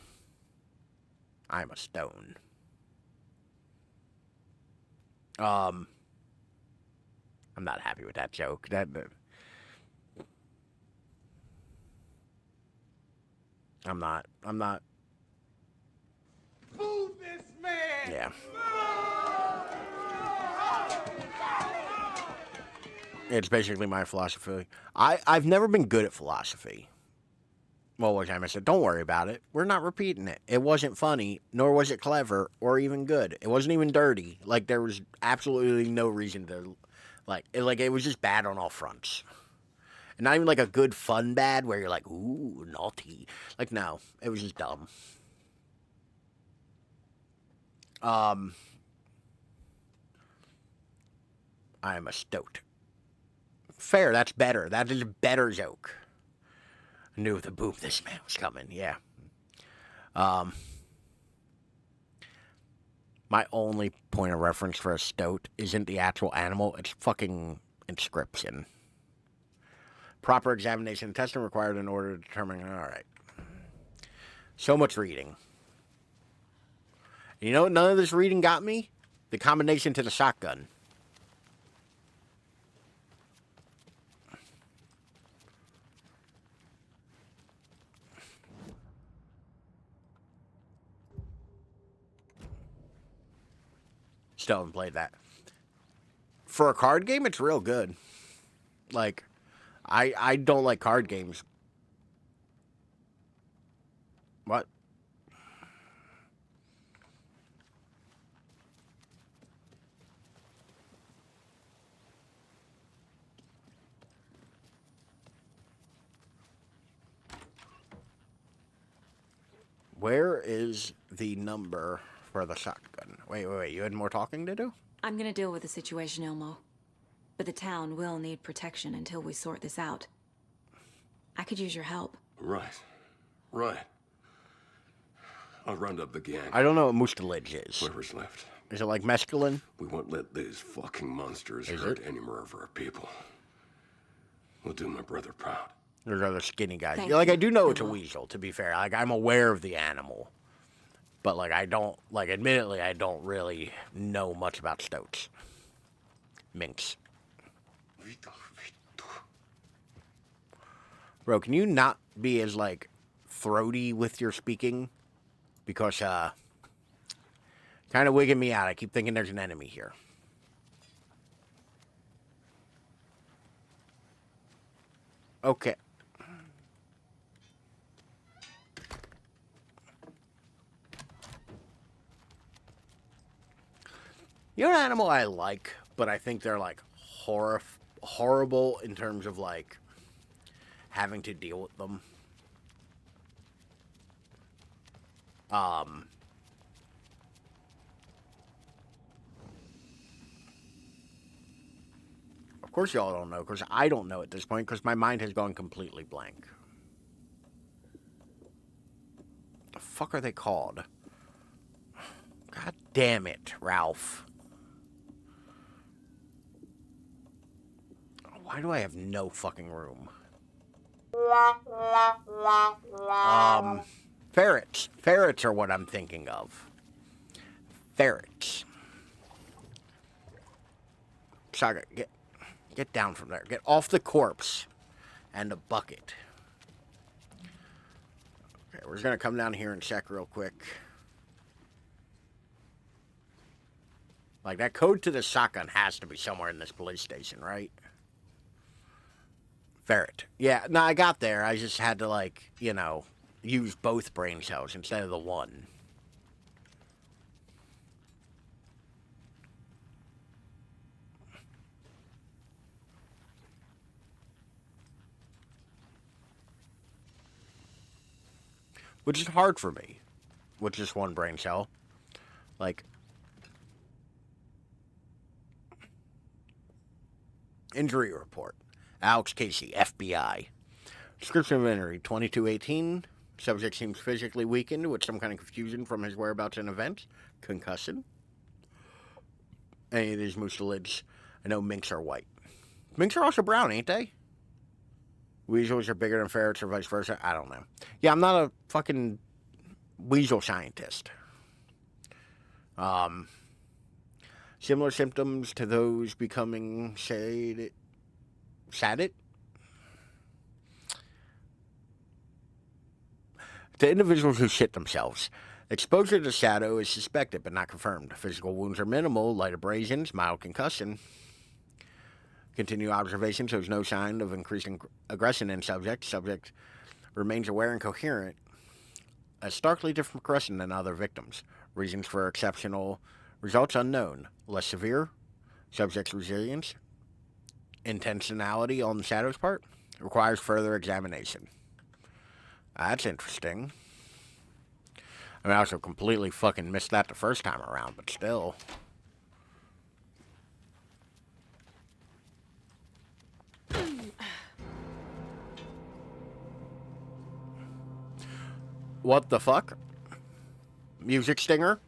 I'm a stone. I'm not happy with that joke. I'm not. Move this man! Yeah. It's basically my philosophy. I've never been good at philosophy. Well, one time I said, don't worry about it. We're not repeating it. It wasn't funny, nor was it clever, or even good. It wasn't even dirty. Like, there was absolutely no reason to, it was just bad on all fronts. And not even like a good fun bad where you're like, ooh, naughty. Like, no, it was just dumb. I am a stoat. Fair, that's better. That is a better joke. I knew the boom this man was coming, yeah. My only point of reference for a stoat isn't the actual animal, it's fucking inscription. Proper examination and testing required in order to determine, alright. So much reading. You know what none of this reading got me? The combination to the shotgun. Still haven't played that. For a card game, it's real good. Like, I don't like card games. What? Where is the number for the shotgun? Wait. You had more talking to do? I'm gonna deal with the situation, Ilmo. But the town will need protection until we sort this out. I could use your help. Right. I'll round up the gang. I don't know what mucilage is. Whoever's left. Is it like mescaline? We won't let these fucking monsters hurt any more of our people. We'll do my brother proud. There's other skinny guys. Thank Like, you. I do know it's a weasel, to be fair. Like, I'm aware of the animal. But, like, I don't, like, admittedly, I don't really know much about stoats. Minks. Bro, can you not be as, like, throaty with your speaking? Because, kind of wigging me out. I keep thinking there's an enemy here. Okay. You're an animal I like, but I think they're, like, horrible in terms of, like, having to deal with them. Of course y'all don't know, because I don't know at this point, because my mind has gone completely blank. The fuck are they called? God damn it, Ralph. Why do I have no fucking room? Ferrets. Ferrets are what I'm thinking of. Ferrets. Saga, get down from there. Get off the corpse and a bucket. Okay, we're just gonna come down here and check real quick. Like, that code to the shotgun has to be somewhere in this police station, right? Ferret. Yeah, no, I got there. I just had to, like, you know, use both brain cells instead of the one. Which is hard for me. With just one brain cell. Like, injury report. Alex Casey, FBI. Description of injury, 2218. Subject seems physically weakened with some kind of confusion from his whereabouts and events. Concussion. Any of these mucilids, I know minks are white. Minks are also brown, ain't they? Weasels are bigger than ferrets or vice versa. I don't know. Yeah, I'm not a fucking weasel scientist. Similar symptoms to those becoming sated. To individuals who shit themselves. Exposure to shadow is suspected but not confirmed. Physical wounds are minimal, light abrasions, mild concussion. Continued observation shows no sign of increasing aggression in subject. Subject remains aware and coherent. A starkly different progression than other victims. Reasons for exceptional results unknown. Less severe. Subject's resilience. Intentionality on the shadow's part. Requires further examination. That's interesting. I mean, I also completely fucking missed that the first time around, but still. What the fuck? Music stinger?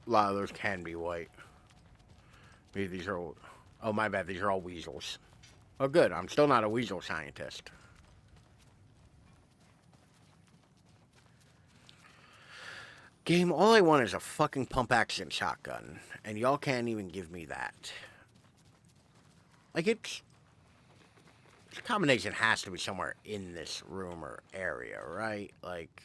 A lot of those can be white. Maybe these are... Oh, my bad. These are all weasels. Oh, good. I'm still not a weasel scientist. Game, all I want is a fucking pump-action shotgun. And y'all can't even give me that. Like, it's... This combination has to be somewhere in this room or area, right? Like...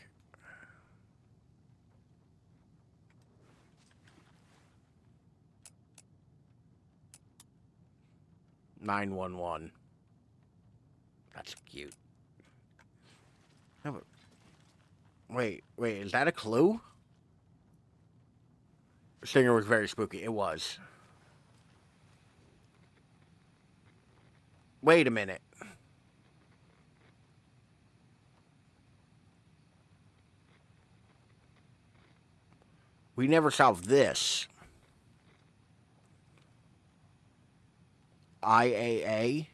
911. That's cute. No, but wait, is that a clue? Stinger was very spooky. It was. Wait a minute. We never solved this. IAA?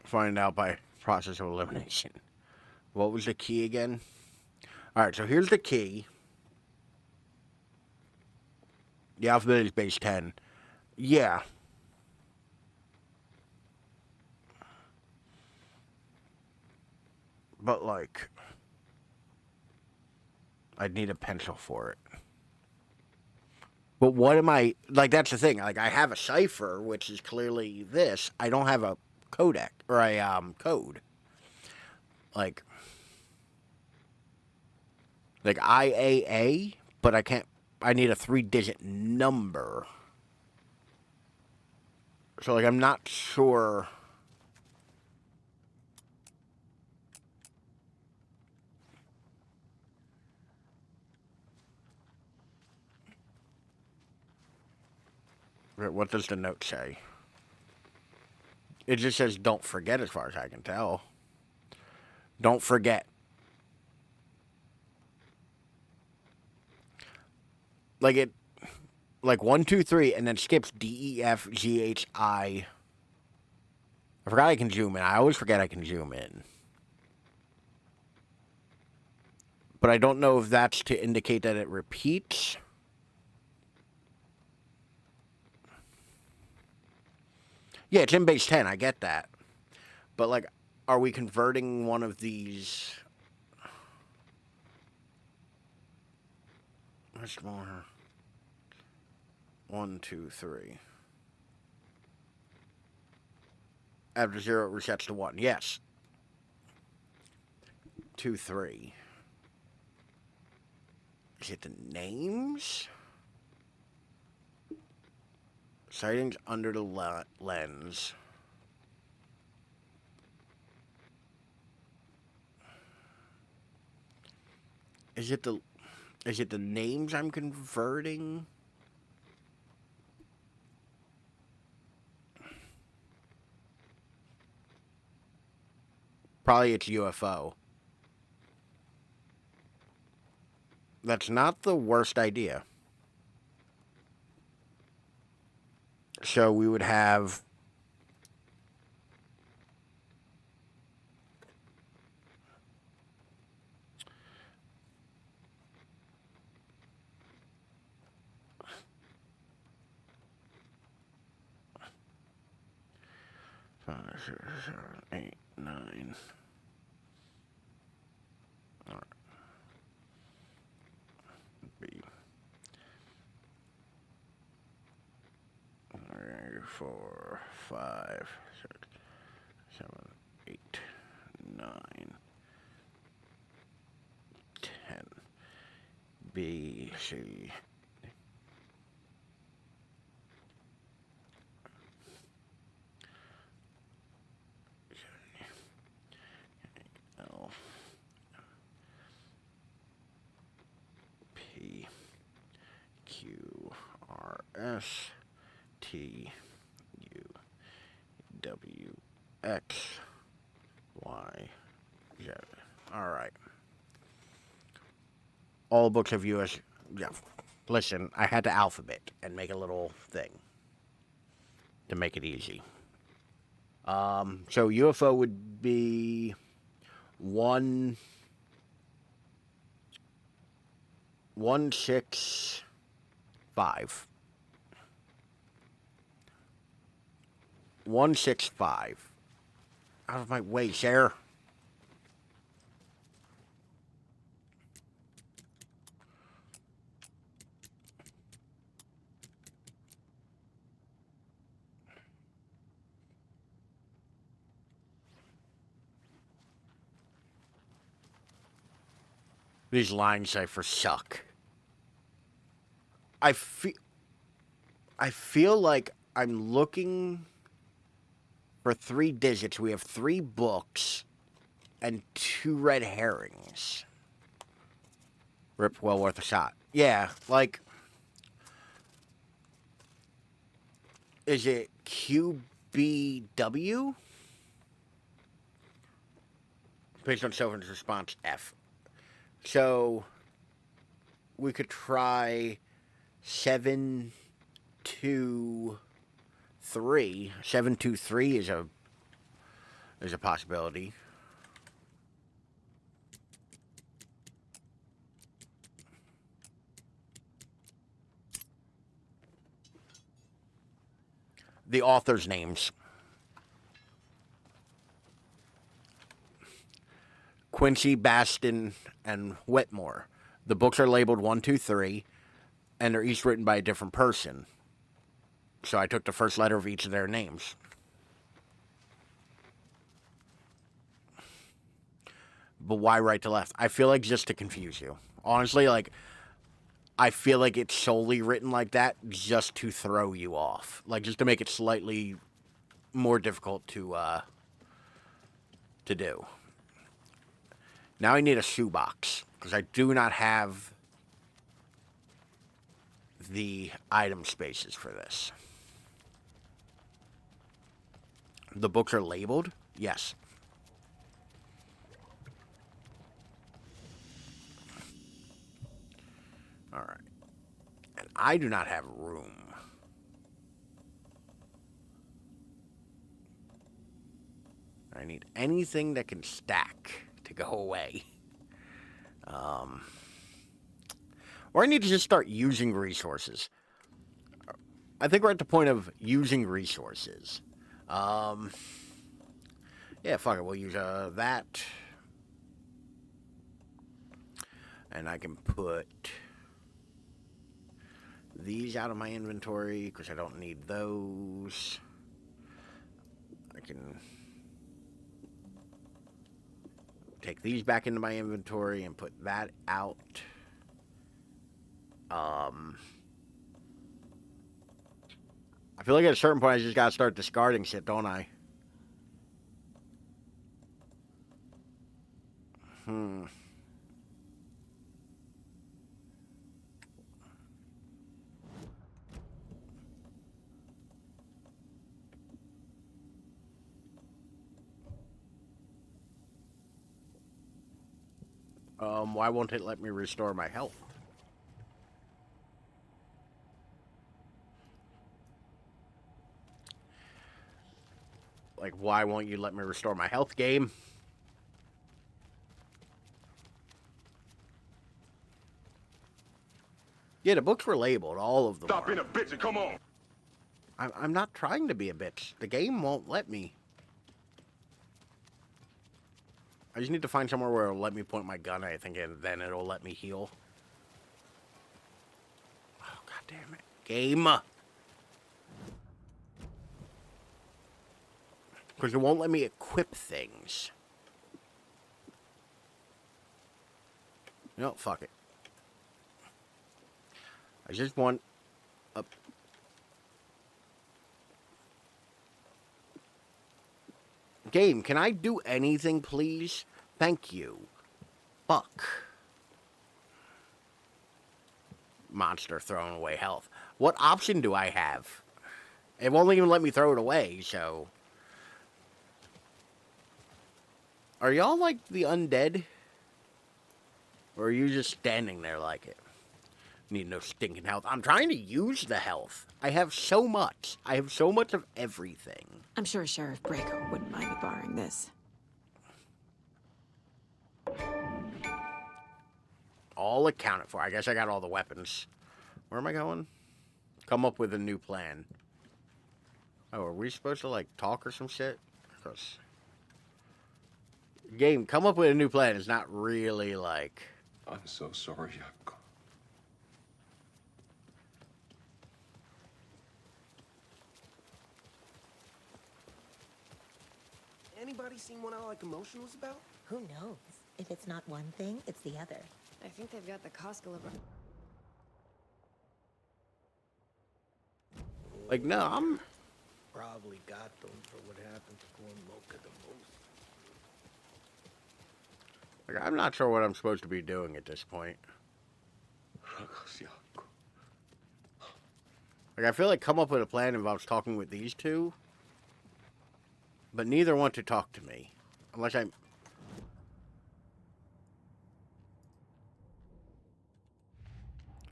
Find out by process of elimination. What was the key again? Alright, so here's the key. The alphabet is base 10. Yeah. But, like, I'd need a pencil for it. But what am I... Like, that's the thing. Like, I have a cipher, which is clearly this. I don't have a codec, or a, code. Like IAA, but I can't... I need a 3-digit number. So, like, I'm not sure... What does the note say? It just says, don't forget, as far as I can tell. Don't forget. Like, it... Like, 1, 2, 3, and then skips D, E, F, G, H, I. I forgot I can zoom in. I always forget I can zoom in. But I don't know if that's to indicate that it repeats. Yeah, it's in base 10. I get that. But, like, are we converting one of these? Much more. 1, 2, 3. After 0, it resets to 1. Yes. 2, 3. Is it the names? Sightings under the lens. Is it the names I'm converting? Probably it's UFO. That's not the worst idea. So we would have... Five, 6, 7, 8, 9. All right. B. 3, 4, 5, 6, 7, 8, 9, 10. B, C. L. P. Q. R. S. T. U. W. X. Y. Z. All right. All books of U.S. Yeah. Listen, I had to alphabet and make a little thing to make it easy. So UFO would be 1, 1, 6, 5. 1, 6, 5. Out of my way, Sarah. These line ciphers suck. I feel like I'm looking for 3 digits. We have 3 books and 2 red herrings. Rip, well worth a shot. Yeah, like, is it QBW? Based on Sylvan's response, F. So, we could try 723. 723 is a possibility. The author's names. Quincy, Baston, and Whitmore. The books are labeled 1, 2, 3, and they're each written by a different person. So I took the first letter of each of their names. But why right to left? I feel like just to confuse you. Honestly, like, I feel like it's solely written like that just to throw you off. Like, just to make it slightly more difficult to do. Now I need a shoebox, because I do not have the item spaces for this. The books are labeled? Yes. Alright. And I do not have room. I need anything that can stack to go away. Or I need to just start using resources. I think we're at the point of using resources. Yeah, fuck it. We'll use that. And I can put these out of my inventory because I don't need those. I can take these back into my inventory and put that out. I feel like at a certain point I just gotta start discarding shit, don't I? Why won't it let me restore my health? Like, why won't you let me restore my health, game? Yeah, the books were labeled, all of them. Stop being a bitch and come on. I'm not trying to be a bitch. The game won't let me. I just need to find somewhere where it'll let me point my gun, I think, and then it'll let me heal. Oh, god damn it. Game. Because it won't let me equip things. No, fuck it. I just want a... Game, can I do anything, please? Thank you. Fuck. Monster throwing away health. What option do I have? It won't even let me throw it away, so... Are y'all like the undead? Or are you just standing there like it? Need no stinking health. I'm trying to use the health. I have so much. I have so much of everything. I'm sure Sheriff Braco wouldn't mind me borrowing this. All accounted for. I guess I got all the weapons. Where am I going? Come up with a new plan. Oh, are we supposed to, like, talk or some shit? Because... Game, come up with a new plan. It's not really, like... I'm so sorry, Yako. Anybody seen what I like emotionals about? Who knows? If it's not one thing, it's the other. I think they've got the Costco. Like, no, I'm... Probably got them for what happened to poor Mocha the most. Like, I'm not sure what I'm supposed to be doing at this point. Like, I feel like come up with a plan involves talking with these two, but neither want to talk to me. Unless I'm...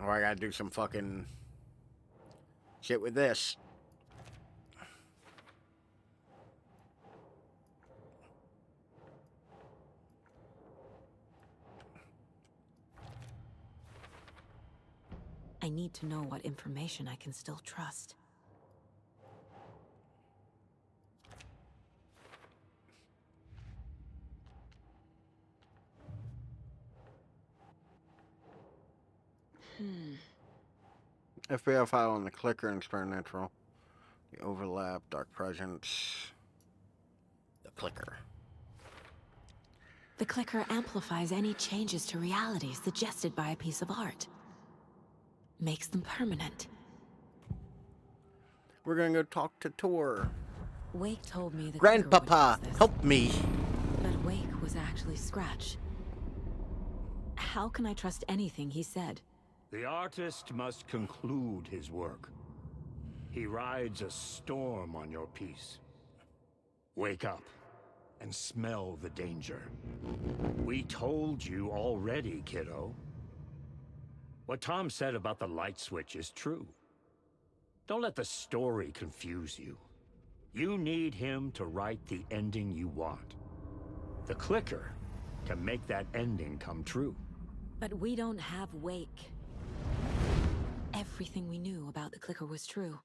Or I gotta do some fucking shit with this. I need to know what information I can still trust. FBI file on the clicker and experimental. The overlap, dark presence. The clicker. The clicker amplifies any changes to reality suggested by a piece of art. Makes them permanent. We're gonna go talk to Tor. Wake told me the Grandpapa, help me. But Wake was actually Scratch. How can I trust anything he said? The artist must conclude his work. He rides a storm on your piece. Wake up and smell the danger. We told you already, kiddo. What Tom said about the light switch is true. Don't let the story confuse you. You need him to write the ending you want. The clicker can make that ending come true. But we don't have Wake. Everything we knew about the clicker was true.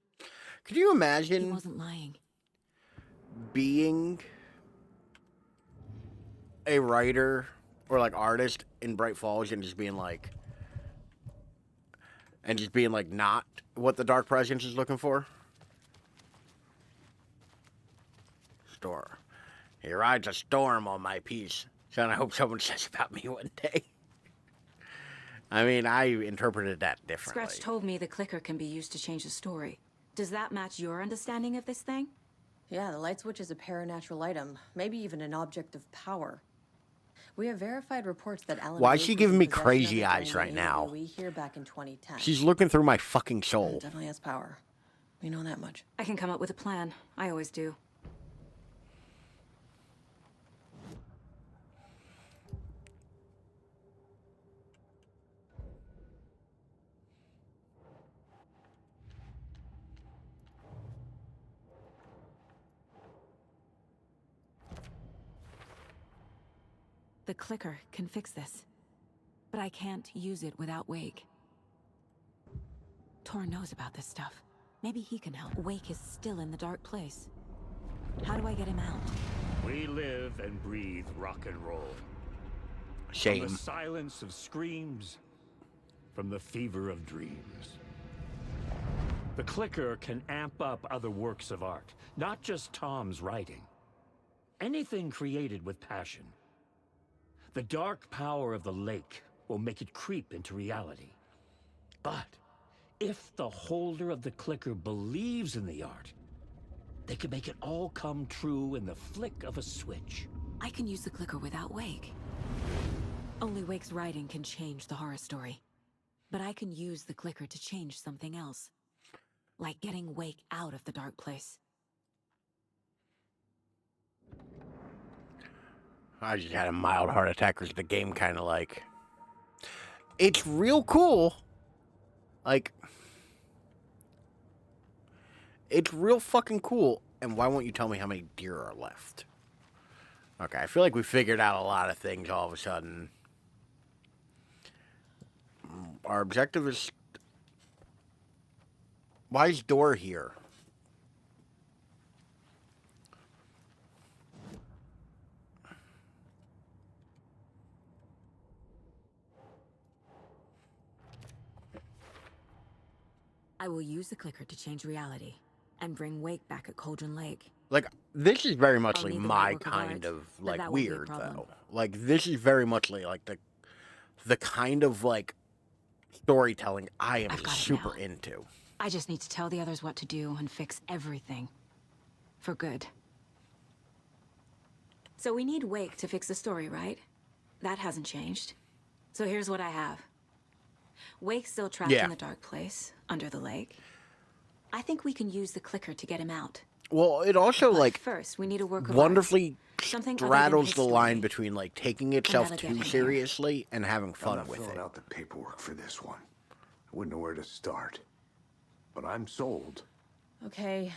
Could you imagine He wasn't lying. being a writer or like artist in Bright Falls and just being like not what the Dark Presence is looking for? Storm. He rides a storm on my piece. So I hope someone says about me one day. I mean, I interpreted that differently. Scratch told me the clicker can be used to change the story. Does that match your understanding of this thing? Yeah, the light switch is a paranatural item, maybe even an object of power. We have verified reports that Alan. Why is Wake she was giving in me possession crazy of it eyes during right the now? AWE here back in 2010. She's looking through my fucking soul. Definitely has power. We know that much. I can come up with a plan. I always do. The clicker can fix this, but I can't use it without Wake. Tor knows about this stuff. Maybe he can help. Wake is still in the dark place. How do I get him out? We live and breathe rock and roll. Shame. From the silence of screams, from the fever of dreams. The clicker can amp up other works of art, not just Tom's writing. Anything created with passion. The dark power of the lake will make it creep into reality. But if the holder of the clicker believes in the art, they can make it all come true in the flick of a switch. I can use the clicker without Wake. Only Wake's writing can change the horror story. But I can use the clicker to change something else. Like getting Wake out of the dark place. I just had a mild heart attack because the game kind of like... It's real cool. Like... It's real fucking cool. And why won't you tell me how many deer are left? Okay, I feel like we figured out a lot of things all of a sudden. Our objective is... Why is Door here? I will use the clicker to change reality and bring Wake back at Cauldron Lake. Like, this is very much I'll like need the my right work of kind art, of but like that won't be a weird problem. though. Like this is very much like the the kind of, like, storytelling I am I've got it super now. into. I just need to tell the others what to do and fix everything. For good. So we need Wake to fix the story, right? That hasn't changed. So here's what I have. Wake's still trapped in the dark place, under the lake. I think we can use the clicker to get him out. Well, it also, But like, first, we need a work of wonderfully art. Something other than straddles his the story. line between, like, taking itself how to get too him here. seriously and having I'm fun not with filling it. out the paperwork for this one. I wouldn't know where to start. But I'm sold. Okay.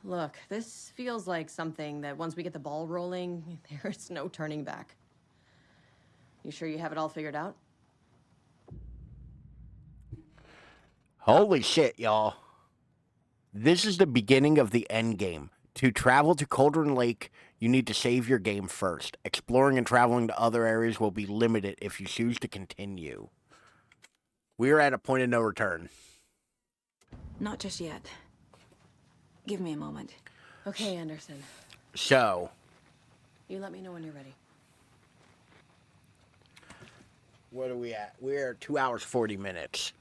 Look, this feels like something that once we get the ball rolling, there's no turning back. You sure you have it all figured out? Holy shit, y'all. This is the beginning of the end game. To travel to Cauldron Lake, you need to save your game first. Exploring and traveling to other areas will be limited if you choose to continue. We are at a point of no return. Not just yet. Give me a moment. Okay, Anderson. So, You let me know when you're ready. what are we at? We're 2 hours, 40 minutes.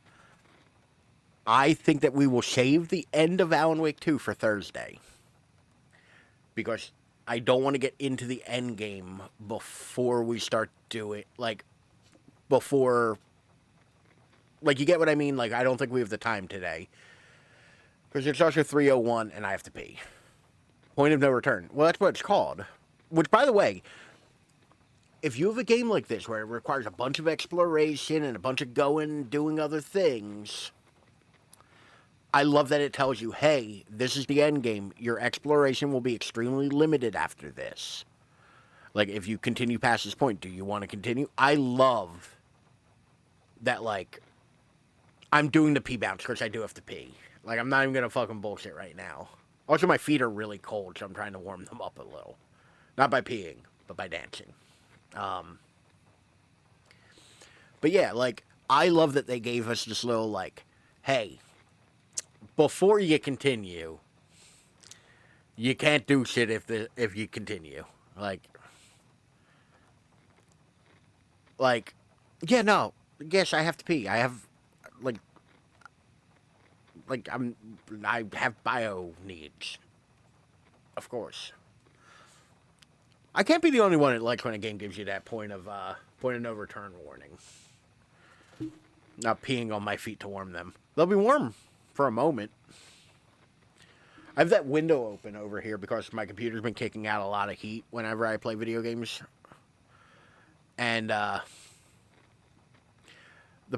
I think that we will save the end of Alan Wake 2 for Thursday. Because I don't want to get into the end game before we start doing, like, before, like, you get what I mean? Like, I don't think we have the time today. Because it's also 3:01 and I have to pee. Point of no return. Well, that's what it's called. Which, by the way, if you have a game like this where it requires a bunch of exploration and a bunch of going, doing other things, I love that it tells you, hey, this is the end game. Your exploration will be extremely limited after this. Like, if you continue past this point, do you want to continue? I love that, like, I'm doing the pee bounce because I do have to pee. Like, I'm not even going to fucking bullshit right now. Also, my feet are really cold, so I'm trying to warm them up a little. Not by peeing, but by dancing. But yeah, like, I love that they gave us this little, like, hey, before you continue, you can't do shit if you continue. Like, yeah, no, yes, I have to pee. I have, I have bio needs. Of course. I can't be the only one that likes when a game gives you that point of no return warning. Not peeing on my feet to warm them. They'll be warm for a moment. I have that window open over here because my computer's been kicking out a lot of heat whenever I play video games. And the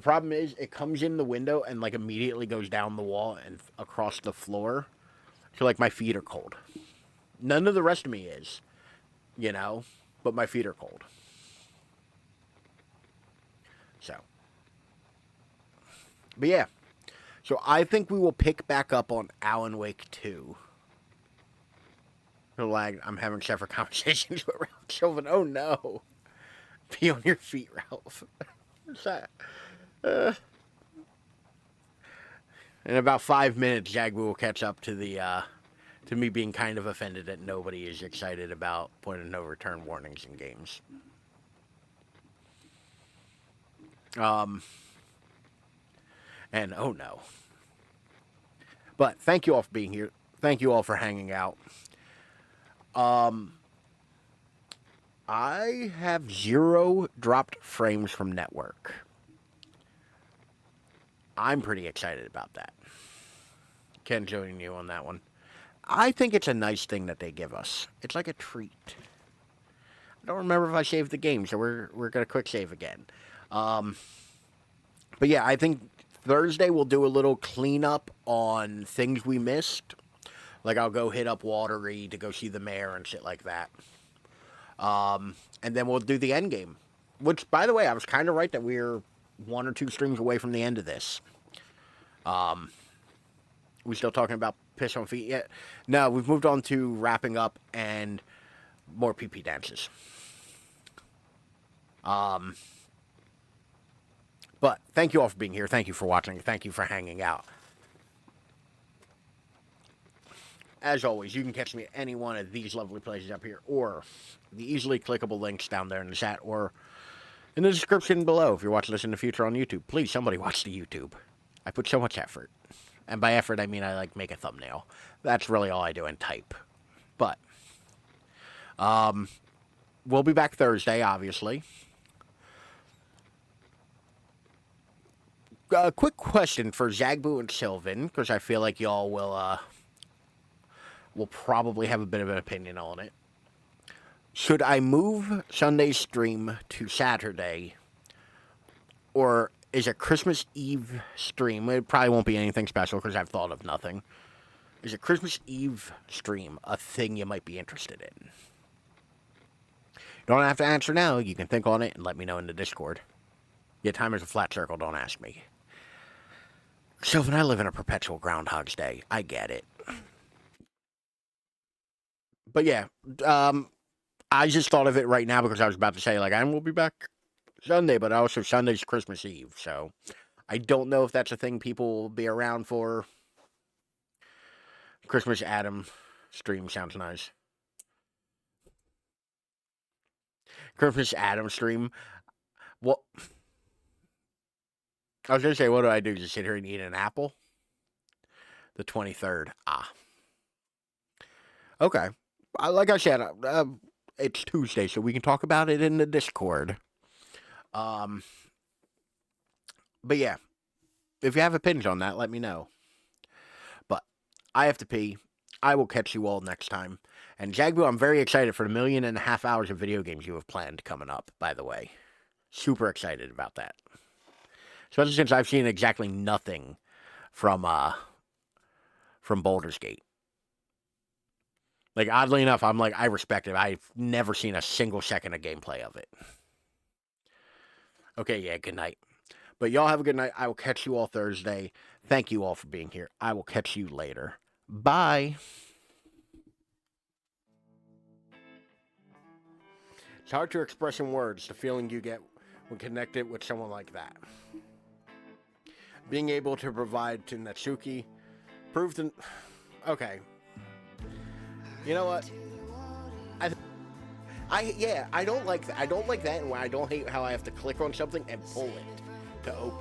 problem is it comes in the window and like immediately goes down the wall and across the floor. So like my feet are cold. None of the rest of me is, you know, but my feet are cold. So. But yeah. So I think we will pick back up on Alan Wake 2. Like, I'm having separate conversations with Ralph Chauvin. Oh no. Pee on your feet, Ralph. What's that? In about 5 minutes, Jagbu will catch up to the to me being kind of offended that nobody is excited about point of no return warnings in games. And oh no. But thank you all for being here. Thank you all for hanging out. I have 0 dropped frames from network. I'm pretty excited about that. Ken joining you on that one. I think it's a nice thing that they give us. It's like a treat. I don't remember if I saved the game, so we're gonna quick save again. But yeah, I think Thursday we'll do a little cleanup on things we missed. Like I'll go hit up Watery to go see the mayor and shit like that. And then we'll do the end game. Which, by the way, I was kind of right that we're 1 or 2 streams away from the end of this. We still talking about piss on feet yet? No, we've moved on to wrapping up and more pee-pee dances. But thank you all for being here. Thank you for watching. Thank you for hanging out. As always, you can catch me at any one of these lovely places up here, or the easily clickable links down there in the chat, or In the description below, if you're watching this in the future on YouTube, please, somebody watch the YouTube. I put so much effort. And by effort, I mean I, like, make a thumbnail. That's really all I do and type. But, we'll be back Thursday, obviously. A quick question for Zagbu and Sylvan, because I feel like y'all will probably have a bit of an opinion on it. Should I move Sunday's stream to Saturday, or is a Christmas Eve stream? It probably won't be anything special because I've thought of nothing. Is a Christmas Eve stream a thing you might be interested in? You don't have to answer now. You can think on it and let me know in the Discord. Yeah, time is a flat circle. Don't ask me. Sylvan, I live in a perpetual Groundhog's Day. I get it. But yeah, I just thought of it right now because I was about to say, like, I will be back Sunday, but also Sunday's Christmas Eve. So I don't know if that's a thing people will be around for. Christmas Adam stream sounds nice. Christmas Adam stream. What? I was going to say, what do I do? Just sit here and eat an apple? The 23rd. Ah. Okay. Like I said, it's Tuesday, so we can talk about it in the Discord. But yeah. If you have opinions on that, let me know. But I have to pee. I will catch you all next time. And Jagbu, I'm very excited for the 1.5 million hours of video games you have planned coming up, by the way. Super excited about that. Especially since I've seen exactly nothing from Baldur's Gate. Like, oddly enough, I respect it. I've never seen a single second of gameplay of it. Okay, yeah, good night. But y'all have a good night. I will catch you all Thursday. Thank you all for being here. I will catch you later. Bye. It's hard to express in words the feeling you get when connected with someone like that. Being able to provide to Natsuki proved to... Okay. You know what? I don't like that, and I don't hate how I have to click on something and pull it to open.